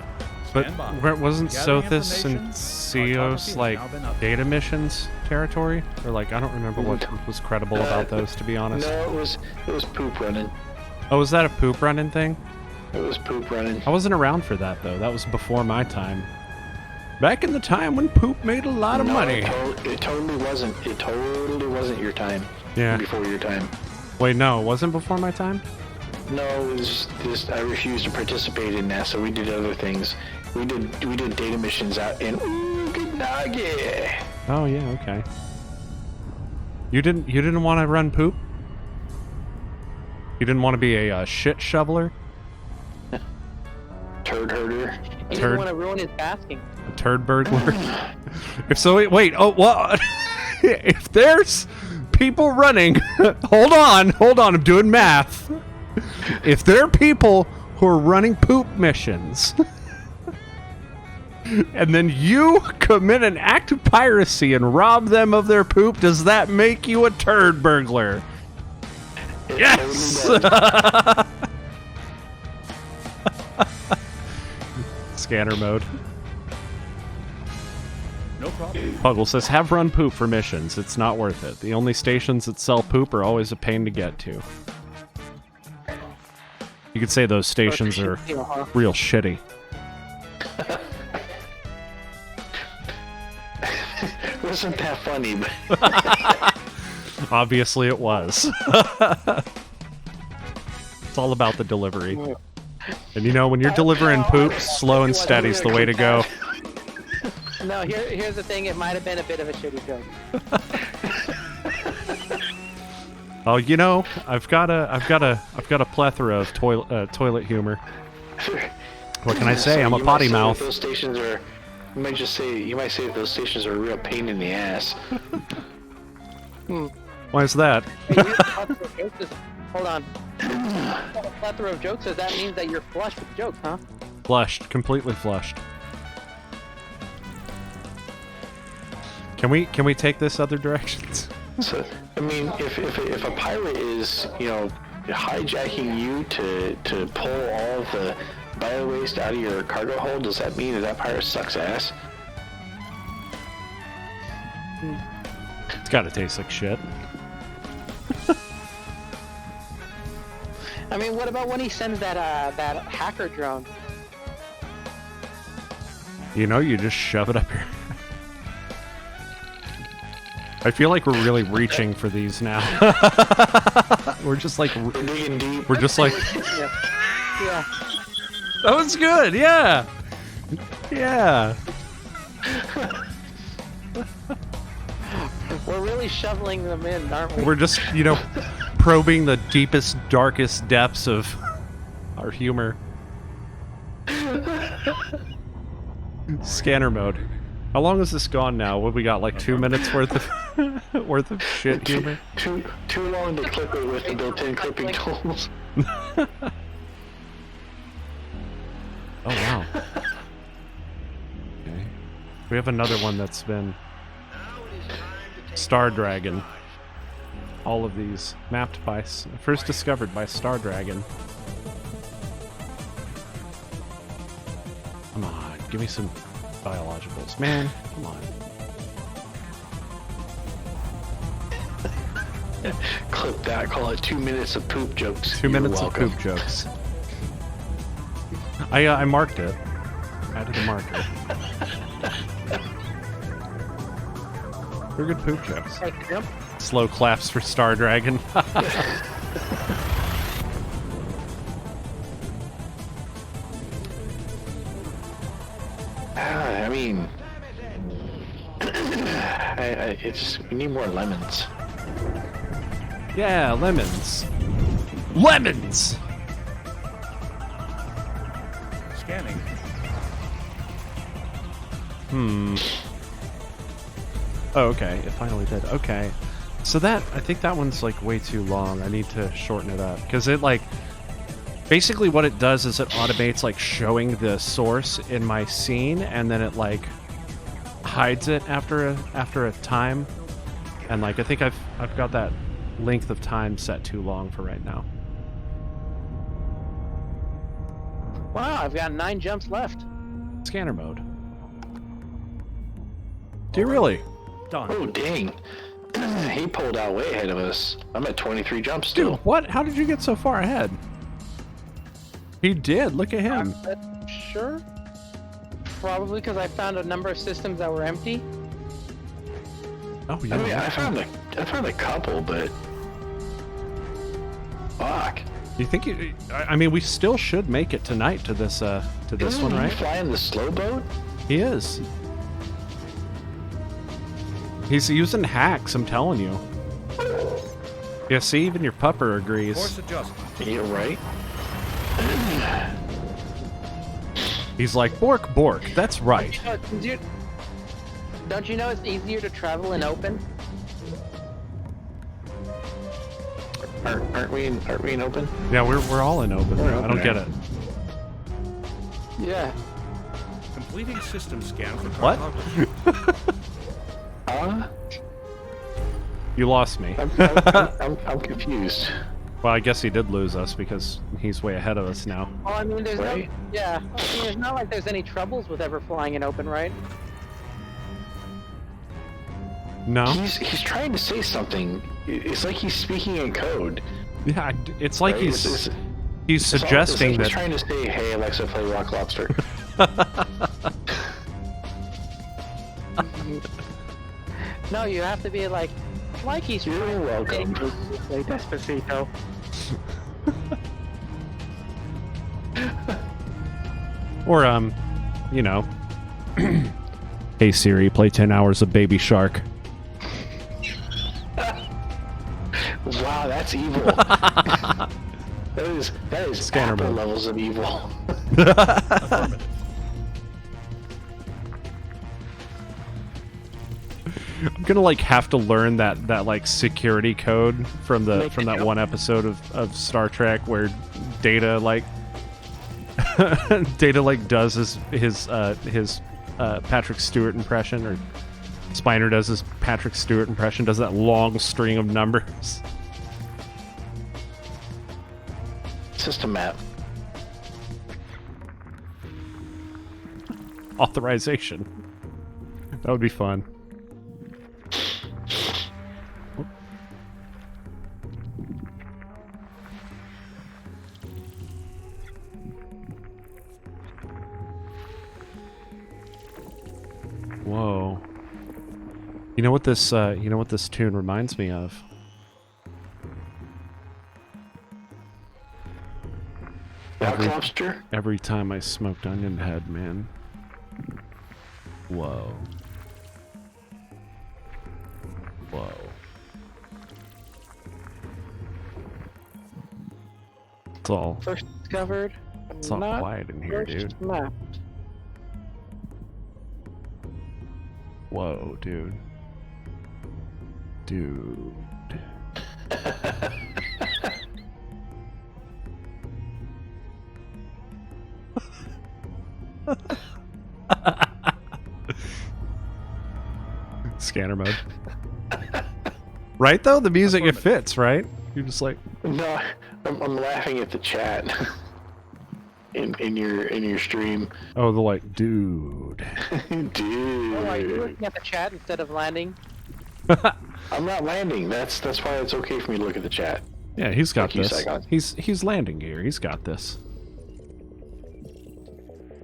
But Stand by. wasn't Gathering Sothis and information. Ceos Cartography has like now been updated. data missions territory? Or like, I don't remember what was credible about those, to be honest. No, it was poop running. Oh, was that a poop running thing? It was poop running. I wasn't around for that, though. That was before my time. Back in the time when poop made a lot of money. It totally wasn't. It totally wasn't your time. Yeah. Before your time. Wait, no, it wasn't before my time? No, it was just I refused to participate in NASA. We did other things. We did data missions out in Okanagan. Oh, yeah, okay. You didn't want to run poop? You didn't want to be a shit shoveler? Turd herder. He Turd. didn't want to ruin his basking. A turd burglar? If so, wait, oh, what? If there's people running, hold on, I'm doing math. If there are people who are running poop missions, and then you commit an act of piracy and rob them of their poop, does that make you a turd burglar? It Yes! totally does. Scanner mode. No problem. Puggle says, have run poop for missions. It's not worth it. The only stations that sell poop are always a pain to get to. You could say those stations are real shitty. Wasn't that funny? But Obviously it was. It's all about the delivery. And you know, when you're delivering poop, slow and steady's the way to go. No, here's the thing. It might have been a bit of a shitty joke. Oh, you know, I've got a plethora of toilet humor. What can I say? I'm a you might potty say mouth. that Those stations are. You might say that those stations are a real pain in the ass. Why is that? Hold on. A plethora of jokes, so that means that you're flush with jokes, huh? Flushed, completely flushed. Can we take this other directions? So, I mean, if a pirate is, hijacking you to pull all of the bio waste out of your cargo hold, does that mean that pirate sucks ass? It's gotta taste like shit. I mean, what about when he sends that hacker drone? You know, you just shove it up your... I feel like we're really reaching for these now. We're just like... We're digging deep. We're just like... Yeah. That was good, yeah! Yeah. We're really shoveling them in, aren't we? We're just, probing the deepest, darkest depths of our humor. Scanner mode. How long is this gone now? What we got, like 2 minutes worth of shit humor? Too long to clip it with the built-in clipping tools. Oh, wow. Okay. We have another one that's been... Star Dragon. All of these mapped by... First discovered by Star Dragon. Come on, give me some biologicals. Man, come on. Clip that, call it 2 minutes of poop jokes. 2 You're minutes welcome. of poop jokes. I marked it. Added a marker. They're good poop jokes. Yep. Slow claps for Star Dragon. I mean, we need more lemons. Yeah, lemons. Lemons! Scanning. Oh, okay. It finally did. Okay. So I think that one's like way too long. I need to shorten it up because it like basically what it does is it automates like showing the source in my scene, and then it like hides it after a time. And like I think I've got that length of time set too long for right now. Wow, I've got 9 jumps left. Scanner mode. Do you really? Done. Oh, dang. He pulled out way ahead of us. I'm at 23 jumps still. Dude, what? How did you get so far ahead? He did. Look at him. Sure. Probably because I found a number of systems that were empty. Oh, yeah. I mean, I found a couple, but fuck. You think you? I mean, we still should make it tonight to this one, right? He flying the slow boat? He is. He's using hacks. I'm telling you. Yeah. See, even your pupper agrees. Course adjustment. You're right. He's like bork, bork. That's right. Don't you know it's easier to travel in open? Aren't we in open? Yeah, we're all in open. We're I don't open, get right? it. Yeah. Completing system scan for What? Huh? You lost me. I'm confused. Well, I guess he did lose us because he's way ahead of us now. Well, I mean, there's Right? no. Yeah. I mean, there's not like there's any troubles with ever flying in open, right? No. He's trying to say something. It's like he's speaking in code. Yeah, it's like Right? he's It's suggesting like that. he's trying to say, "Hey, Alexa, play Rock Lobster." No, you have to be like he's You're welcome. Say Despacito. Or you know, hey Siri, play 10 hours of Baby Shark. Wow, that's evil. that is Scanner Apple mode. levels of evil. Affirmative. I'm gonna like have to learn that like security code from that one episode of Star Trek where Data like does his Patrick Stewart impression, or Spiner does his Patrick Stewart impression, does that long string of numbers. System map. Authorization. That would be fun. Whoa. You know what this tune reminds me of? Rock Lobster. Every time I smoked Onion Head, man. Whoa. Whoa. First discovered. It's all not quiet in here, first dude. mapped. Whoa, dude. Dude. Scanner mode. Right though? The music, it fits, right? You're just like, No, I'm laughing at the chat in your stream. oh, the like, dude. Dude. Oh, are you looking at the chat instead of landing? I'm not landing. That's why it's okay for me to look at the chat. Yeah, he's got Thank you, this. Saigon. He's landing gear. He's got this.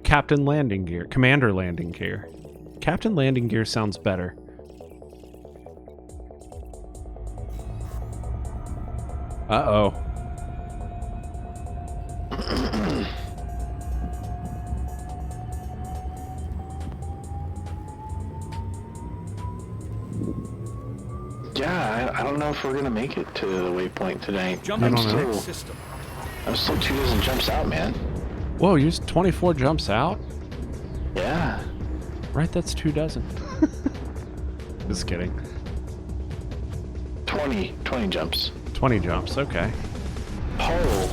Captain landing gear. Commander landing gear. Captain landing gear sounds better. Uh-oh. Yeah, I don't know if we're gonna make it to the waypoint tonight. Jump I into don't the know. next system. I'm still 2 dozen jumps out, man. Whoa, you're 24 jumps out? Yeah. Right, that's 2 dozen. Just kidding. 20 jumps. 20 jumps, okay. Hold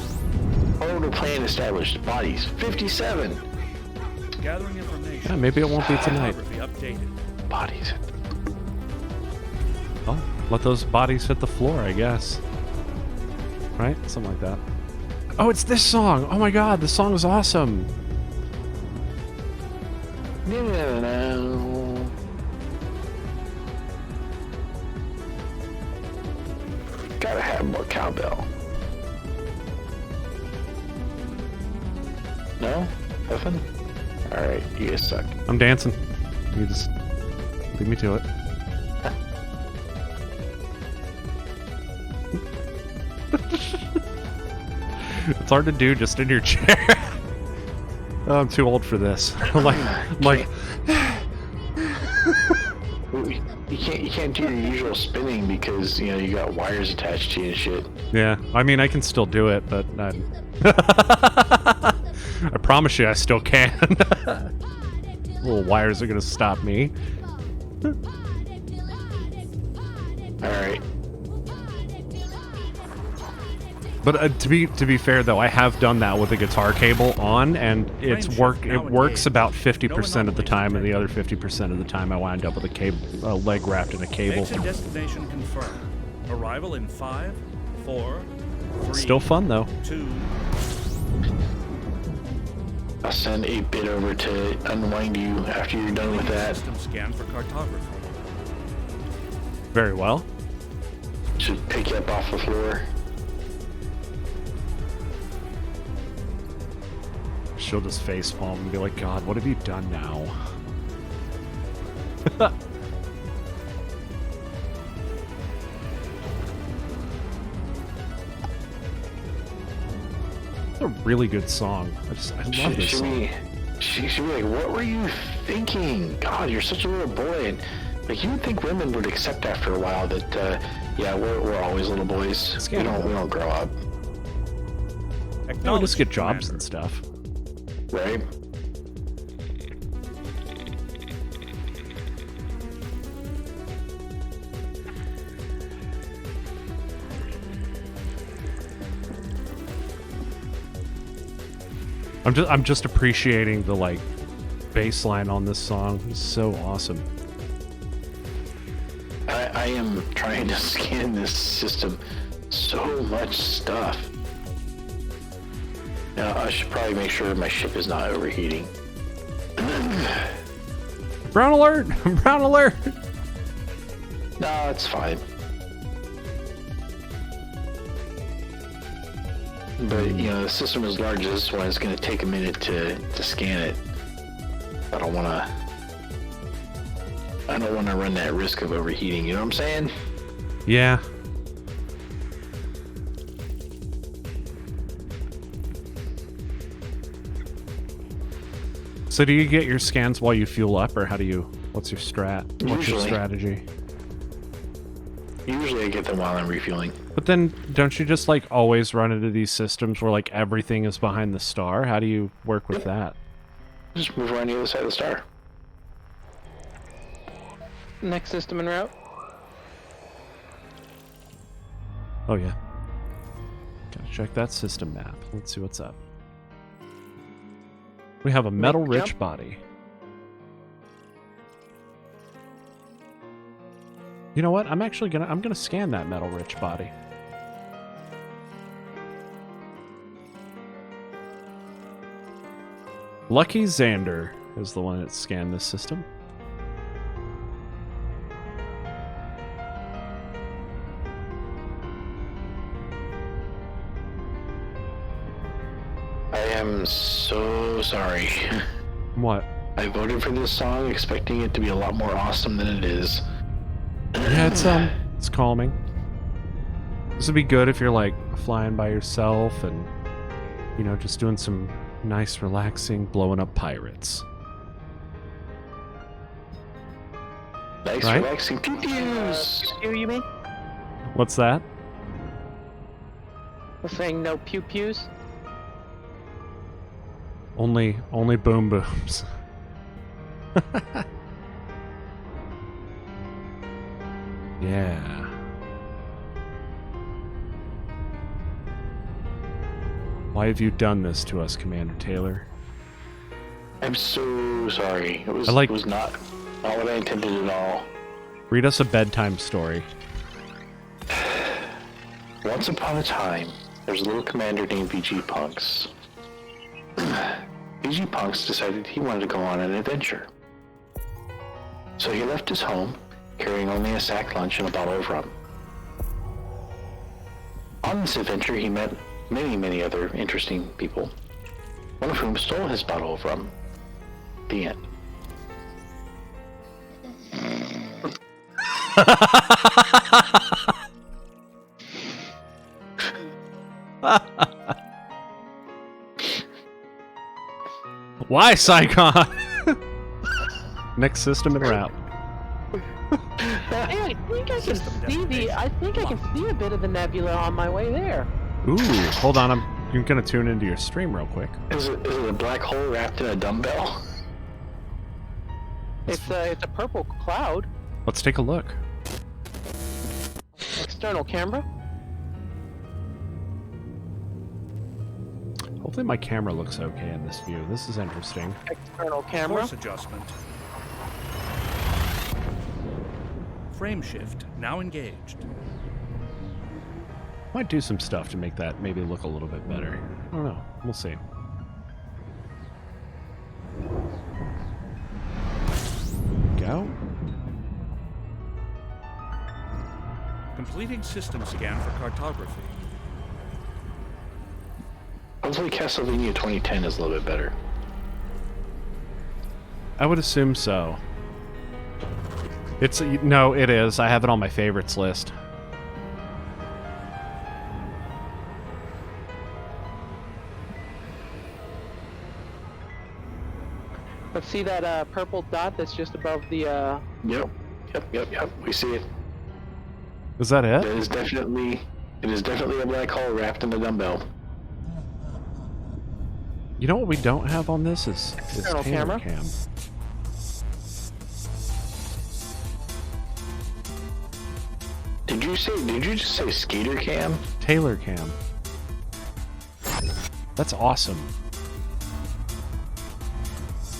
to plan established. Bodies, 57. Gathering information. Yeah, maybe it won't be tonight. Photography updated. Bodies. Oh, let those bodies hit the floor, I guess. Right? Something like that. Oh, it's this song! Oh my god, this song is awesome! No. Gotta have more cowbell. No? Nothing? Alright, you guys suck. I'm dancing. You just leave me to it. It's hard to do just in your chair. Oh, I'm too old for this. I'm like You can't do your usual spinning because, you know, you got wires attached to you and shit. yeah, I mean, I can still do it, but not... I promise you I still can. Little wires are gonna stop me. Alright. But to be fair though, I have done that with a guitar cable on, and it works about 50% of the time, and the other 50% of the time I wind up with a leg wrapped in a cable. Exit destination confirmed. Arrival in 5, 4, 3. Still fun though. 2. I'll send 8-bit over to unwind you after you're done with that. System scan for cartography. Very well. Should pick you up off the floor. She'll just facepalm and be like, God, what have you done now? It's a really good song. I love this song. She should be like, what were you thinking? God, you're such a little boy. And like, you would think women would accept after a while that, yeah, we're always little boys. We don't grow up. No, just get jobs and stuff. Right? I'm just appreciating the like bass line on this song. It's so awesome. I am trying to scan this system. So much stuff. Now, I should probably make sure my ship is not overheating. Brown alert! Brown alert! No, it's fine. But, you know, the system as large as this one is going to take a minute to scan it. I don't want to run that risk of overheating, you know what I'm saying? Yeah. So do you get your scans while you fuel up, or what's your strategy? Usually I get them while I'm refueling. But then don't you just like always run into these systems where like everything is behind the star? How do you work with that? Just move around the other side of the star. Next system en route. Oh yeah. Gotta check that system map. Let's see what's up. We have a metal-rich body. You know what? I'm gonna scan that metal-rich body. Lucky Xander is the one that scanned this system. I am so sorry. What? I voted for this song expecting it to be a lot more awesome than it is. Yeah, it's calming. This would be good if you're like flying by yourself and, you know, just doing some nice, relaxing, blowing up pirates. Nice, right? Relaxing pew-pews. Pew, you mean? What's that? We're saying no pew-pews? Only boom booms. Yeah. Why have you done this to us, Commander Taylor? I'm so sorry. It was not what I intended at all. Read us a bedtime story. Once upon a time, there was a little commander named VG Punks. VG Punks decided he wanted to go on an adventure. So he left his home, carrying only a sack lunch and a bottle of rum. On this adventure, he met many, many other interesting people, one of whom stole his bottle of rum. The end. Why, Psychon? Next system en route. Hey, I think I can see I think I can see a bit of the nebula on my way there. Ooh, hold on. I'm gonna tune into your stream real quick. Is it a black hole wrapped in a dumbbell? It's a purple cloud. Let's take a look. External camera. Hopefully my camera looks okay in this view. This is interesting. External camera. Course adjustment. Frame shift now engaged. Might do some stuff to make that maybe look a little bit better. I don't know. We'll see. Go. Completing system scan for cartography. Hopefully Castlevania 2010 is a little bit better. I would assume so. No, it is. I have it on my favorites list. Let's see that purple dot that's just above the. Yep. We see it. Is that it? It is definitely a black hole wrapped in a dumbbell. You know what we don't have on this is External Taylor camera. Cam. Did you just say skater cam? Taylor Cam. That's awesome.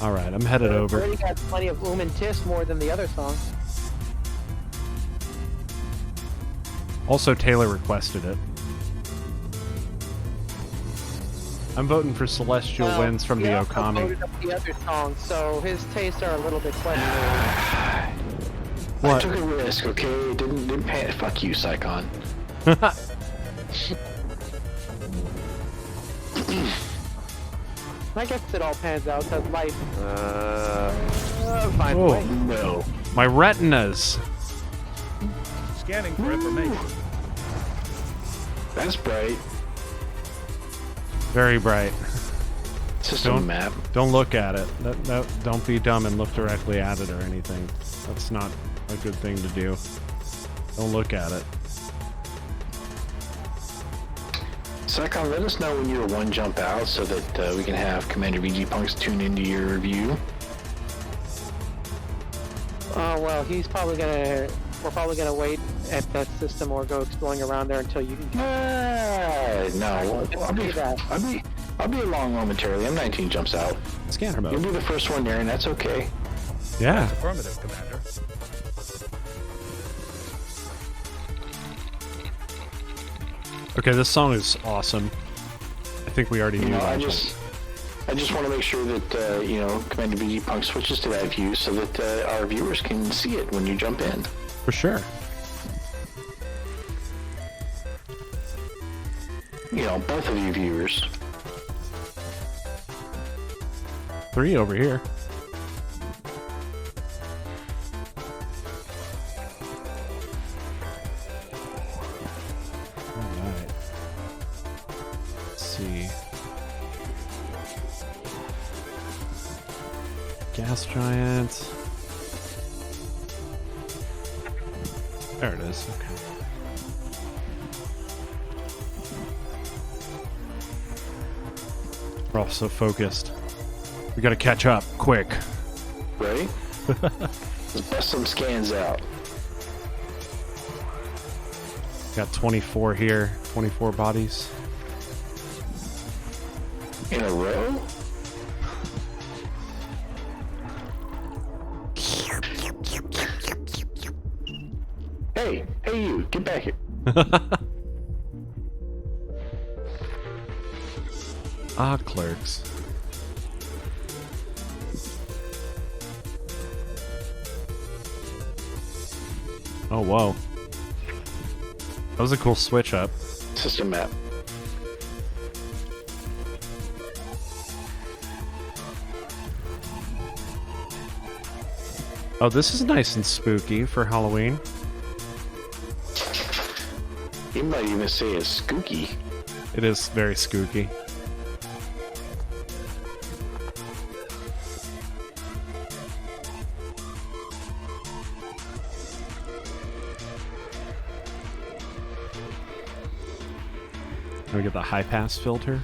All right, I'm headed We over. already got plenty of and Tis more than the other songs. Also, Taylor requested it. I'm voting for Celestial Winds from the he also Okami. voted up the other songs, so his tastes are a little bit questionable. What? I took a risk, okay? Didn't pay. Fuck you, Psychon. I guess it all pans out because life finds a Oh. way. No. My retinas. Scanning for information. That's bright. Very bright. System Don't- map. Don't look at it. Don't be dumb and look directly at it or anything. That's not a good thing to do. Don't look at it. Psychon, let us know when you're one jump out so that we can have Commander VG Punks tune into your review. Oh well, we're probably gonna wait at that system or go exploring around there until you can. No. I'll be along momentarily. I'm 19 jumps out. Scanner You'll mode. be the first one there, and that's okay. Yeah. Affirmative, Commander. Okay, this song is awesome. I think we already You knew know, that. I just want to make sure that Commander VG Punk switches to that view so that our viewers can see it when you jump in. For sure. You know, both of you viewers. 3 over here. Alright. Let's see. Gas giant. There it is. Okay. We're all so focused. We gotta catch up, quick. Ready? Let's bust some scans out. Got 24 here. 24 bodies. In a row? Hey, you, get back here. Ah, clerks. Oh, whoa. That was a cool switch up. System map. Oh, this is nice and spooky for Halloween. You might even say it's skooky. It is very spooky. We get the high pass filter.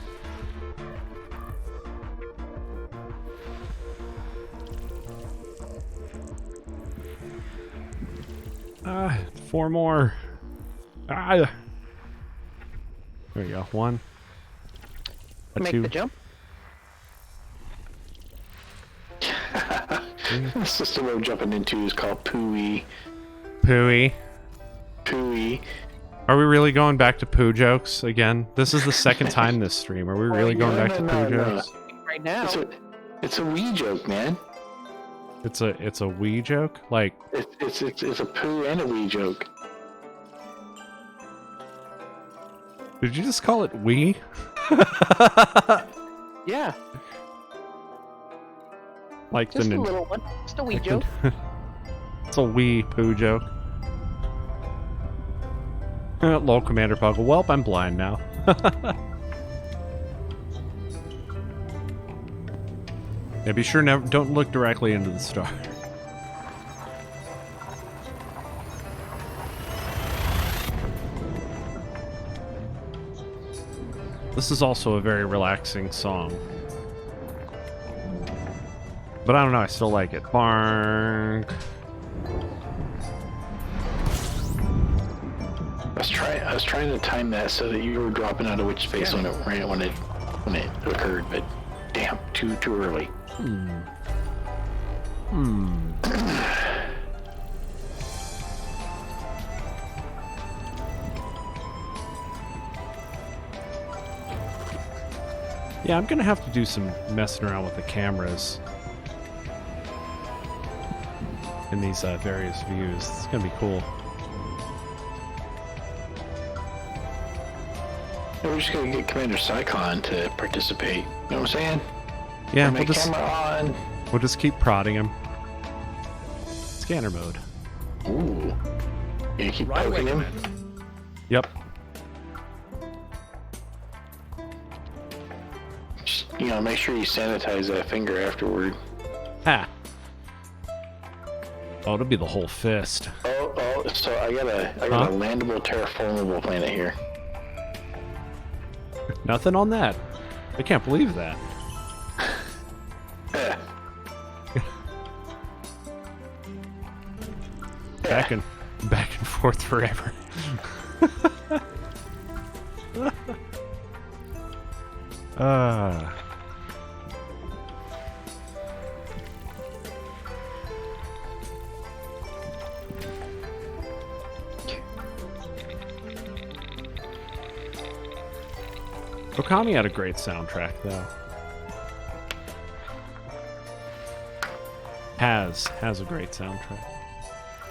Ah, 4 more. Ah. There you go. 1. A Make 2. the jump. The system we're jumping into is called Pooey. Pooey. Pooey. Are we really going back to poo jokes again? This is the second time this stream. Are we really going back to poo jokes? Right now. It's a wee joke, man. It's a wee joke? Like It's a poo and a wee joke. did you just call it wee? Yeah. Like Just the a little one. Just a wee joke. It's a wee poo joke. Lol Commander Puggle. Welp, I'm blind now. Yeah, be sure never don't look directly into the star. This is also a very relaxing song. But I don't know, I still like it. Bark. I was trying to time that so that you were dropping out of which space when it occurred, but damn, too early. Yeah, I'm gonna have to do some messing around with the cameras in these various views. It's gonna be cool. We're just gonna get Commander Psychon to participate. You know what I'm saying? Yeah, Make camera on. we'll just keep prodding him. Scanner mode. Ooh. You keep Right away, poking him. Commander. Yep. Just, make sure you sanitize that finger afterward. Ha. Oh, it'll be the whole fist. Oh, so I got a landable, terraformable planet here. Nothing on that. I can't believe that. Yeah. Back and forth forever. Okami had a great soundtrack, though. Has a great soundtrack.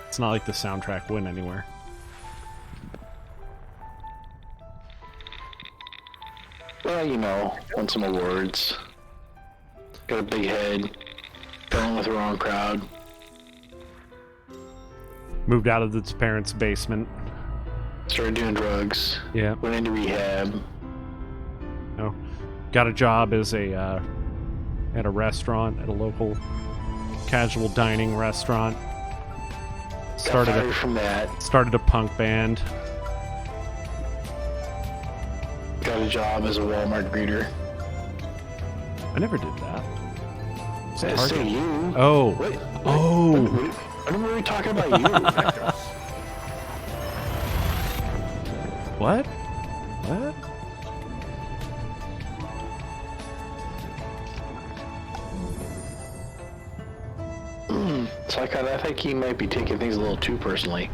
It's not like the soundtrack went anywhere. Well, won some awards. Got a big head. Fell in with the wrong crowd. Moved out of its parents' basement. Started doing drugs. Yeah. Went into rehab. No. Got a job as at a restaurant, at a local casual dining restaurant. Got fired from that. Started a punk band. Got a job as a Walmart greeter. I never did that. Was it I hard say to- you. Oh. Wait, Oh. When were we talking about you? What? What? So I think he might be taking things a little too personally.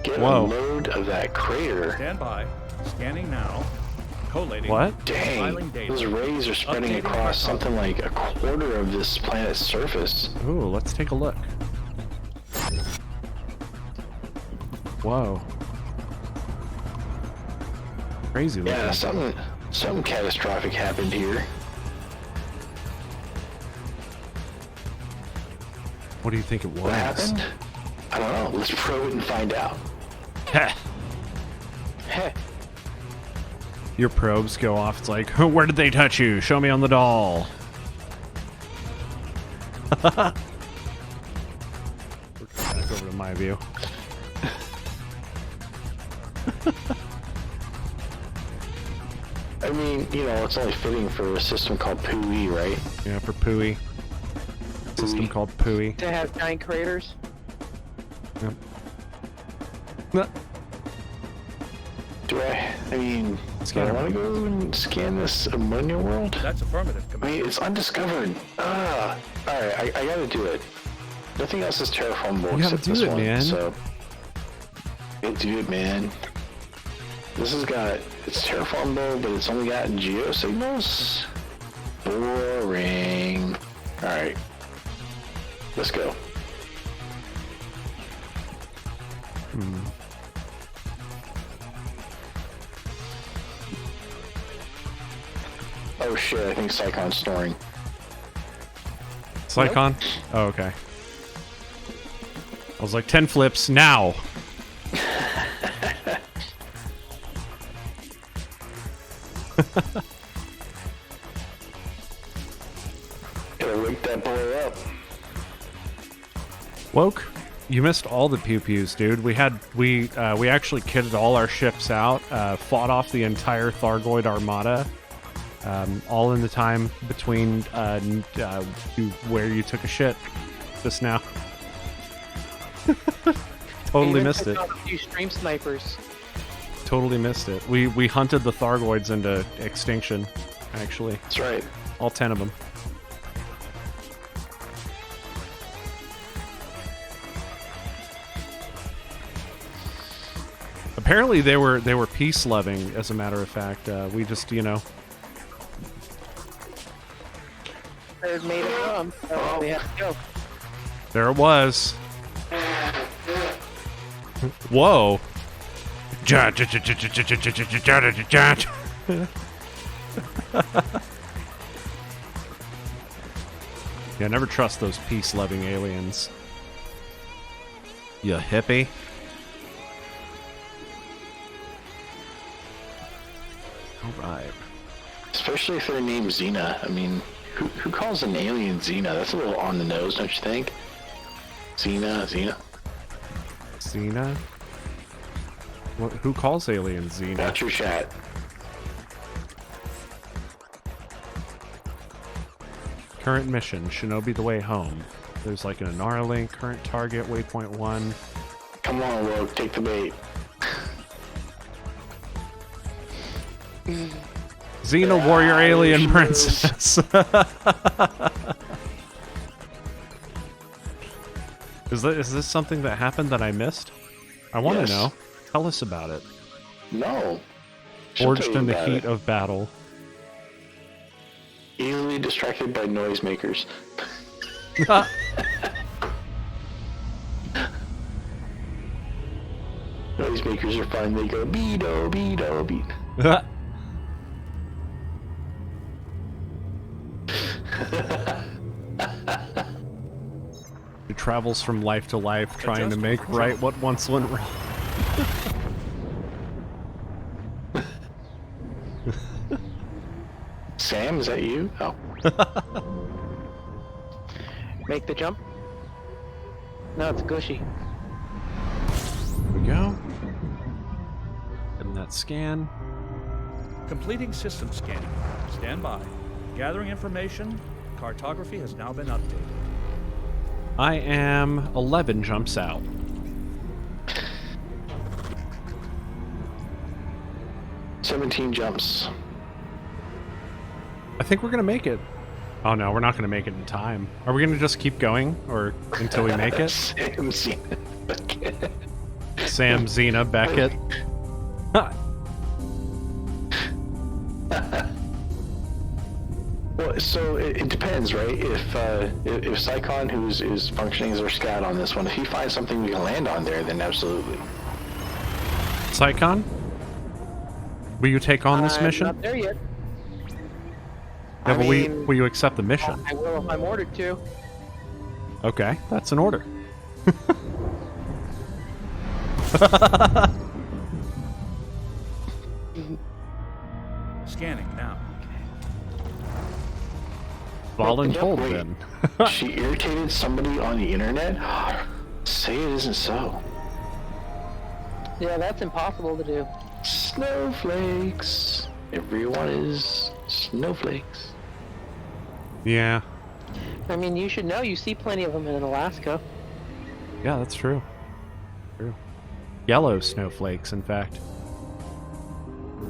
Get Whoa. a load of that crater. Stand by. Scanning now. Collating. What? Dang, Compiling data. those rays are spreading Updating across something cartography. like a quarter of this planet's surface. Ooh, let's take a look. Whoa. Crazy looking. Yeah, something catastrophic happened here. What do you think it was? What happened? I don't know. Let's probe it and find out. Heh. Heh. Your probes go off. It's like, where did they touch you? Show me on the doll. Back over to my view. I mean, you know, it's only fitting for a system called Pooey, right? Yeah, for Pooey. System called Pooey. To have giant craters. Yep. No. I mean, Scan do I it. want to go and scan this ammonia world? That's affirmative, I Commander. mean, it's undiscovered. Alright, I gotta do it. Nothing else is terraformable You gotta except do this it, one, man. so... Yeah, do it, man. This has got... It's terraformable, but it's only got geosignals? Boring. Alright. Let's go. Oh shit, I think Psychon's snoring. Psychon? Oh, okay. I was like, 10 flips, now! Gotta wake that boy up. Woke, you missed all the pew-pews, dude. We actually kitted all our ships out, fought off the entire Thargoid armada, all in the time between where you took a shit just now. Totally Even missed took it. out a few stream snipers. Totally missed it. We hunted the Thargoids into extinction, actually. That's right. All 10 of them. Apparently they were peace loving, as a matter of fact. We just, you know. They made it come. So we have to go. There it was. Whoa. Yeah, never trust those peace-loving aliens. You hippie. Alright. Especially if they're named Xena. I mean, who calls an alien Xena? That's a little on the nose, don't you think? Xena. Xena? What, who calls aliens Xena? Watch your chat. Current mission, Shinobi the Way Home. There's like an Inara link, current target, waypoint 1. Come on, Rogue, take the bait. Xena Warrior Alien there she Princess. Is this something that happened that I missed? I want to Yes. know. Tell us about it. No. She'll Forged tell you in the about heat it. of battle. Easily distracted by noisemakers. Noisemakers are fun. They go beado, beado, beat. He travels from life to life, trying to Adjust make control. right what once went wrong. Sam, is that you? Oh. Make the jump. No, it's Gushy. Here we go. Getting that scan. Completing system scanning. Stand by. Gathering information. Cartography has now been updated. I am 11 jumps out. 17 jumps. I think we're gonna make it. Oh no, we're not gonna make it in time. Are we gonna just keep going, or until we make it? Sam Zena Beckett. Sam Zena Beckett. Well, so it depends, right? If Psychon, who's functioning as our scout on this one, if he finds something we can land on there, then absolutely. Psychon, will you take on this mission? I'm not there yet. Yeah, I but mean, will you accept the mission? I will if I'm ordered to. Okay, that's an order. Scanning now. Voluntold Wait, then. she irritated somebody on the internet? Say it isn't so. Yeah, that's impossible to do. Snowflakes. Everyone is snowflakes. Yeah. I mean, you should know. You see plenty of them in Alaska. Yeah, that's true. True. Yellow snowflakes, in fact.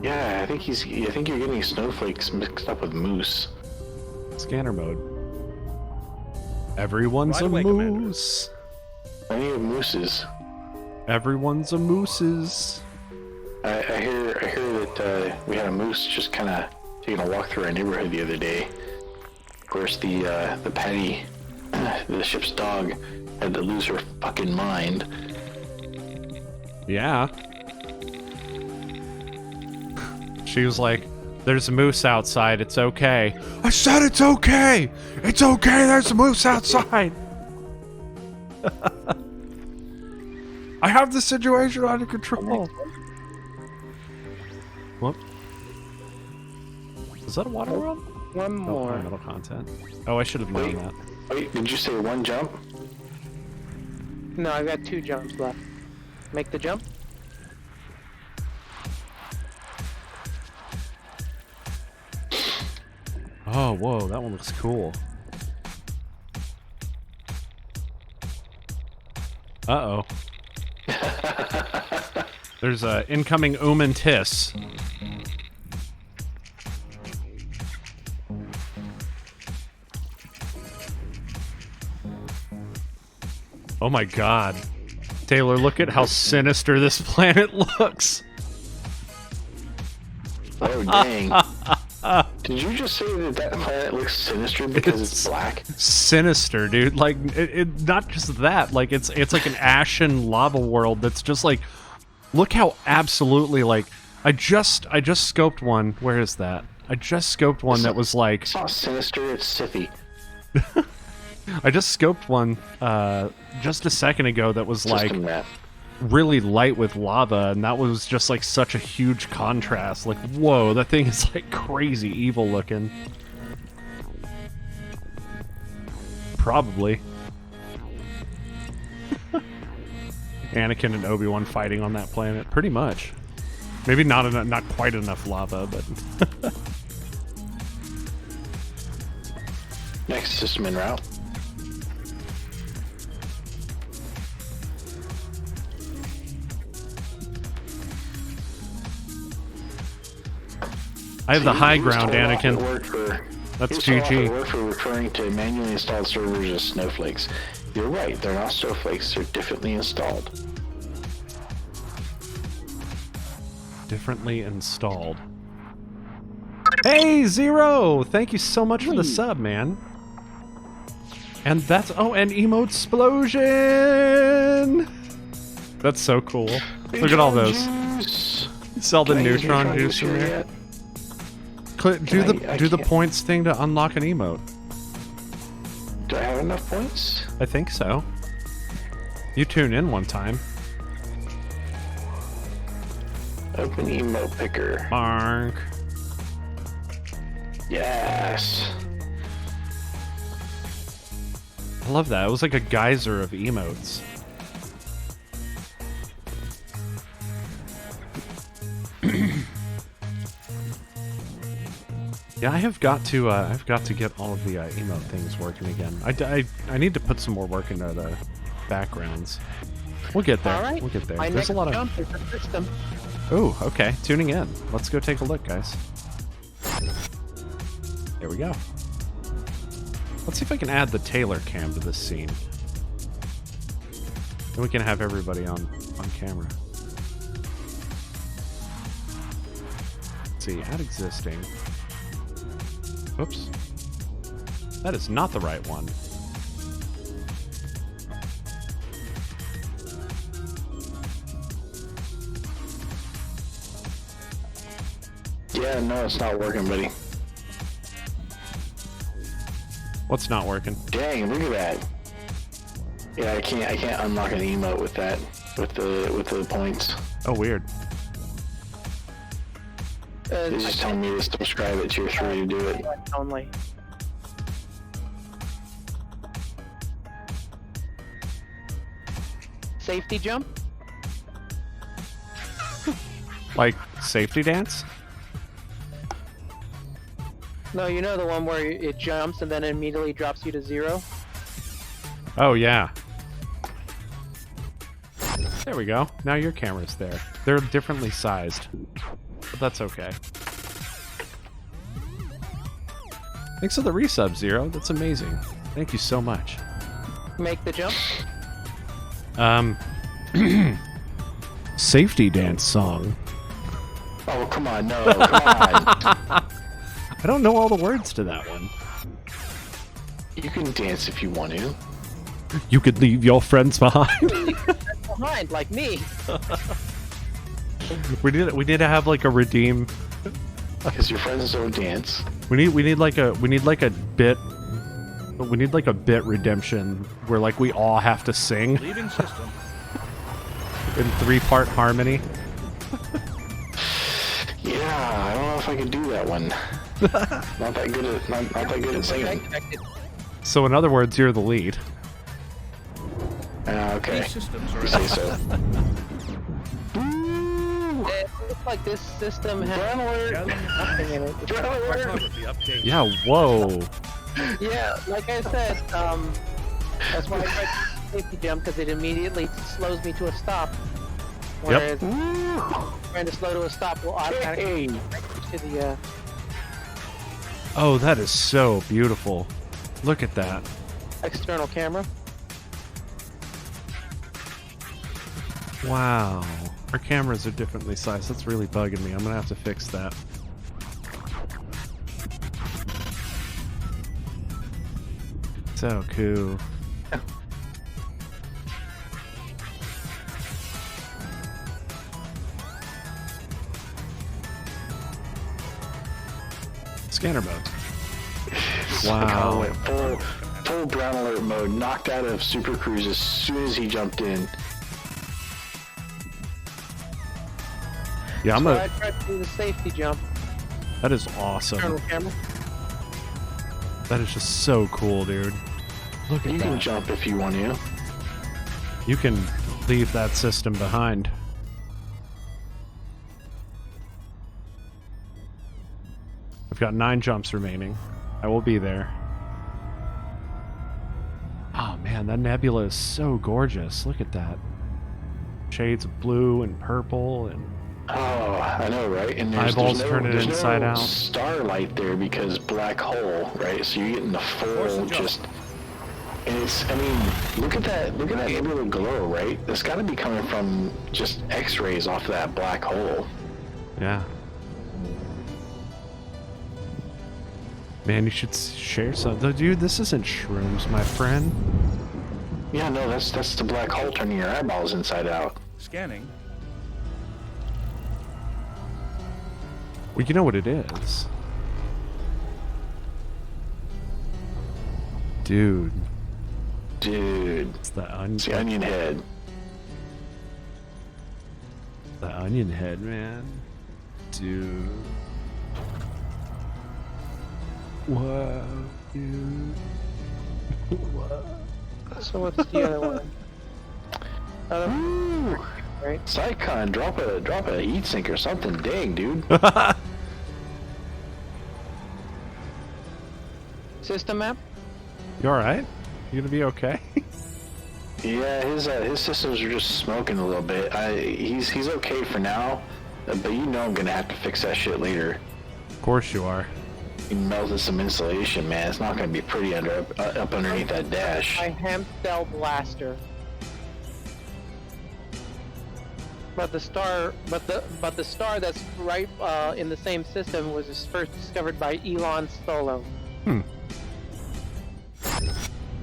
Yeah, I think you're getting snowflakes mixed up with moose. Scanner mode. Everyone's Right a away, Commander. moose. Plenty of mooses. Everyone's a mooses. I hear that we had a moose just kind of taking a walk through our neighborhood the other day. Of course, the Patty, the ship's dog, had to lose her fucking mind. Yeah. She was like, "There's a moose outside, it's okay." I said it's okay! It's okay, there's a moose outside! I have the situation under control. Whoop. Is that a water world? One Oh, more. metal content. Oh, I should have known that. Wait, did you say one jump? No, I've got 2 jumps left. Make the jump. Oh, whoa, that one looks cool. Uh-oh. There's a incoming and Tiss. Oh my god. Taylor, look at how sinister this planet looks. Oh, dang. Did you just say that planet looks sinister because it's black? Sinister, dude. Like, it not just that. Like, it's like an ashen lava world that's just like, look how absolutely, like, I just scoped one. Where is that? I just scoped one that was like... It's not sinister, it's Sithy. I just scoped one just a second ago that was like System map. really light with lava, and that was just like such a huge contrast. Like, whoa, that thing is like crazy evil looking. Probably. Anakin and Obi-Wan fighting on that planet, pretty much. Maybe not quite enough lava, but Next system en route. I have the high He was ground, told off at Anakin. work for- That's he was told off GG. at work for referring to manually installed servers as snowflakes. You're right, they're not snowflakes, they're differently installed. Differently installed. Hey, Zero! Thank you so much for the sub, man. And that's... Oh, and emote explosion! That's so cool. Look at all those. Juice. Sell the Can I use neutron juice here in there. yet? Do I the can't. points thing to unlock an emote. Do I have enough points? I think so. You tune in one time. Open emote picker. Bark. Yes. I love that. It was like a geyser of emotes. Yeah, I've got to get all of the emote things working again. I need to put some more work into the backgrounds. We'll get there. All right. We'll get there. My There's next a lot of... jump is the system. Ooh, okay. Tuning in. Let's go take a look, guys. There we go. Let's see if I can add the Taylor cam to this scene. Then we can have everybody on camera. Let's see, add existing. Oops. That is not the right one. Yeah, no, it's not working, buddy. What's not working? Dang, look at that. Yeah, I can't unlock an emote with that, with the points. Oh, weird. It's just telling me to subscribe at tier 3 to do it. Only. Safety jump? Like safety dance? No, you know the one where it jumps and then immediately drops you to 0? Oh, yeah. There we go. Now your camera's there. They're differently sized, but that's okay. Thanks for the resub, Zero. That's amazing. Thank you so much. Make the jump? Safety dance song. Oh, come on, no, come on. I don't know all the words to that one. You can dance if you want to. You could leave your friends behind. Behind, like me. we need to have like a redeem. Because your friends don't dance. We need like a bit redemption where like we all have to sing Leaving system. in 3-part harmony. Yeah, I don't know if I can do that one. not that good at singing. So in other words, you're the lead. Okay. These systems are You say so. It looks like this system has gathering nothing in it. cartography update. Yeah, whoa. Yeah, like I said, that's why I tried to safety jump, because it immediately slows me to a stop. Whereas trying to slow to a stop will automatically to the Oh, that is so beautiful. Look at that. external camera. Wow. Our cameras are differently sized. That's really bugging me. I'm gonna have to fix that. So cool. Scanner mode. Wow. Wow. Went full brown alert mode, knocked out of Super Cruise as soon as he jumped in. Yeah, So I tried to do the safety jump. that is awesome. External camera. That is just so cool, dude. Look at You that. can jump if you want to. You can leave that system behind. I've got 9 jumps remaining. I will be there. Oh man, that nebula is so gorgeous. Look at that. Shades of blue and purple and Oh, I know, right? And Eyeballs turning there's inside no out. starlight there because black hole, right? So you're getting the full just. And it's, I mean, look at that nebula glow, right? That's got to be coming from just X-rays off of that black hole. yeah. Man, you should share some. Dude, this isn't shrooms, my friend. Yeah, no, that's the black hole turning your eyeballs inside out. Scanning. Well, you know what it is. Dude, Dude, it's the it's the onion head. The onion head, man. Dude. Whoa, dude. Whoa. So what's the other one? Ooh, Right? Psycon, drop a heat sink or something. Dang, dude. System map? You alright? You gonna be okay? Yeah, his systems are just smoking a little bit. He's okay for now. but you know I'm gonna have to fix that shit later. Of course you are. You melted some insulation, man. It's not gonna be pretty up underneath that dash. My Hempstell blaster. But the star that's right in the same system was first discovered by Elon Solo.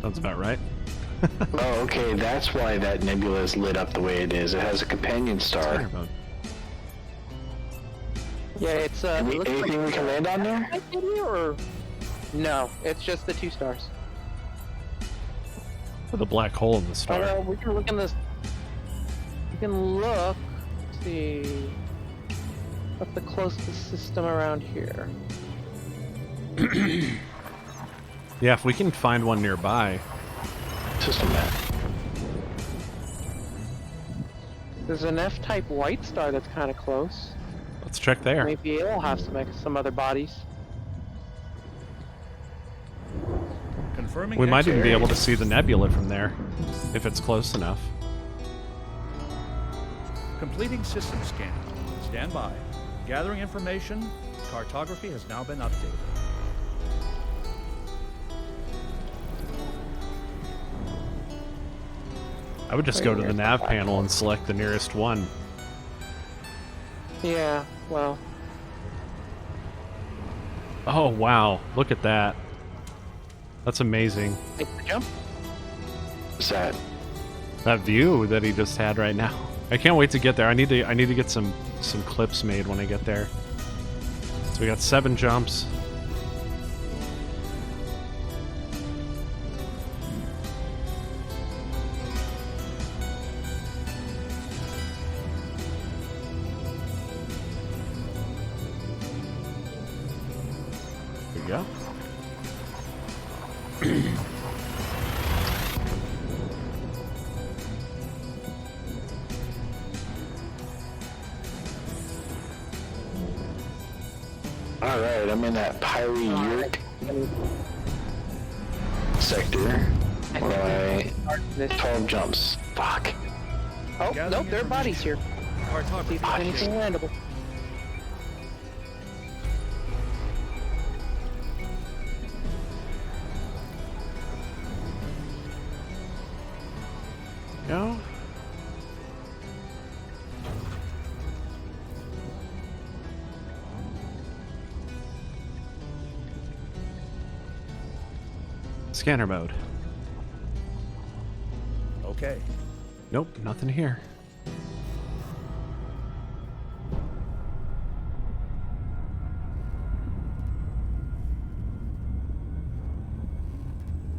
Sounds about right. Oh, okay. That's why that nebula is lit up the way it is. It has a companion star. Scanner Yeah, it's it looks Anything we can land on there? or no? It's just the 2 stars. With a black hole in the star. We can look in this. We can look. Let's see. What's the closest system around here? Yeah, if we can find one nearby. System map. There's an F-type white star that's kind of close. Let's check there. Maybe it'll have some other bodies. Confirming We might even be X-ray. able to see the nebula from there, if it's close enough. Completing system scanning. Stand by. Gathering information. Cartography has now been updated. I would just go to the nav panel and select the nearest one. Yeah, well, Oh, wow. Look at that. That's amazing. make the jump. What's that? That view that he just had right now. I can't wait to get there. I need to get some clips made when I get there. So we got 7 jumps. There we go. Alright, I'm in that Pyre Yurt sector. Where I 12 jumps. Fuck. Oh, Gathering nope, there are bodies here. See Cartography. if there's anything landable. Go. Scanner mode. Okay. Nope, nothing here.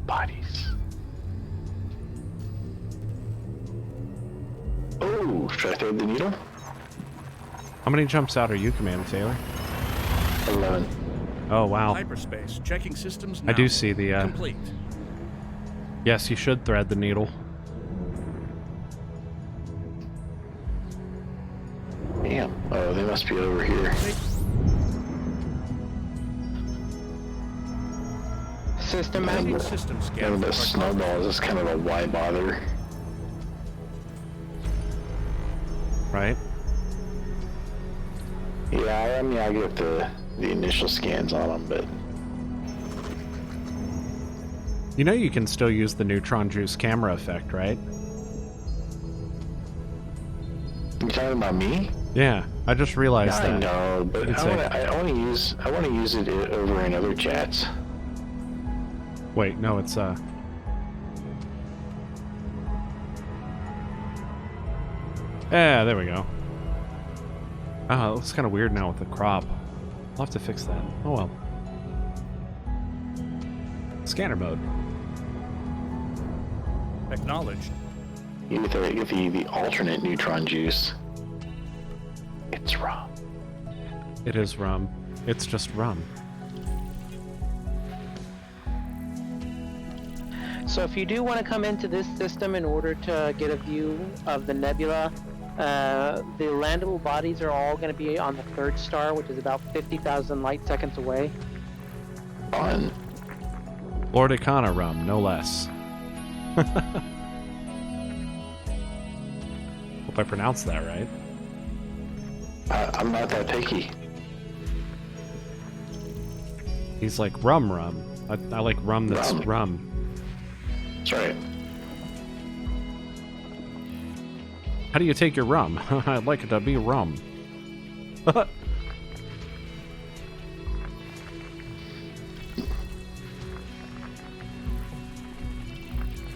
Bodies. Oh, should I throw the needle? How many jumps out are you, Commander Taylor? 11. Oh, wow. Hyperspace. Checking systems now. I do see the, Complete. yes, you should thread the needle. Damn. Oh, they must be over here. System map. Completing system Kind scan. of for a snowball is just kind of a why bother. Right? Yeah, I mean, I get the initial scans on them, but You know you can still use the neutron juice camera effect, right? you talking about me? Yeah, I just realized I that. know, but It's I want to use it over in other chats. Wait, no, it's yeah, there we go. Oh, it looks kind of weird now with the crop. I'll have to fix that. Oh well. Scanner mode. Acknowledged. You get the alternate neutron juice. It's rum. It is rum. It's just rum. So if you do want to come into this system in order to get a view of the nebula, the landable bodies are all going to be on the 3rd star, which is about 50,000 light seconds away. Fun. Lord Icana rum, no less. Hope I pronounced that right. I'm not that picky. He's like rum. I like rum that's rum. That's right. How do you take your rum? I'd like it to be rum.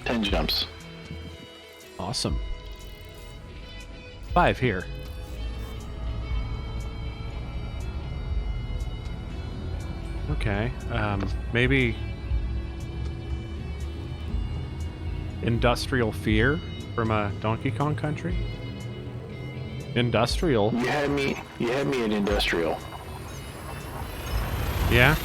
10 jumps. Awesome. 5 here. Okay, maybe Industrial Fear from Donkey Kong Country? Industrial? You had me at industrial. Yeah?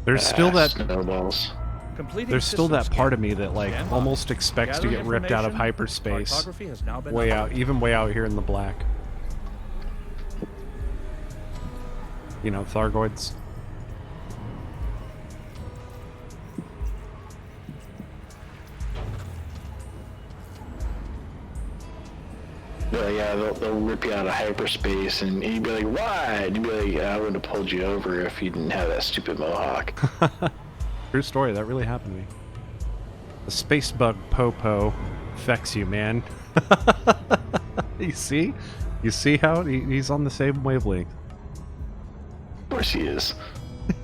There's still that snowballs. there's still that part of me that like Stand by. almost expects to Gathering get ripped out of information. hyperspace Cartography has now been way updated. out, even way out here in the black. You know, Thargoids. Yeah, they'll rip you out of hyperspace, and you'd be like, why? And you'd be like, I would have pulled you over if you didn't have that stupid mohawk. True story, that really happened to me. The space bug Popo affects you, man. You see? You see how he's on the same wavelength? Of course he is.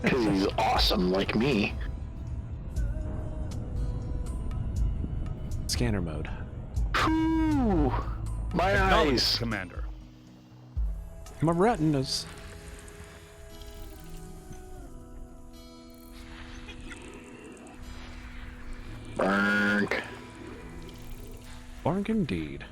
Because he's awesome like me. Scanner mode. Whew, my Acknowledged, eyes. Commander. My retinas. Burk. Bark indeed.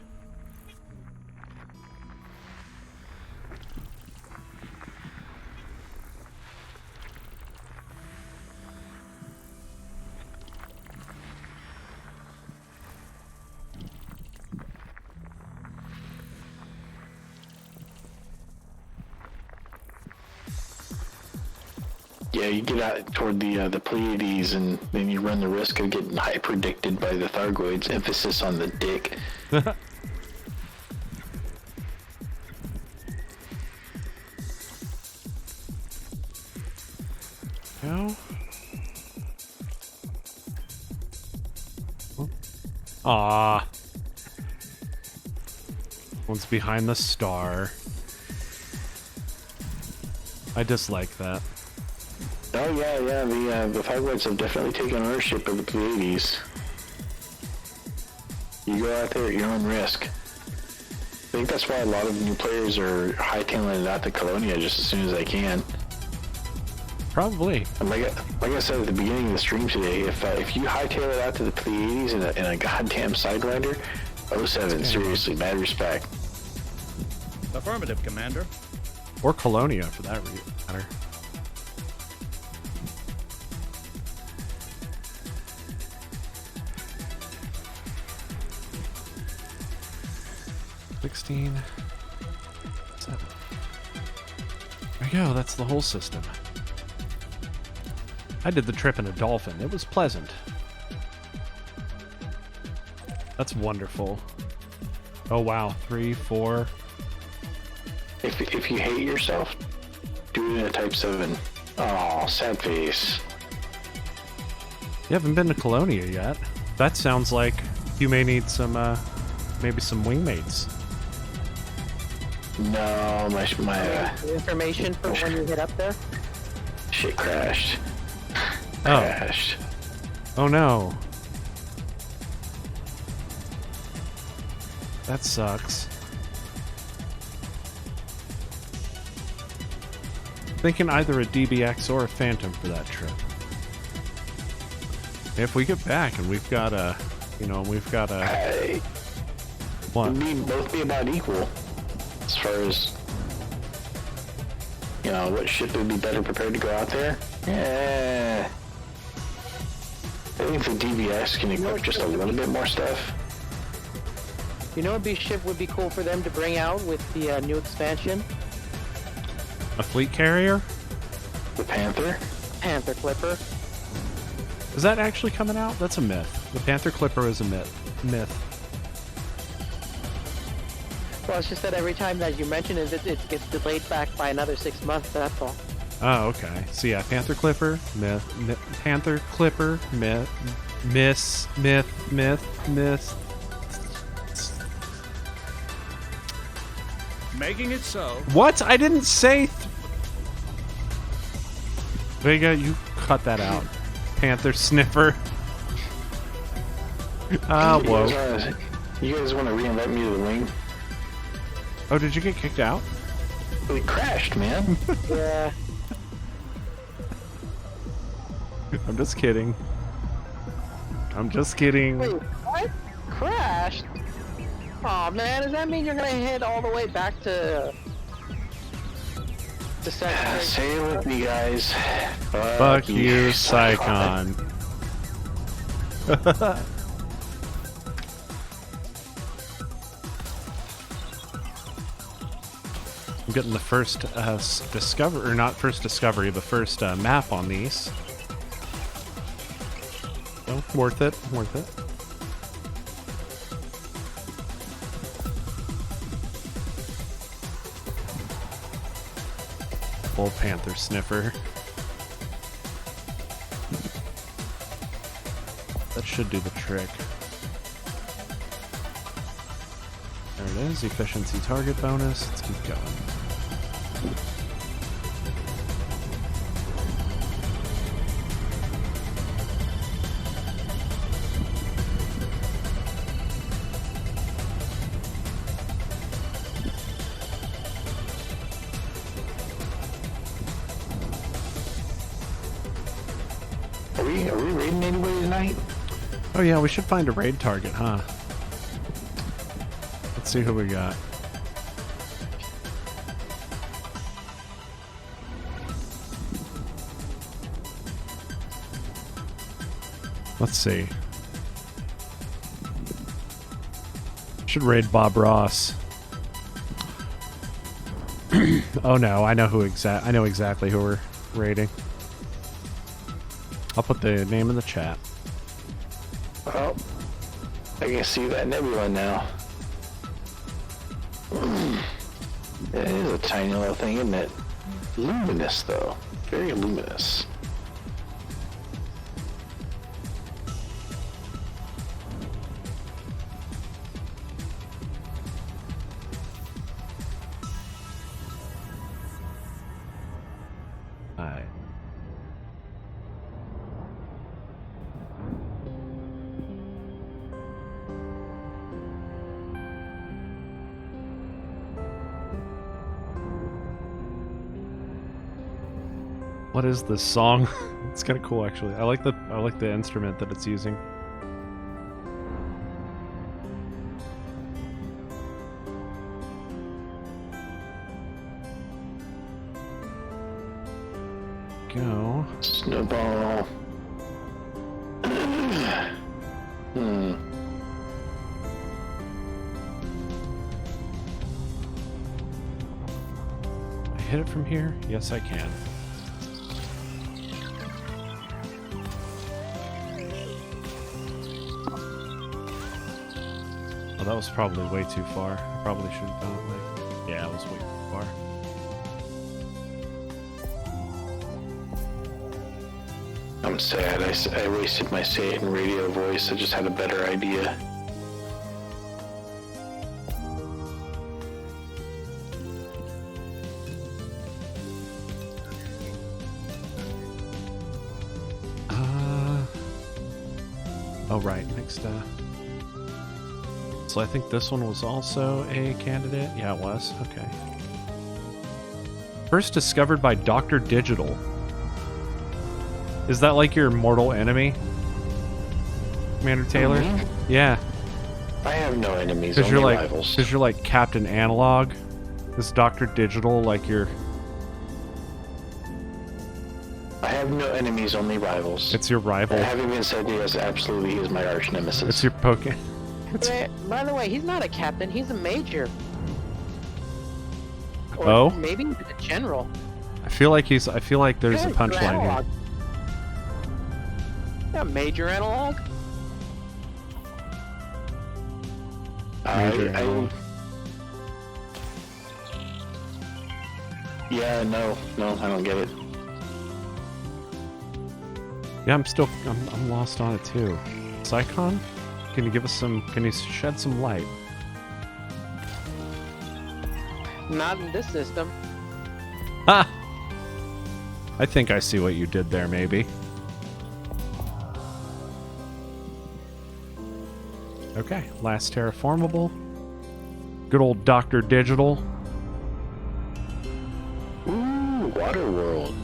Yeah, you get out toward the Pleiades, and then you run the risk of getting hyper-addicted by the Thargoids. Emphasis on the dick. No? Ah. One's behind the star. I dislike that. Oh yeah, the Thargoids have definitely taken ownership of the Pleiades. You go out there at your own risk. I think that's why a lot of new players are hightailing it out to Colonia just as soon as they can. Probably. And like I said at the beginning of the stream today, if you hightail it out to the Pleiades in a goddamn Sidewinder, 07, seriously, mad respect. Affirmative, Commander. Or Colonia, for that matter. There we go, that's the whole system. I did the trip in a dolphin. It was pleasant. That's wonderful. Oh wow, 3, 4. If you hate yourself, do it in a Type 7. Oh, sad face. You haven't been to Colonia yet. That sounds like you may need some, maybe some wingmates. No, my Information for when you hit up there. shit crashed. Oh. Crashed. Oh no. That sucks. Thinking either a DBX or a Phantom for that trip. If we get back and we've got a, Hey, what? both be about equal as far as what ship would be better prepared to go out there. Yeah, I think the DBX can equip just a little bit more stuff. You know, what ship would be cool for them to bring out with the new expansion? A fleet carrier? The Panther? Panther Clipper. Is that actually coming out? That's a myth. The Panther Clipper is a myth. Well, it's just that every time that you mention it, it gets delayed back by another 6 months, that's all. Oh, okay. So yeah, Panther Clipper, myth. Panther Clipper, myth. Myth. Making it so. What? I didn't say... Vega, you cut that out. Panther Sniffer. Ah, whoa. You guys want to reinvent me to the wing? Oh, did you get kicked out? It crashed, man. Yeah. I'm just kidding. I'm just kidding. Wait, what? Crashed? Aw, man, does that mean you're gonna hit all the way back to second? Say it with me, guys. Fuck you, Psychon. I'm getting the first discover, or not first discovery, the first map on these. So, worth it, worth it. Old Panther Sniffer. That should do the trick. There it is, efficiency target bonus. Let's keep going. Are we raiding anybody tonight? Oh yeah, we should find a raid target, huh? Let's see who we got. Let's see. Should raid Bob Ross. Oh no, I know I know exactly who we're raiding. I'll put the name in the chat. Oh, I can see that nebula now. It is a tiny little thing, isn't it? Luminous, though. Very luminous. Alright. What is this song? It's kind of cool, actually. I like the instrument that it's using. Go. Snowball. I hit it from here? Yes, I can. Oh, that was probably way too far. I probably should have done it like... Yeah, it was way too far. I'm sad. I wasted my say it in radio voice. I just had a better idea. Oh, right. Next, So I think this one was also a candidate. Yeah, it was. Okay. First discovered by Dr. Digital. Is that like your mortal enemy, Commander Taylor? Mm-hmm. Yeah. I have no enemies, Because only you're like, rivals. because you're like Captain Analog. Is Dr. Digital like your? I have no enemies, only rivals. It's your rival. Having been said, yes, absolutely, he is my arch nemesis. It's your Pokemon. By the way, he's not a captain. He's a major. Or Oh? maybe even a general. I feel like there's a punchline here. Analog. Yeah, major analog. Yeah, no, I don't get it. Yeah, I'm lost on it too. Psychon? Can you shed some light? Not in this system. Ah! I think I see what you did there, maybe. Okay, last terraformable. Good old Dr. Digital. Ooh, water world.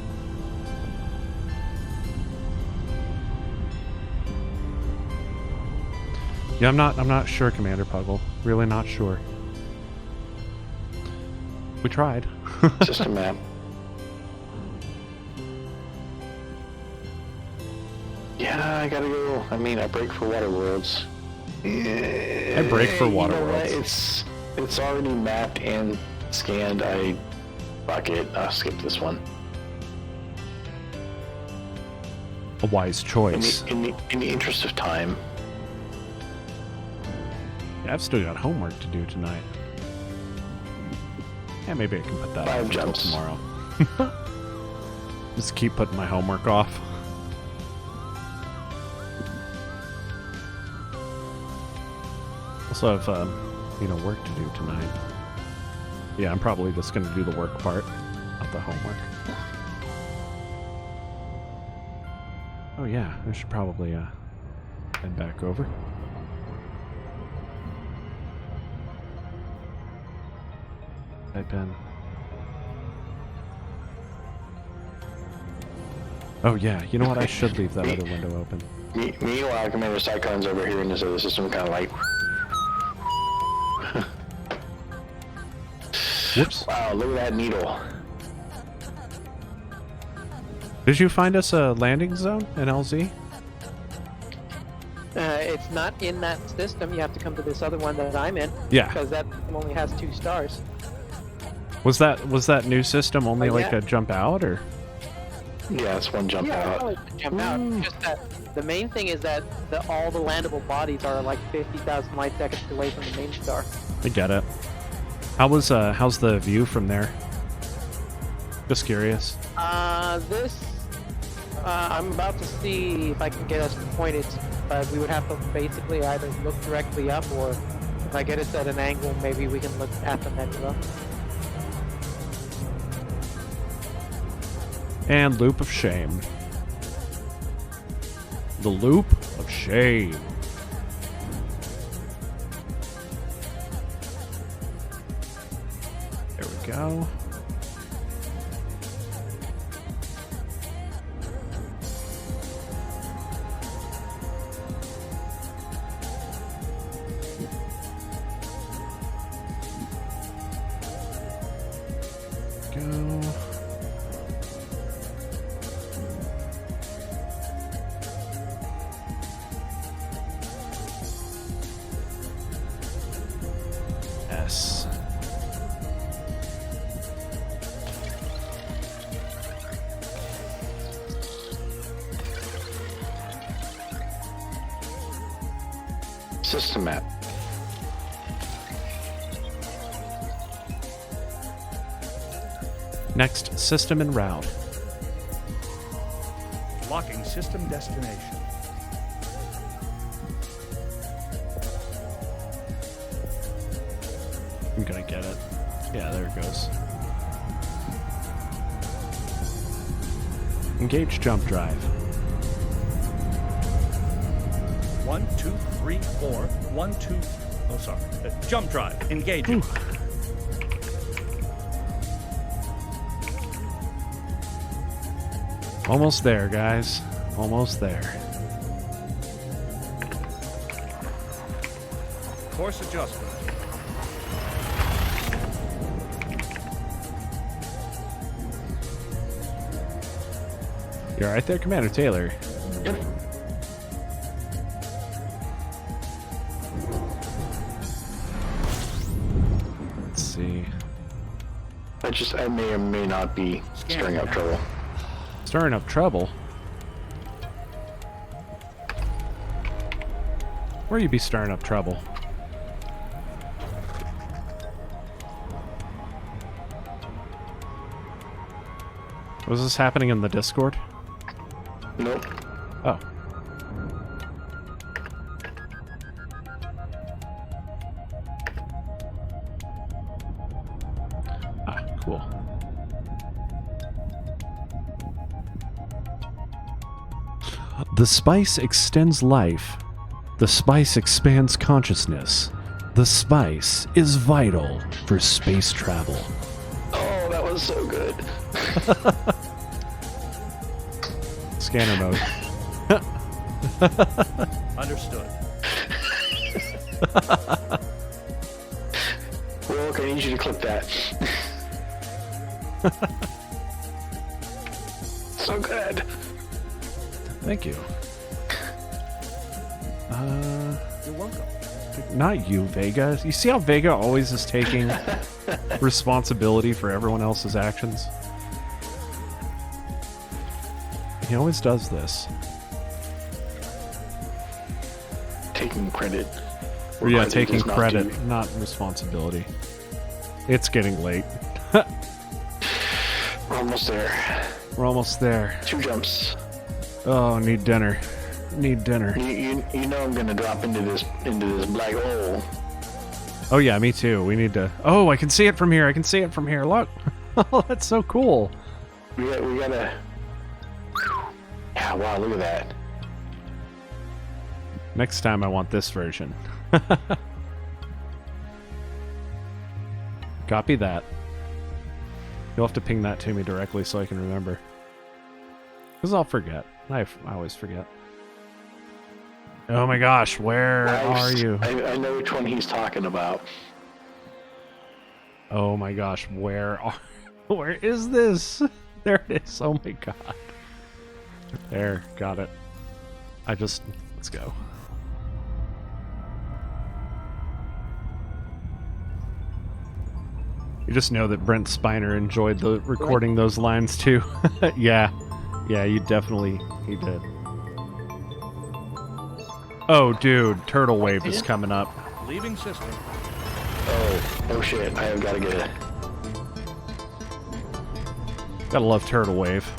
Yeah, I'm not sure, Commander Puggle. Really not sure. We tried. System map. Yeah, I gotta go. I mean, I break for water worlds. I break for water worlds. It's already mapped and scanned. Fuck it. I'll skip this one. A wise choice. In the interest of time. Yeah, I've still got homework to do tonight. Yeah, maybe I can put that 5 off until jumps. tomorrow. Just keep putting my homework off. Also have, work to do tonight. Yeah, I'm probably just going to do the work part, not the homework. Oh yeah, I should probably head back over. Type in. Oh yeah, you know what? I should leave that other window open. Meanwhile, Commander Psychon's over here in this other system, kind of like. Whoops. Wow, look at that needle. Did you find us a landing zone in LZ? It's not in that system. You have to come to this other one that I'm in. Yeah. Because that only has 2 stars. Was that new system only Oh, like yeah. a jump out, or? Yeah, it's one jump Yeah, out. oh, jump out. Just that the main thing is that all the landable bodies are like 50,000 light seconds away from the main star. I get it. How's the view from there? Just curious. I'm about to see if I can get us pointed, but we would have to basically either look directly up, or if I get us at an angle, maybe we can look at the nebula. And Loop of Shame. The Loop of Shame. There we go. Go. Yes. System map. Next system en route. Locking system destination. I'm gonna get it. Yeah, there it goes. Engage jump drive. 1, 2, 3, 4. 1, 2. Oh, sorry. Jump drive. Engaging. Almost there, guys. Almost there. Course adjustment. You're right there, Commander Taylor. Yep. I may or may not be stirring up trouble. Stirring up trouble? Where you be stirring up trouble? Was this happening in the Discord? Nope. Oh. Ah, cool. The spice extends life. The spice expands consciousness. The spice is vital for space travel. Oh, that was so good. Scanner mode. Understood. Well, I need you to clip that. So good. Thank you. You're welcome. Not you, Vega. You see how Vega always is taking responsibility for everyone else's actions? He always does this. Taking credit. Or yeah, Credit taking is not credit, due. not responsibility. It's getting late. We're almost there. We're almost there. 2 jumps. Oh, need dinner. Need dinner. You know I'm gonna drop into this black hole. Oh yeah, me too. We need to... Oh, I can see it from here. I can see it from here. Look. Oh, that's so cool. We gotta. Yeah, wow, look at that. Next time I want this version. Copy that. You'll have to ping that to me directly so I can remember. Because I'll forget. I always forget. Oh my gosh, where are you? I know which one he's talking about. Oh my gosh, where is this? There it is. Oh my god. There, got it. Let's go. You just know that Brent Spiner enjoyed the recording those lines too. Yeah, he did. Oh, dude, Turtle Wave is coming up. Leaving system. Oh shit! I have got to get it. Gotta love Turtle Wave.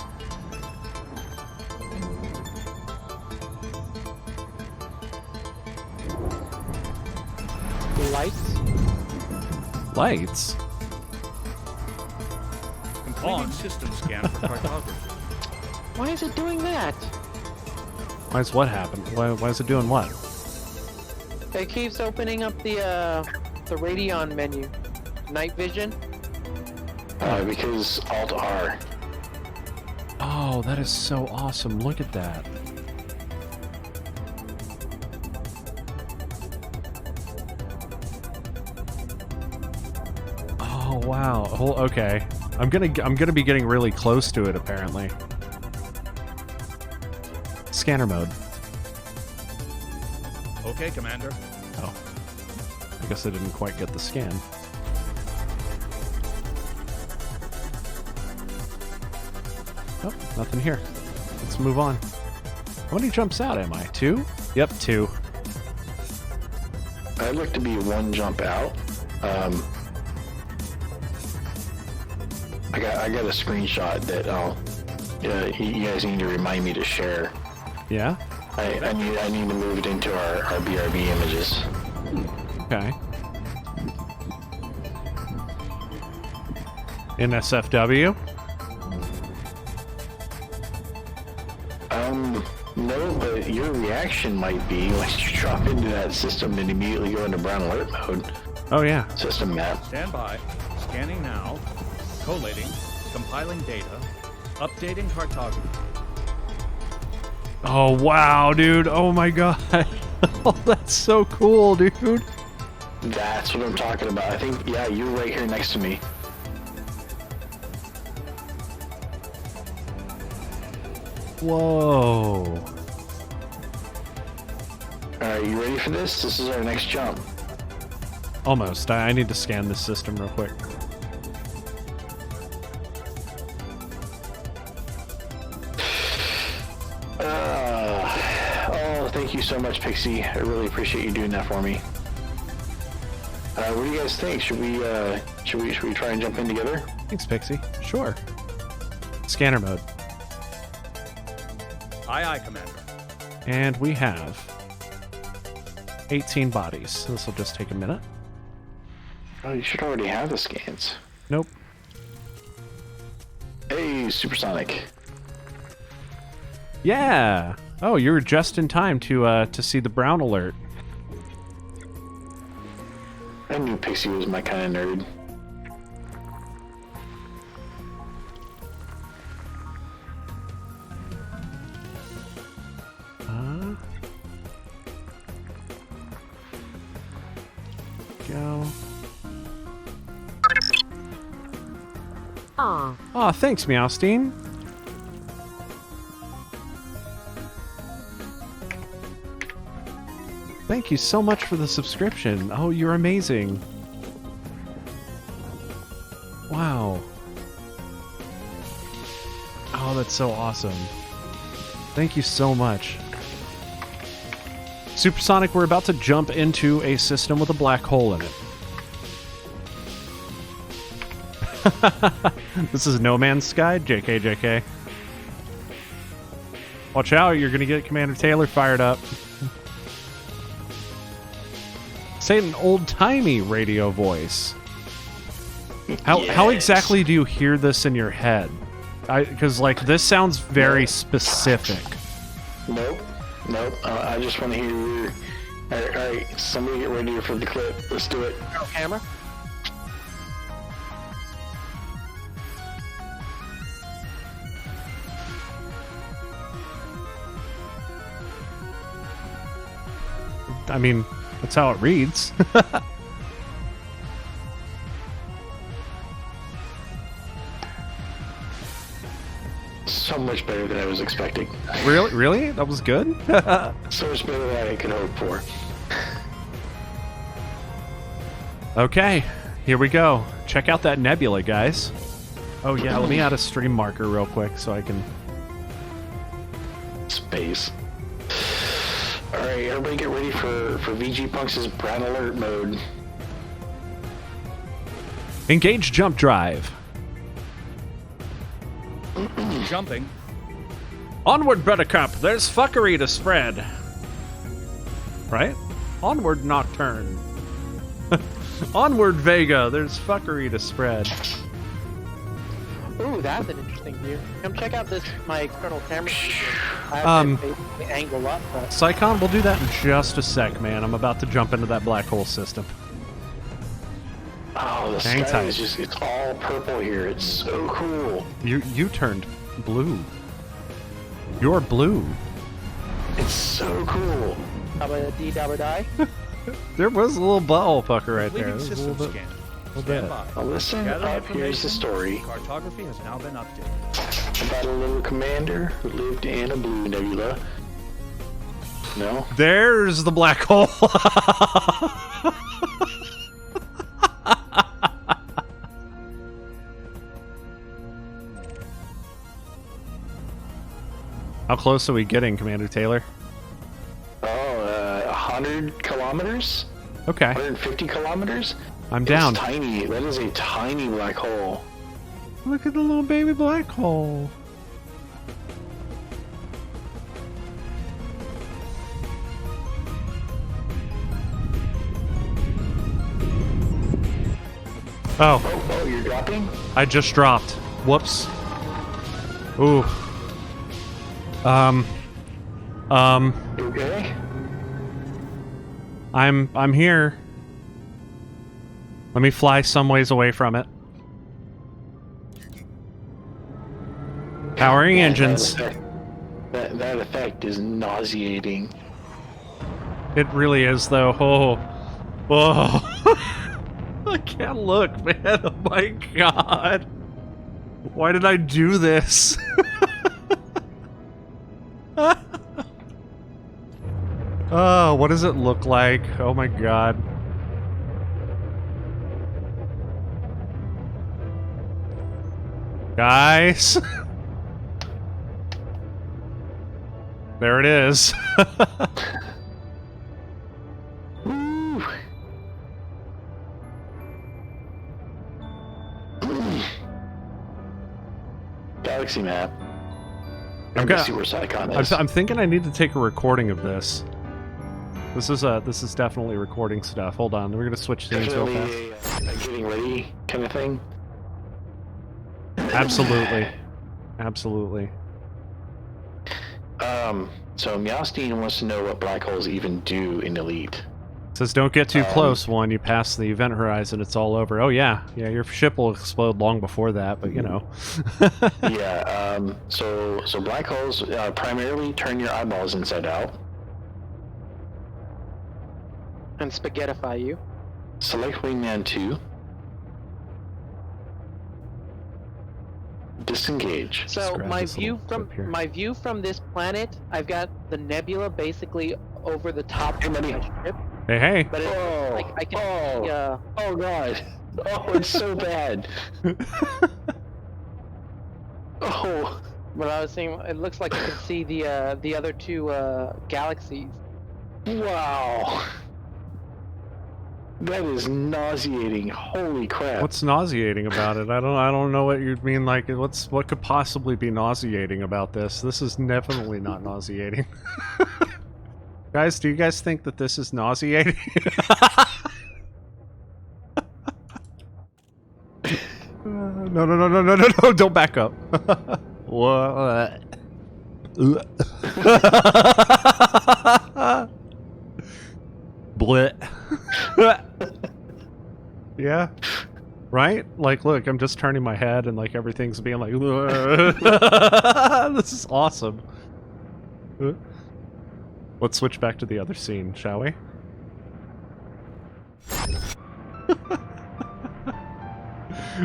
Lights? Lights? Completing system scan for cartography. Why is it doing that? Why's what happen? Why is it doing what? It keeps opening up the Radeon menu. Night vision? Because Alt R. Oh, that is so awesome. Look at that. Oh, wow. Okay. I'm gonna be getting really close to it apparently. Scanner mode. Okay, Commander. Oh. I guess I didn't quite get the scan. Oh, nothing here. Let's move on. How many jumps out am I? 2? Yep, 2. I'd like to be 1 jump out. I got a screenshot that you guys need to remind me to share. Yeah? I need to move it into our BRB images. Okay. In SFW? No, but your reaction might be once you drop into that system and immediately go into brown alert mode. Oh yeah. System map. Stand by. Scanning now. Collating. Compiling data. Updating cartography. Oh wow, dude. Oh my god. Oh, that's so cool, dude. That's what I'm talking about. I think, yeah, you're right here next to me. Whoa. Alright, you ready for this? This is our next jump. Almost. I need to scan this system real quick. thank you so much, Pixie. I really appreciate you doing that for me. What do you guys think? Should we try and jump in together? Thanks, Pixie. Sure. Scanner mode. Aye, aye, Commander. And we have 18 bodies. This will just take a minute. Oh, you should already have the scans. Nope. Hey, Supersonic. Yeah. Oh, you were just in time to see the brown alert. I knew Pixie was my kind of nerd. Go. Ah. Aw, thanks, Meowstein. Thank you so much for the subscription. Oh, you're amazing. Wow. Oh, that's so awesome. Thank you so much. Supersonic, we're about to jump into a system with a black hole in it. This is No Man's Sky? JK, JK. Watch out, you're gonna get Commander Taylor fired up. Say it in old-timey radio voice. How exactly do you hear this in your head? Because, like, this sounds very specific. Nope. I just want to hear your... Alright, somebody get ready for the clip. Let's do it. Camera. I mean, that's how it reads. So much better than I was expecting. Really? That was good? So much better than I could hope for. Okay, here we go. Check out that nebula, guys. Oh yeah, let me add a stream marker real quick so I can... Space. Alright, everybody get ready for VG Punks' brown alert mode. Engage jump drive. Jumping. Onward, Buttercup. There's fuckery to spread. Right? Onward, Nocturne. Onward, Vega. There's fuckery to spread. Ooh, that's an interesting view. Come check out my external camera. I have to angle up, but... Psychon, we'll do that in just a sec, man. I'm about to jump into that black hole system. Oh, the Hang sky tight. is just, it's all purple here. It's so cool. You turned blue. You're blue. It's so cool. How about a D double die? There was a little butthole pucker right there. Completing There was a system little bit. scan. bit. Stand by. Now listen Gathering up, here's the information. story Cartography has now been updated. about a little commander who lived in a blue nebula. No? There's the black hole. How close are we getting, Commander Taylor? Oh, 100 kilometers? Okay, 150 kilometers? I'm down. It's tiny. That is a tiny black hole. Look at the little baby black hole. Oh, Oh, you're dropping? I just dropped. Whoops. Ooh. You okay? I'm here. Let me fly some ways away from it. Powering engines. That effect is nauseating. It really is, though. Oh. Oh. I can't look, man. Oh my god. Why did I do this? Oh, what does it look like? Oh my god. Guys. There it is. Woo. Galaxy map. I'm gonna see where Psychon is. I'm thinking I need to take a recording of this. This is definitely recording stuff. Hold on, we're gonna switch scenes real fast. Definitely a getting ready kind of thing. Absolutely, absolutely. So Meowstein wants to know what black holes even do in Elite. It says don't get too close. When you pass the event horizon, it's all over. Oh yeah, your ship will explode long before that, but you know. Yeah. So black holes primarily turn your eyeballs inside out. And spaghettify you. Select Wingman 2. Disengage. So grab my this view little from clip here. my view from this planet, I've got the nebula basically over the top of my ship, Hey, hey. but it's like I can see, Oh god. Oh, it's so bad. Oh. but I was saying it looks like I can see the other two galaxies. Wow. That is nauseating. Holy crap. What's nauseating about it? I don't know what you mean. Like, what could possibly be nauseating about this? This is definitely not nauseating. Guys, do you guys think that this is nauseating? No, don't back up. What? Blit. Yeah. Right? Like, look, I'm just turning my head and like everything's being like, this is awesome. Let's switch back to the other scene, shall we?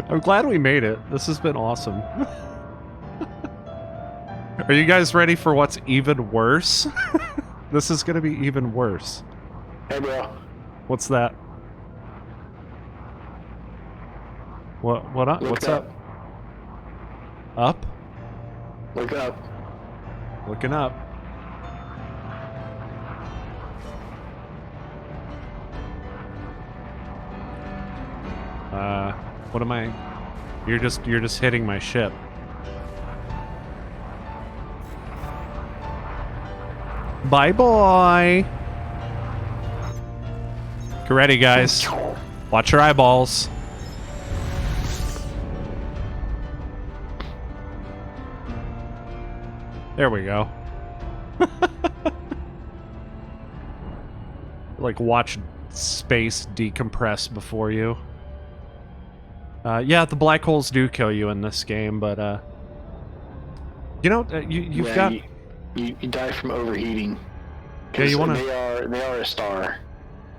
I'm glad we made it. This has been awesome. Are you guys ready for what's even worse? This is gonna be even worse. Hey, bro. What's that? What up? Look What's up? Up? Look up. Looking up. What am I? You're just hitting my ship. Bye bye. Get ready, guys. Watch your eyeballs. There we go. Like, watch space decompress before you. Yeah, the black holes do kill you in this game, but you know, you've got. You die from overheating. Yeah, you wanna. They are a star.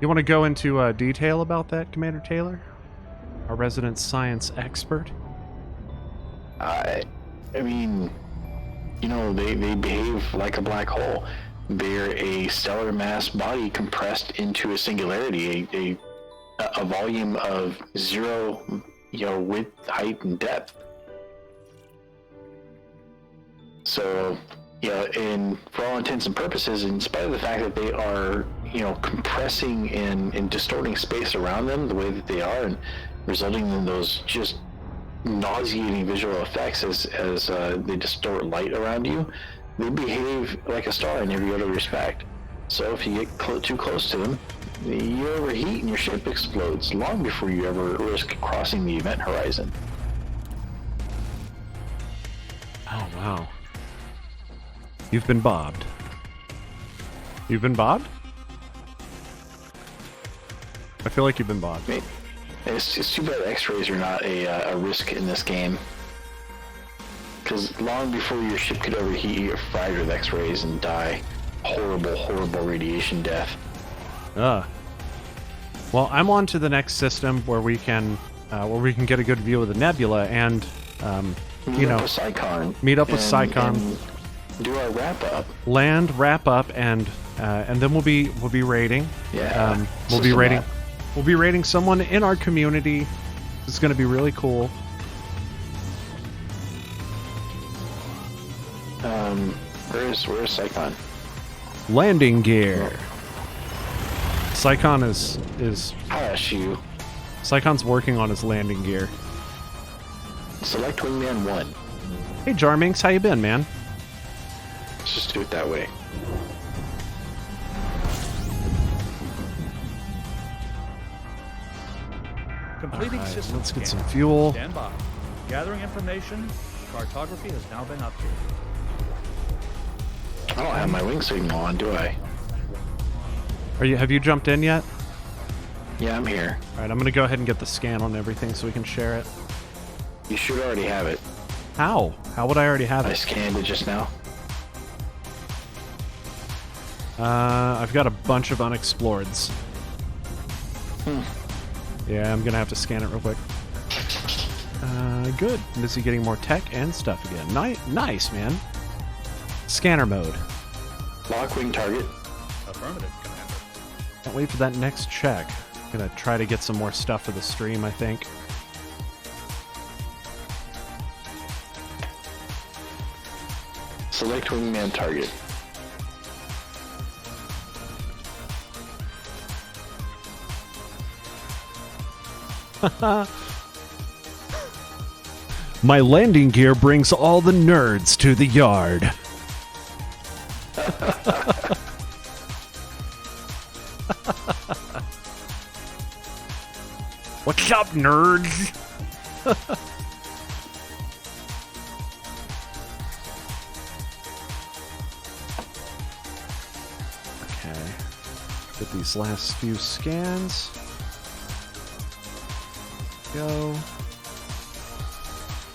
You want to go into detail about that, Commander Taylor, our resident science expert? I mean, you know, they behave like a black hole. They're a stellar mass body compressed into a singularity, a volume of 0, you know, width, height, and depth. So, you know, and for all intents and purposes, in spite of the fact that they are, you know, compressing and distorting space around them the way that they are, and resulting in those just nauseating visual effects as they distort light around you, they behave like a star in every other respect. So if you get too close to them, you overheat and your ship explodes long before you ever risk crossing the event horizon. Oh, wow. You've been bobbed. You've been bobbed? I feel like you've been bobbed. It's too bad X-rays are not a risk in this game. Because long before your ship could overheat, you get fried with X-rays and die. Horrible, horrible radiation death. Well, I'm on to the next system where we can get a good view of the nebula and Meet up with Psychon. meet up with Psychon. And do our wrap up. Land, wrap up, and then we'll be raiding. Yeah. We'll be raiding. We'll be raiding someone in our community. It's going to be really cool. Where's Psychon? Landing gear. Psychon is Hush you. Psychon's working on his landing gear. Select wingman 1. Hey Jarminx, how you been, man? Let's just do it that way. Completing Alright, system let's get scan. some fuel. Stand by. Gathering information. Cartography has now been updated. I don't have my wing signal on, do I? Have you jumped in yet? Yeah, I'm here. Alright, I'm gonna go ahead and get the scan on everything so we can share it. You should already have it. How? How would I already have I it? scanned it just now. I've got a bunch of unexploreds. Hmm. Yeah, I'm gonna have to scan it real quick. Good. I'm busy getting more tech and stuff again. Nice, man. Scanner mode. Lock wing target. Affirmative, Commander. Can't wait for that next check. Gonna try to get some more stuff for the stream, I think. Select wingman target. My landing gear brings all the nerds to the yard. What's up, nerds? Okay. Get these last few scans. Go.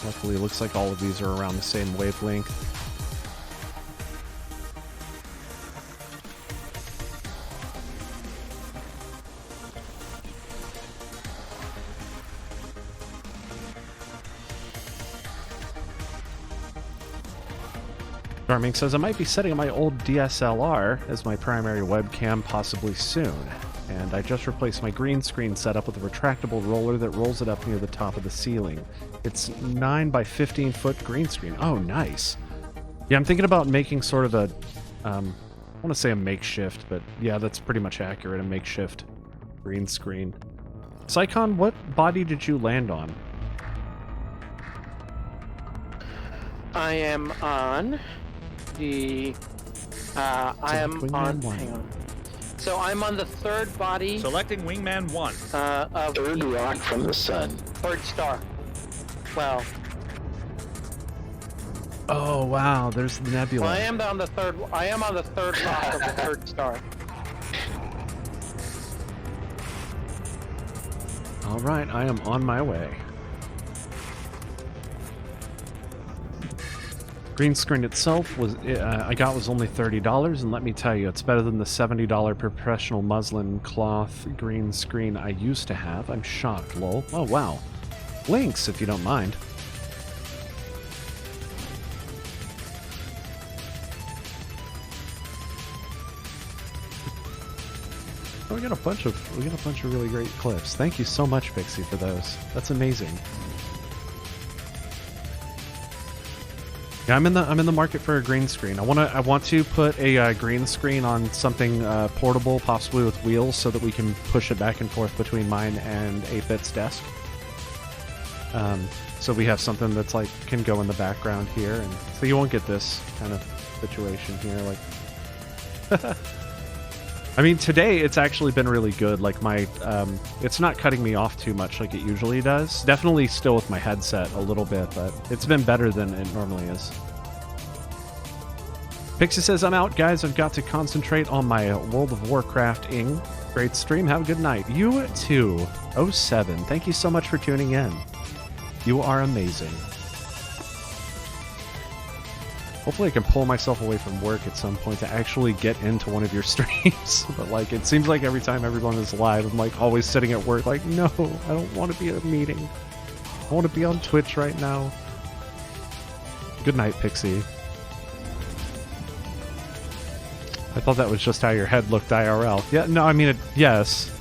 Luckily, it looks like all of these are around the same wavelength. Charming says, I might be setting up my old DSLR as my primary webcam possibly soon. And I just replaced my green screen setup with a retractable roller that rolls it up near the top of the ceiling. It's 9 by 15 foot green screen. Oh, nice. Yeah, I'm thinking about making sort of a, I want to say a makeshift, but yeah, that's pretty much accurate, a makeshift green screen. Psychon, what body did you land on? I am on the. I am on. Hang on. So I'm on the third body. Selecting Wingman 1. Of Third the rock from the sun. third star. Well, Oh, wow, there's the nebula. I am on the third. I am on the third rock of the third star. All right, I am on my way. Green screen itself was I got was only $30, and let me tell you, it's better than the $70 professional muslin cloth green screen I used to have. I'm shocked, lol. Oh wow, links if you don't mind. Oh, we got a bunch of really great clips. Thank you so much, Pixie, for those. That's amazing. Yeah, I'm in the market for a green screen. I want to put a green screen on something portable, possibly with wheels, so that we can push it back and forth between mine and 8-Bit's desk. So we have something that's like can go in the background here, and so you won't get this kind of situation here. Like, I mean, today it's actually been really good. Like my, it's not cutting me off too much like it usually does. Definitely still with my headset a little bit, but it's been better than it normally is. Pixie says, I'm out, guys. I've got to concentrate on my World of Warcraft-ing. Great stream. Have a good night. You too. 07. Thank you so much for tuning in. You are amazing. Hopefully I can pull myself away from work at some point to actually get into one of your streams. But like, it seems like every time everyone is live, I'm like always sitting at work like, no, I don't want to be at a meeting. I want to be on Twitch right now. Good night, Pixie. I thought that was just how your head looked IRL. Yeah, no, I mean, yes.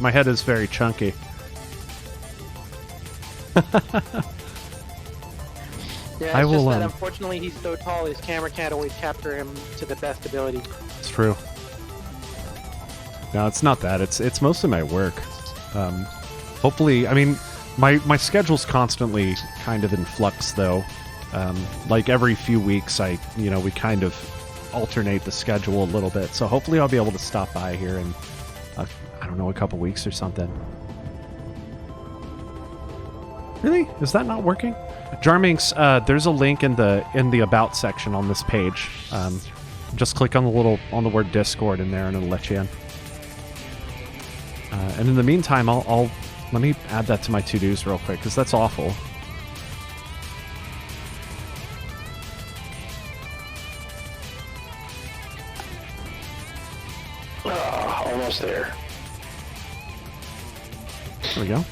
My head is very chunky. Yeah, it's I will, just that unfortunately he's so tall, his camera can't always capture him to the best ability. It's true. No, it's not that. It's mostly my work. Hopefully, I mean, my schedule's constantly kind of in flux, though. Like every few weeks, we kind of alternate the schedule a little bit. So hopefully I'll be able to stop by here in, I don't know, a couple weeks or something. Really? Is that not working? Jarminx, there's a link in the about section on this page. Just click on the word Discord in there, and it'll let you in. And in the meantime, I'll let me add that to my to-dos real quick, because that's awful. Almost there. There we go.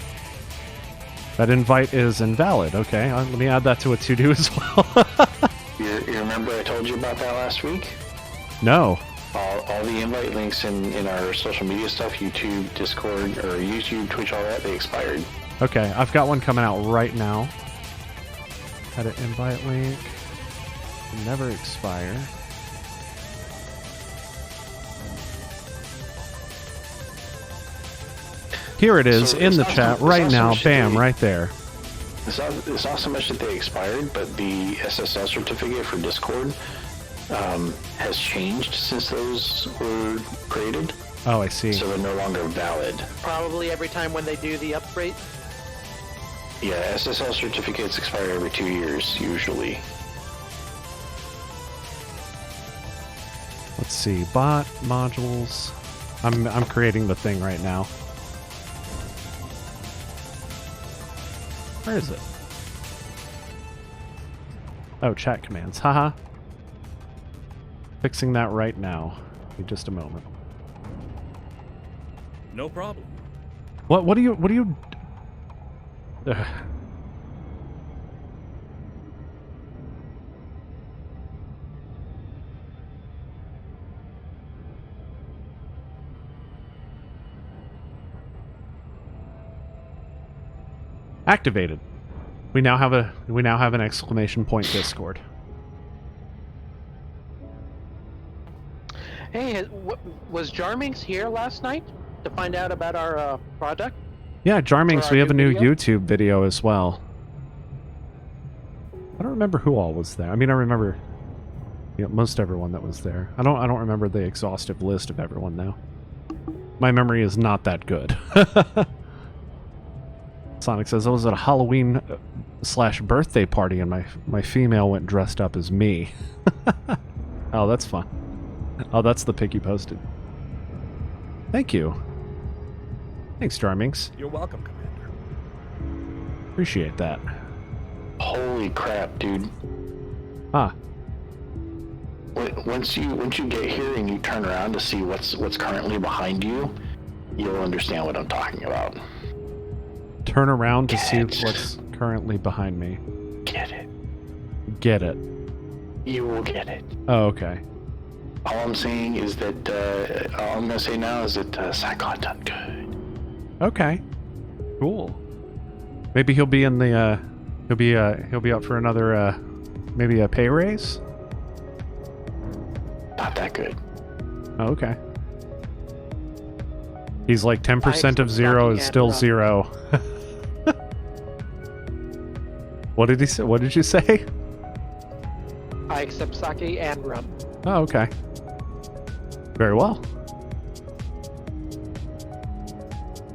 That invite is invalid. Okay, let me add that to a to-do as well. You remember I told you about that last week? No. All the invite links in our social media stuff, YouTube, Discord, or YouTube, Twitch, all that, they expired. Okay, I've got one coming out right now. Edit invite link. Never expire. Here it is, So in the chat right now. Bam, right there. It's not so much that they expired, but the SSL certificate for Discord has changed since those were created. Oh, I see. So they're no longer valid. Probably every time when they do the upgrade. Yeah, SSL certificates expire every 2 years, usually. Let's see, bot modules. I'm creating the thing right now. Where is it? Oh, chat commands. Haha. Fixing that right now. Give me just a moment. No problem. What do you Ugh. Activated. We now have an exclamation point Discord. Hey, was Jarminx here last night to find out about our project? Yeah, Jarminx, For our we have a new new video? YouTube video as well. I don't remember who all was there. I mean, I remember most everyone that was there. I don't remember the exhaustive list of everyone now. My memory is not that good. Sonic says, I was at a Halloween / birthday party and my female went dressed up as me. Oh, that's fun. Oh, that's the pic you posted. Thank you. Thanks, Jarminx. You're welcome, Commander. Appreciate that. Holy crap, dude. Ah, Once you get here and you turn around to see what's currently behind you, you'll understand what I'm talking about. turn around to see Get it. what's currently behind me. Get it. Get it. You will get it. Oh, okay. All I'm saying is that, all I'm gonna say now is that Cyclone done good. Okay. Cool. Maybe he'll be in the he'll be up for another maybe a pay raise? Not that good. Oh, okay. He's like 10% of 0 is still 0. What did he say? What did you say? I accept sake and rum. Oh, okay. Very well.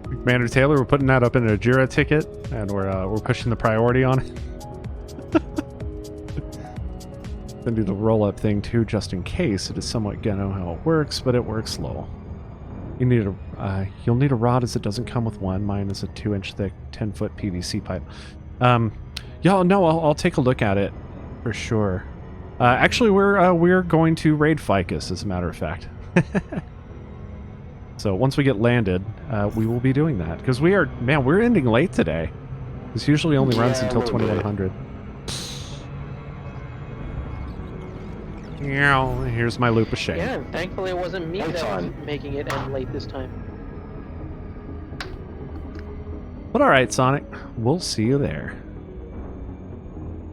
Commander Taylor, we're putting that up in a Jira ticket, and we're pushing the priority on it. Then do the roll-up thing too, just in case. It is somewhat ghetto how it works, but it works slow. You need you'll need a rod as it doesn't come with one. Mine is a 2-inch thick, 10-foot PVC pipe. Yeah, no, I'll take a look at it for sure. Actually, we're going to raid Ficus, as a matter of fact. So once we get landed, we will be doing that because we're ending late today. This usually only runs until 2100. Here's my loop of shame. Yeah, and thankfully it wasn't me Lights that was on. making it end late this time. But all right, Sonic, we'll see you there.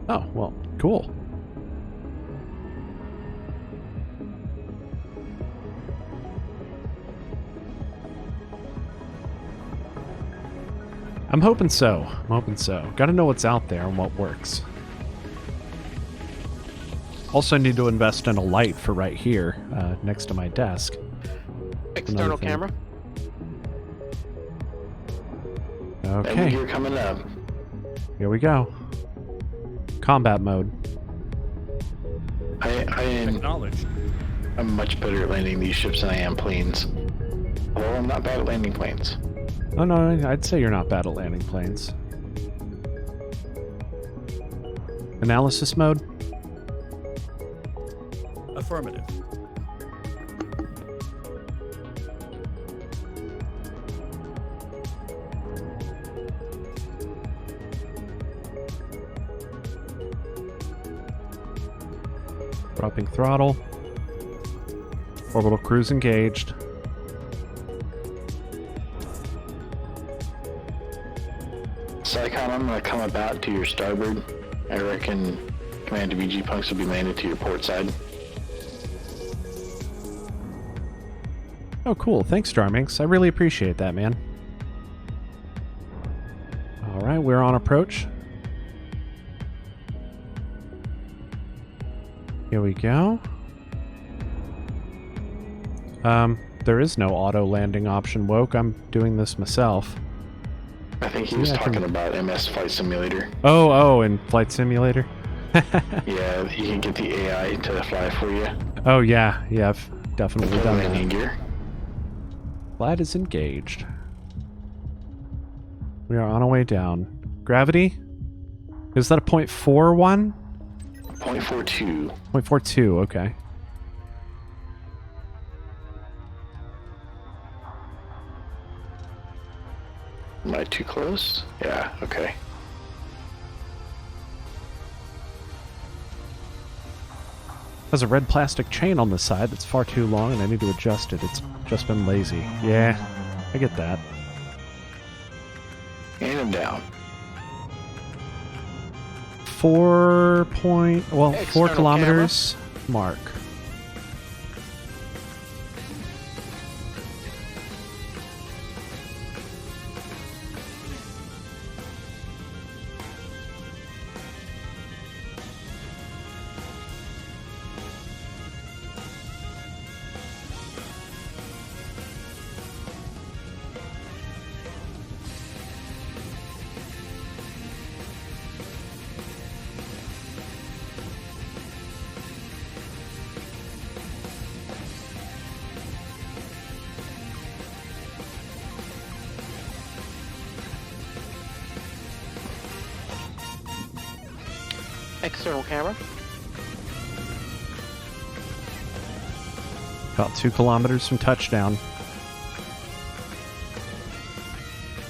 Oh, well, cool. I'm hoping so. Gotta know what's out there and what works. Also need to invest in a light for right here, next to my desk. External camera. And Okay, you're coming up. here we go. Combat mode. Acknowledged. I'm much better at landing these ships than I am planes. Although I'm not bad at landing planes. Oh no, I'd say you're not bad at landing planes. Analysis mode. Affirmative. Dropping throttle. Orbital cruise engaged. Psychon, I'm gonna come about to your starboard. I reckon Commander VG punks will be landed to your port side. Oh, cool. Thanks, Jarminx. I really appreciate that, man. Alright, we're on approach. Here we go. There is no auto landing option, Woke. I'm doing this myself. I think he was talking about MS Flight Simulator. Oh, in Flight Simulator? Yeah, you can get the AI to fly for you. Oh, yeah. Yeah, I've definitely done Landing that. gear. Flight is engaged. We are on our way down. Gravity? Is that a 0.41? 0.42. 0.42, okay. Am I too close? Yeah, okay. There's a red plastic chain on the side that's far too long and I need to adjust it. It's just been lazy. Yeah, I get that. And I'm down. 4 External kilometers mark. External camera. About 2 kilometers from touchdown.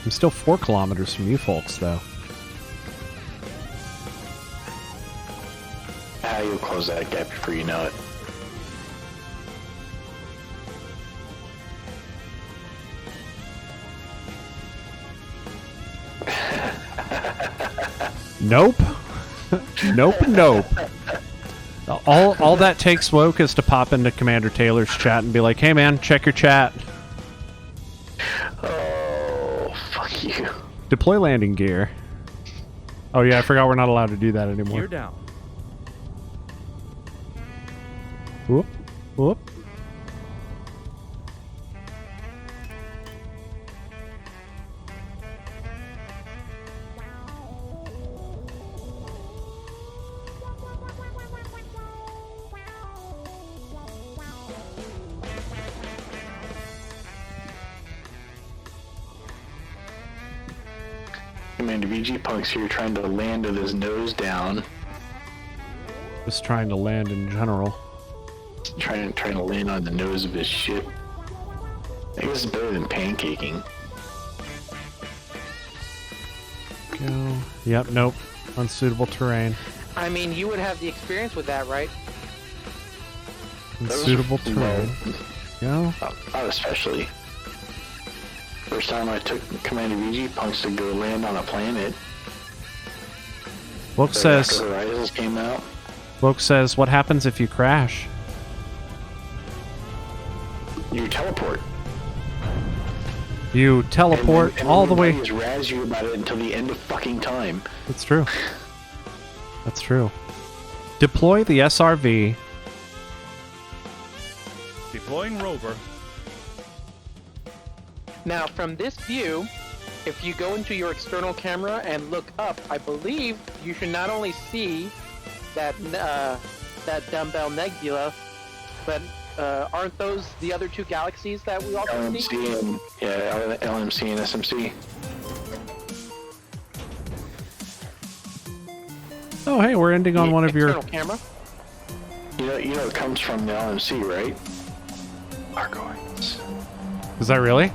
I'm still 4 kilometers from you folks, though. You'll close that gap before you know it. Nope. Nope. All that takes, Woke, is to pop into Commander Taylor's chat and be like, hey man, check your chat. Oh, fuck you. Deploy landing gear. Oh yeah, I forgot we're not allowed to do that anymore. Gear down. Whoop. Commander VG Punk's here trying to land with his nose down. Just trying to land in general. Trying to land on the nose of his ship. I think this is better than pancaking. Go. Yep, nope. Unsuitable terrain. I mean, you would have the experience with that, right? Unsuitable terrain. Go. Not especially. First time I took Commander VG Punks to go land on a planet. Woke says, Horizons came out. Woke says, what happens if you crash? You teleport. You teleport and all the way. Just razz you about it until the end of fucking time. That's true. That's true. Deploy the SRV. Deploying rover. Now, from this view, if you go into your external camera and look up, I believe you should not only see that dumbbell nebula, but aren't those the other two galaxies that we also see? LMC and LMC and SMC. Oh, hey, we're ending on one of your. External camera. You know it comes from the LMC, right? Argoids. Is that really?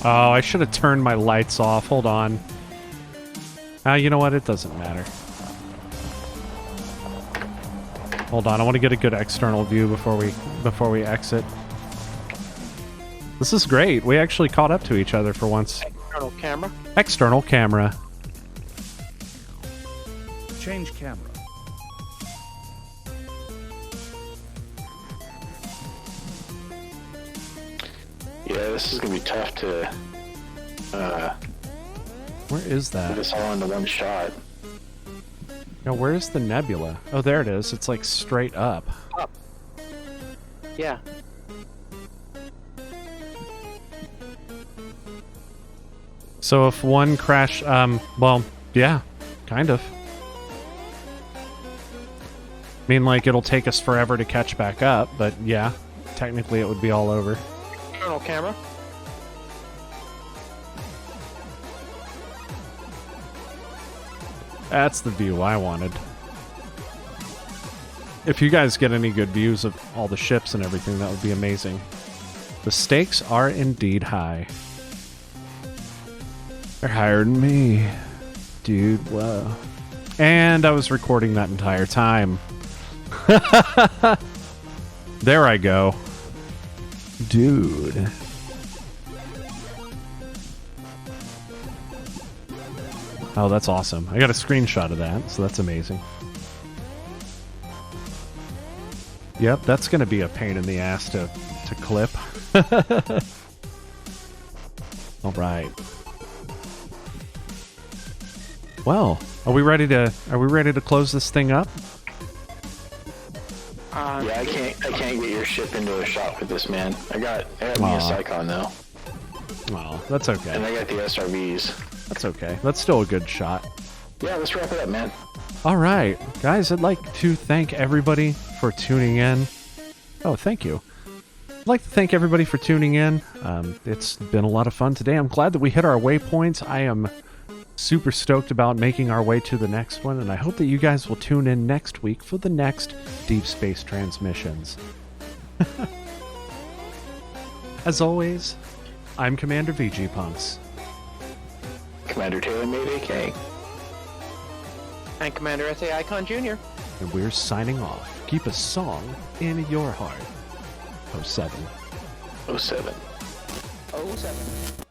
Oh, I should have turned my lights off. Hold on. You know what? It doesn't matter. Hold on. I want to get a good external view before we exit. This is great. We actually caught up to each other for once. External camera. External camera. Change camera. Yeah, this is gonna be tough to Where is put that? this all into one shot. Now, where's the nebula? Oh, there it is. It's like straight up. Up. Yeah. So if one crash, well, yeah, kind of. I mean, like, it'll take us forever to catch back up, but yeah, technically it would be all over. External camera. That's the view I wanted. If you guys get any good views of all the ships and everything, that would be amazing. The stakes are indeed high. They're higher than me. Dude, whoa. And I was recording that entire time. There I go. Dude. Oh, that's awesome. I got a screenshot of that, so that's amazing. Yep, that's going to be a pain in the ass to clip. All right. Well, are we ready to close this thing up? Yeah, I can't get your ship into a shot with this, man. I got me a Psychon though. Well, that's okay. And I got the SRVs. That's okay. That's still a good shot. Yeah, let's wrap it up, man. All right, guys, I'd like to thank everybody for tuning in. Oh, thank you. I'd like to thank everybody for tuning in. It's been a lot of fun today. I'm glad that we hit our waypoints. I am super stoked about making our way to the next one, and I hope that you guys will tune in next week for the next Deep Space Transmissions. As always, I'm Commander VG Punks. Commander Taylor-MadeAK. And Commander SA Icon Jr. And we're signing off. Keep a song in your heart. 07. 07. 07.